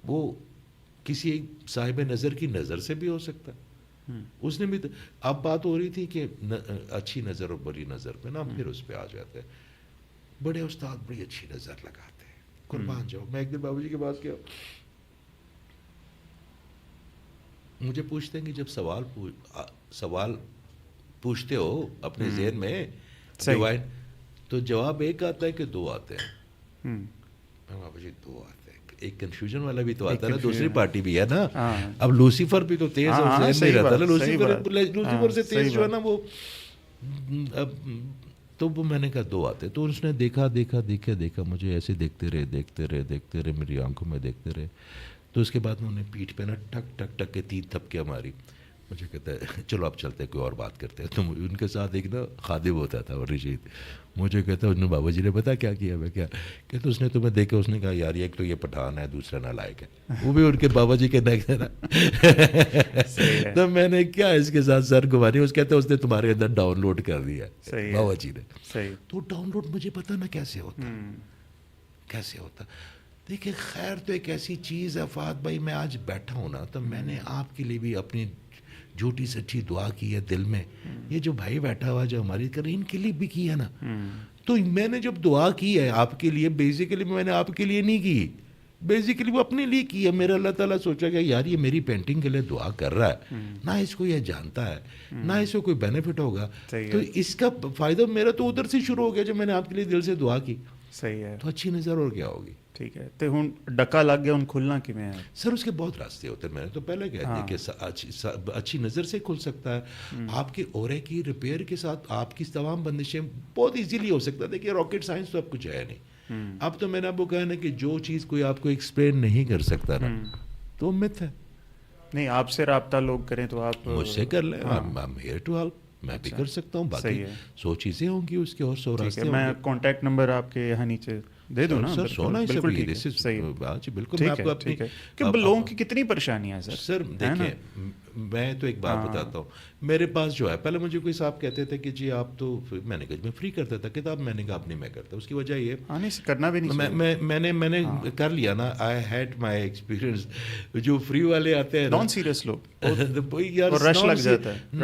وہ کسی صاحب نظر کی نظر سے بھی ہو سکتا ہے. اس نے بھی اب بات ہو رہی تھی کہ اچھی نظر اور بری نظر پہ نا، پھر اس پہ آ جاتے ہیں. بڑے استاد بڑی اچھی نظر لگاتے ہیں، قربان جاؤ. میں ایک دن بابو جی کے پاس گیا، مجھے پوچھتے ہیں کہ جب سوال پوچھتے ہو اپنے ذہن میں ڈیوائن، تو جواب ایک آتا ہے کہ 2 آتے ہیں. بابو جی 2 آتے ہیں. ایک کنفیوژن والا بھی تو آتا ہے نا، دوسری پارٹی بھی ہے نا. اب لوسیفر بھی تو تیز اور ذہن میں رہتا ہے نا. لوسیفر سے تیز جو ہے نا وہ، تو وہ میں نے کہا 2 آتے. تو اس نے دیکھا مجھے ایسے دیکھتے رہے میری آنکھوں میں دیکھتے رہے. تو اس کے بعد انہوں نے پیٹھ پہ نا ٹک ٹک ٹک کے 3 تھپکیاں ماری. مجھے کہتا ہے چلو اب چلتے ہیں، کوئی اور بات کرتے ہیں. تو ان کے ساتھ ایک نا خادم ہوتا تھا اور رشید، مجھے کہتا ہے انہوں نے بابا جی نے پتا کیا کیا؟ میں کیا کہتا، اس نے تمہیں دیکھا، اس نے کہا یار ایک تو یہ پٹھان ہے، دوسرا نالائق ہے. وہ بھی ان کے بابا جی کے نیک ہے نا. تو میں نے کیا اس کے ساتھ سر گھمانی. اس کہتے اس نے تمہارے اندر ڈاؤن لوڈ کر دیا بابا جی نے. تو ڈاؤن لوڈ مجھے پتا نا کیسے ہوتا. دیکھیں خیر تو ایک ایسی چیز ہے فہد بھائی، میں آج بیٹھا ہوں نا، تو میں نے آپ کے لیے بھی اپنی جھوٹی سچی دعا کی ہے دل میں. یہ جو بھائی بیٹھا ہوا جو ہماری کر ان کے لیے بھی کی ہے نا. تو میں نے جب دعا کی ہے آپ کے لیے, بیسیکلی میں نے آپ کے لیے نہیں کی, بیسیکلی وہ اپنے لیے کی ہے. میرا اللہ تعالیٰ سوچا کہ یار یہ میری پینٹنگ کے لیے دعا کر رہا ہے, نہ اس کو یہ جانتا ہے, نہ اس کو کوئی بینیفٹ ہوگا, تو اس کا فائدہ میرا تو ادھر سے شروع ہو گیا جب میں نے آپ کے لیے دل سے دعا کی. صحیح ہے, تو اچھی نظر اور کیا ہوگی. ٹھیک ہے. تو ہن ڈکا لگ گیا, ان کھلنا کی میں ہے سر. اس کے بہت راستے ہوتے ہیں, میں نے تو پہلے کہہ دیا کہ اچھی نظر سے کھل سکتا ہے. آپ کے اورے کی ریپیئر کے ساتھ آپ کی تمام بندشیں بہت ایزیلی ہو سکتا ہے. دیکھیے راکٹ سائنس تو اب کچھ ہے نہیں. اب تو میں نے آپ کو کہا نا کہ جو چیز کوئی آپ کو ایکسپلین نہیں کر سکتا نا تو مت ہے. نہیں, آپ سے رابطہ لوگ کریں تو آپ مجھ سے کر لیں, I'm here to help. میں بھی کر سکتا ہوں. باقی 100 چیزیں ہوں گی اس کے اور 100 راستے. میں کانٹیکٹ نمبر آپ کے یہاں نیچے دے دوں نا سر. سونا ہی بالکل سب ٹھیک ہے, صحیح جی بالکل. میں آپ کو اپنی کہ لوگوں کی کتنی پریشانیاں ہیں سر. دیکھیں میں تو ایک بات بتاتا ہوں. میرے پاس جو ہے, پہلے مجھے کوئی صاحب کہتے تھے کہ جی آپ تو, میں نے کہا میں فری کرتا تھا کتاب, میں نے کہا آپ نہیں میں کرتا. اس کی وجہ یہ کرنا بھی نہیں, میں نے کر لیا نا. I had my experience. جو فری والے آتے ہیں نان سیریس لوگ رش لگ جاتا ہے.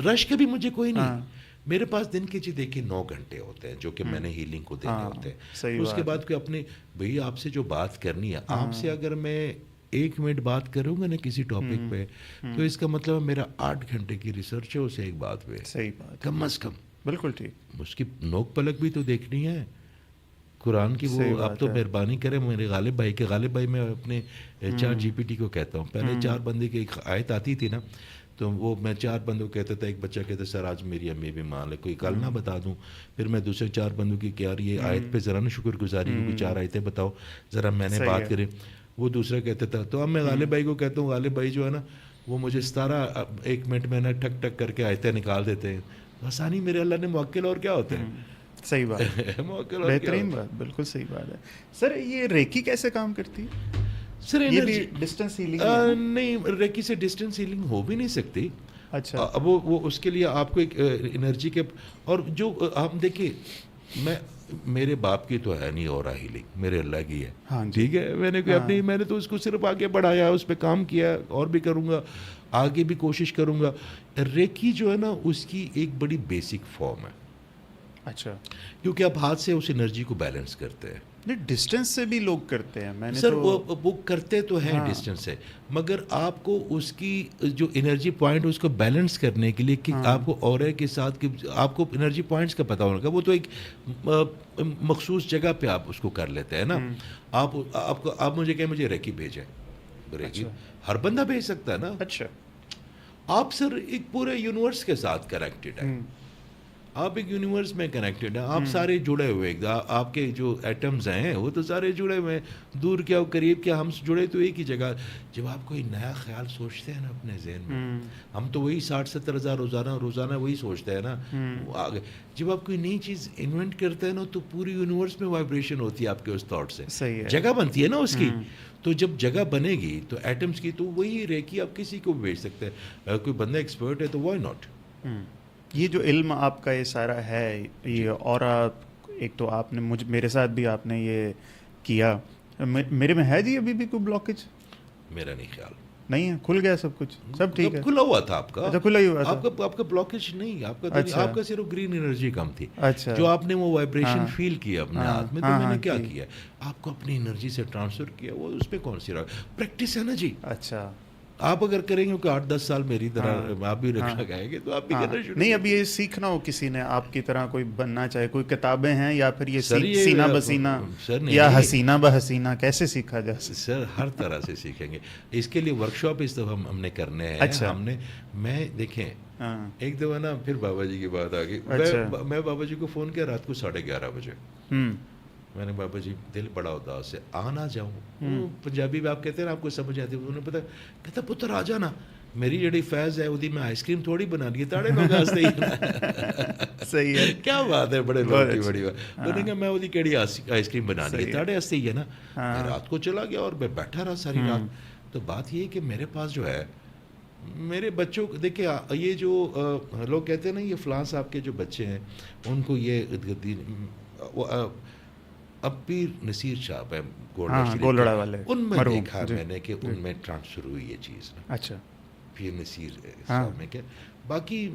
رش کا بھی مجھے کوئی نہیں. میرے پاس دن کے جی دیکھیے 9 گھنٹے ہوتے ہیں جو کہ میں نے ہیلنگ کو دینے ہوتے ہیں. اس کے بعد کوئی اپنے بھئی آپ سے جو بات کرنی ہے, آپ سے اگر میں 1 منٹ بات کروں گا نا کسی ٹاپک پہ, تو اس کا مطلب میرا 8 گھنٹے کی ریسرچ ہے اسے ایک بات پہ. صحیح بات, کم از کم. بالکل ٹھیک. اس کی نوک پلک بھی تو دیکھنی ہے قرآن کی. وہ آپ تو مہربانی کریں میرے غالب بھائی کے. غالب بھائی میں اپنے چار GPT کو کہتا ہوں. پہلے 4 بندے کی ایک آیت آتی تھی نا, تو وہ میں 4 بندوں کو کہتا تھا. ایک بچہ کہتا سر آج میری امی بیمار ہے, کوئی کل نہ بتا دوں. پھر میں دوسرے 4 بندوں کی کہ یار یہ آیت پہ ذرا نا شکر گزاری کی, 4 آیتیں بتاؤ ذرا, میں نے بات کریں. وہ دوسرا کہتا تھا. تو اب میں غالب بھائی کو کہتا ہوں, غالب بھائی جو ہے نا وہ مجھے 17 1 منٹ میں نا ٹھک ٹھک کر کے آیتیں نکال دیتے ہیں. آسانی میرے اللہ نے موکل اور کیا ہوتے ہیں. صحیح بات, بہترین بات, بالکل صحیح بات ہے. سر یہ ریکی کیسے کام کرتی ہے؟ سر یہ بھی ڈسٹینس ہیلنگ نہیں, ریکی سے ڈسٹینس ہیلنگ ہو بھی نہیں سکتی. اچھا, اب وہ اس کے لیے آپ کو ایک انرجی کے, اور جو ہم دیکھیے میں میرے باپ کی تو ہے نہیں اور ہیلنگ, میرے اللہ کی ہے. ٹھیک ہے, میں نے کوئی اپنی, میں نے تو اس کو صرف آگے بڑھایا, اس پہ کام کیا, اور بھی کروں گا, آگے بھی کوشش کروں گا. ریکی جو ہے نا اس کی ایک بڑی بیسک فارم ہے. اچھا, کیونکہ آپ ہاتھ سے اس انرجی کو بیلنس کرتے ہیں. ڈسٹینس سے بھی لوگ کرتے ہیں. میں نے سر وہ کرتے تو ہیں ڈسٹینس سے, مگر آپ کو اس کی جو انرجی پوائنٹ اس کو بیلنس کرنے کے لیے کہ آپ کو اورے کے ساتھ آپ کو انرجی پوائنٹس کا پتہ ہونا, وہ تو ایک مخصوص جگہ پہ آپ اس کو کر لیتے ہیں نا. آپ مجھے کہیں مجھے ریکی بھیجیں, ریکی ہر بندہ بھیج سکتا ہے نا. اچھا, آپ سر ایک پورے یونیورس کے ساتھ کنیکٹڈ ہیں. آپ ایک یونیورس میں کنیکٹڈ ہیں, آپ سارے جڑے ہوئے, آپ کے جو ایٹمز ہیں وہ تو سارے جڑے ہوئے ہیں. دور کیا قریب کیا, ہم جڑے تو ایک ہی جگہ. جب آپ کوئی نیا خیال سوچتے ہیں نا اپنے ذہن میں, ہم تو وہی 60-70 ہزار روزانہ وہی سوچتے ہیں نا. جب آپ کوئی نئی چیز انوینٹ کرتے ہیں نا تو پوری یونیورس میں وائبریشن ہوتی ہے آپ کے اس تھاٹ سے, جگہ بنتی ہے نا اس کی. تو جب جگہ بنے گی تو ایٹمز کی, تو وہی ریکی آپ کسی کو بھی بھیج سکتے ہیں. کوئی بندہ ایکسپرٹ ہے تو وائی ناٹ. یہ جو علم آپ کا یہ سارا ہے یہ, اور آپ ایک تو آپ نے میرے ساتھ بھی آپ نے یہ کیا, میرے میں ہے جی ابھی بھی کوئی بلاکیج؟ میرا نہیں خیال, نہیں ہے, کھل گیا سب کچھ, سب ٹھیک ہے. کھلا ہوا تھا آپ کا. اچھا, کھلا ہی ہوا تھا آپ کا بلاکیج نہیں, آپ کا صرف گرین انرجی کم تھی. اچھا, جو آپ نے وہ وائبریشن فیل کیا اپنے ہاتھ میں, تو میں نے کیا کیا, آپ کو اپنی انرجی سے ٹرانسفر کیا. وہ اس پہ کون سی پریکٹس ہے نا جی. اچھا, آپ اگر کریں گے کہ 8-10 سال میری طرح آپ بھی رکشا گائیں گے تو آپ بھی کرنا شروع. نہیں, اب یہ سیکھنا ہو کسی نے آپ کی طرح کوئی بننا چاہے, کوئی کتابیں ہیں یا پھر یہ سینہ بسینہ یا حسینہ بحسینہ, کیسے سیکھا جائے؟ سر ہر طرح سے سیکھیں گے. اس کے لیے ورکشاپ اس دفعہ ہم نے کرنے ہیں. اچھا, میں دیکھیں ایک دفعہ نا پھر بابا جی کی بات آ گئی. میں بابا جی کو فون کیا رات کو 11:30 بجے. میں نے بابا جی دل بڑا اداس ہے, آ نہ جاؤں. پنجابی میں آپ کہتے ہیں نا آپ کو سمجھ آتی ہے, انہوں نے پتا کہتا پتر آ جانا, میری جڑی فیض ہے وہی میں آئس کریم تھوڑی بنا لی, تاڑے لوگ آستے ہی. صحیح ہے, کیا بات ہے, بڑے لوگ کی بڑی بات. انہوں نے کہا میں وہی کیڑی آئس کریم بنا لی, تاڑے ہستے ہی ہے نا. میں رات کو چلا گیا اور میں بیٹھا رہا ساری رات. تو بات یہ ہے کہ میرے پاس جو ہے میرے بچوں کو دیکھیں, یہ جو لوگ کہتے ہیں نا یہ فلاں صاحب کے جو بچے ہیں ان کو یہ اب پیر نصیر صاحب ہیں گولڑا والے, ان میں دیکھا میں نے کہ ان میں ٹرانسفر ہوئی یہ چیز. اچھا, پیر نصیر صاحب میں کیا باقی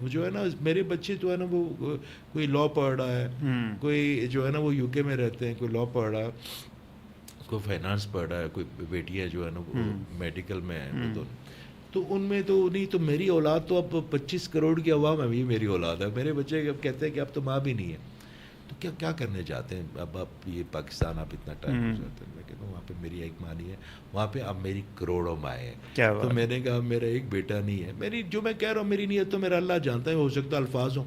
جو ہے نا میرے بچے جو ہے نا وہ کوئی لا پڑھ رہا ہے, کوئی جو ہے نا وہ یو کے میں رہتے ہیں, کوئی لا پڑھ رہا ہے, کوئی فائنانس پڑھ رہا ہے, کوئی بیٹیاں جو ہے نا وہ میڈیکل میں ہیں. تو ان میں تو نہیں, تو میری اولاد تو اب 25 کروڑ کی عوام ہے, بھی میری اولاد ہے. میرے بچے اب کہتے ہیں کہ اب تو ماں بھی نہیں ہے, تو کیا کرنے جاتے ہیں اب یہ پاکستان آپ اتنا ٹائم ہو جاتا ہے. میں کہتا ہوں وہاں پہ میری ایک ماں نہیں ہے, وہاں پہ اب میری کروڑوں مائیں ہیں. تو میں نے کہا میرا ایک بیٹا نہیں ہے. میری جو میں کہہ رہا ہوں میری نیت تو میرا اللہ جانتا ہے, ہو سکتا ہے الفاظ ہوں,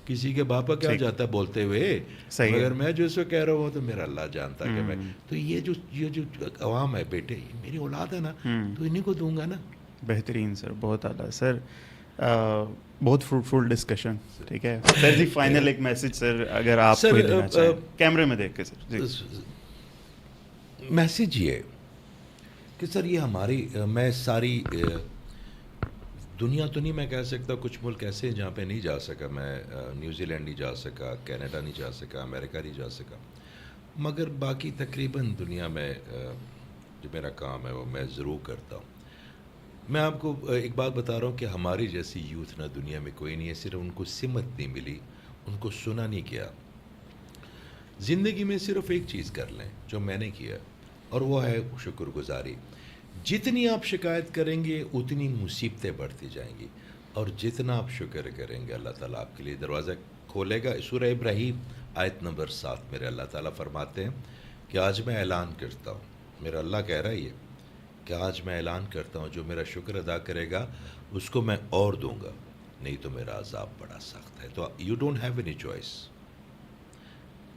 کسی کے باپا کیا جاتا ہے بولتے ہوئے, مگر میں جو اس کو کہہ رہا ہوں تو میرا اللہ جانتا ہے کہ میں تو یہ جو عوام ہے بیٹے, یہ میری اولاد ہے نا, تو انہیں کو دوں گا نا. بہترین سر, بہت اعلیٰ سر, بہت فروٹفل ڈسکشن. ٹھیک ہے سر جی, فائنل ایک میسج سر اگر آپ کوئی دینا چاہیں کیمرے میں دیکھ کے سر. جی میسج یہ ہے کہ سر یہ ہماری, میں ساری دنیا تو نہیں میں کہہ سکتا, کچھ ملک ایسے ہیں جہاں پہ نہیں جا سکا میں, نیوزی لینڈ نہیں جا سکا, کینیڈا نہیں جا سکا, امریکہ نہیں جا سکا, مگر باقی تقریباً دنیا میں جو میرا کام ہے وہ میں ضرور کرتا ہوں. میں آپ کو ایک بات بتا رہا ہوں کہ ہماری جیسی یوتھ نہ دنیا میں کوئی نہیں ہے, صرف ان کو سمت نہیں ملی, ان کو سنا نہیں کیا. زندگی میں صرف ایک چیز کر لیں جو میں نے کیا, اور وہ ہے شکر گزاری. جتنی آپ شکایت کریں گے اتنی مصیبتیں بڑھتی جائیں گی, اور جتنا آپ شکر کریں گے اللہ تعالیٰ آپ کے لیے دروازہ کھولے گا. سورہ ابراہیم آیت نمبر 7 میرے اللہ تعالیٰ فرماتے ہیں کہ آج میں اعلان کرتا ہوں, میرا اللہ کہہ رہا ہے یہ کہ آج میں اعلان کرتا ہوں جو میرا شکر ادا کرے گا اس کو میں اور دوں گا, نہیں تو میرا عذاب بڑا سخت ہے. تو you don't have any choice,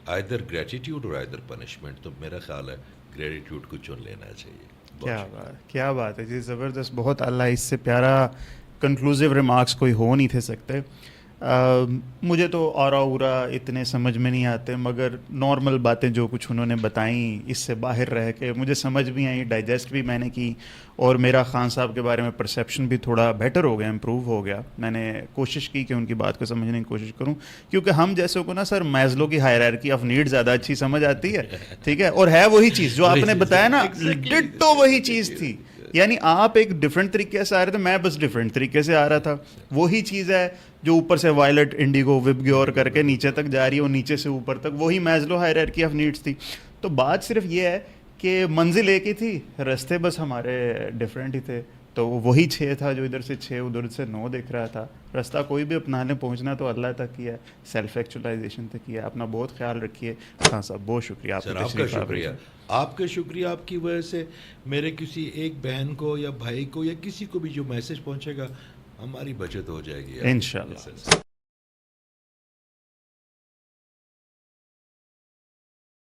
either gratitude اور آئدر پنشمنٹ. تو میرا خیال ہے گریٹیٹیوڈ کو چن لینا چاہیے. کیا بات ہے جی, زبردست, بہت اللہ, اس سے پیارا کنکلوزیو ریمارکس کوئی ہو نہیں تھے سکتے. مجھے تو اورا اورا اتنے سمجھ میں نہیں آتے, مگر نارمل باتیں جو کچھ انہوں نے بتائیں اس سے باہر رہ کے مجھے سمجھ بھی آئیں, ڈائجسٹ بھی میں نے کی, اور میرا خان صاحب کے بارے میں پرسیپشن بھی تھوڑا بیٹر ہو گیا, امپروو ہو گیا. میں نے کوشش کی کہ ان کی بات کو سمجھنے کی کوشش کروں, کیونکہ ہم جیسوں کو نا سر میزلو کی ہائرارکی آف نیڈ زیادہ اچھی سمجھ آتی ہے. ٹھیک ہے, اور ہے وہی چیز جو آپ نے بتایا نا, ڈٹو وہی چیز تھی. یعنی آپ ایک ڈفرینٹ طریقے سے آ رہے تھے, میں بس ڈفرینٹ طریقے سے آ رہا تھا. وہی چیز ہے جو اوپر سے وائلٹ انڈیگو وب گیور کر کے نیچے تک جا رہی ہے, اور نیچے سے اوپر تک, وہی میزلو ہائرارکی آف نیڈس تھی. تو بات صرف یہ ہے کہ منزل ایک ہی تھی, رستے بس ہمارے ڈفرینٹ ہی تھے. تو وہی 6 تھا جو ادھر سے 6 ادھر سے 9 دکھ رہا تھا. رستہ کوئی بھی اپنانے پہنچنا تو اللہ تک کیا ہے, سیلف ایکچولائزیشن تک کیا ہے. اپنا بہت خیال رکھیے. خان صاحب بہت شکریہ آپ کا شکریہ. آپ کا شکریہ, آپ کی وجہ سے میرے کسی ایک بہن کو یا بھائی کو یا کسی کو بھی جو میسج پہنچے گا, ہماری بچت ہو جائے گی انشاءاللہ.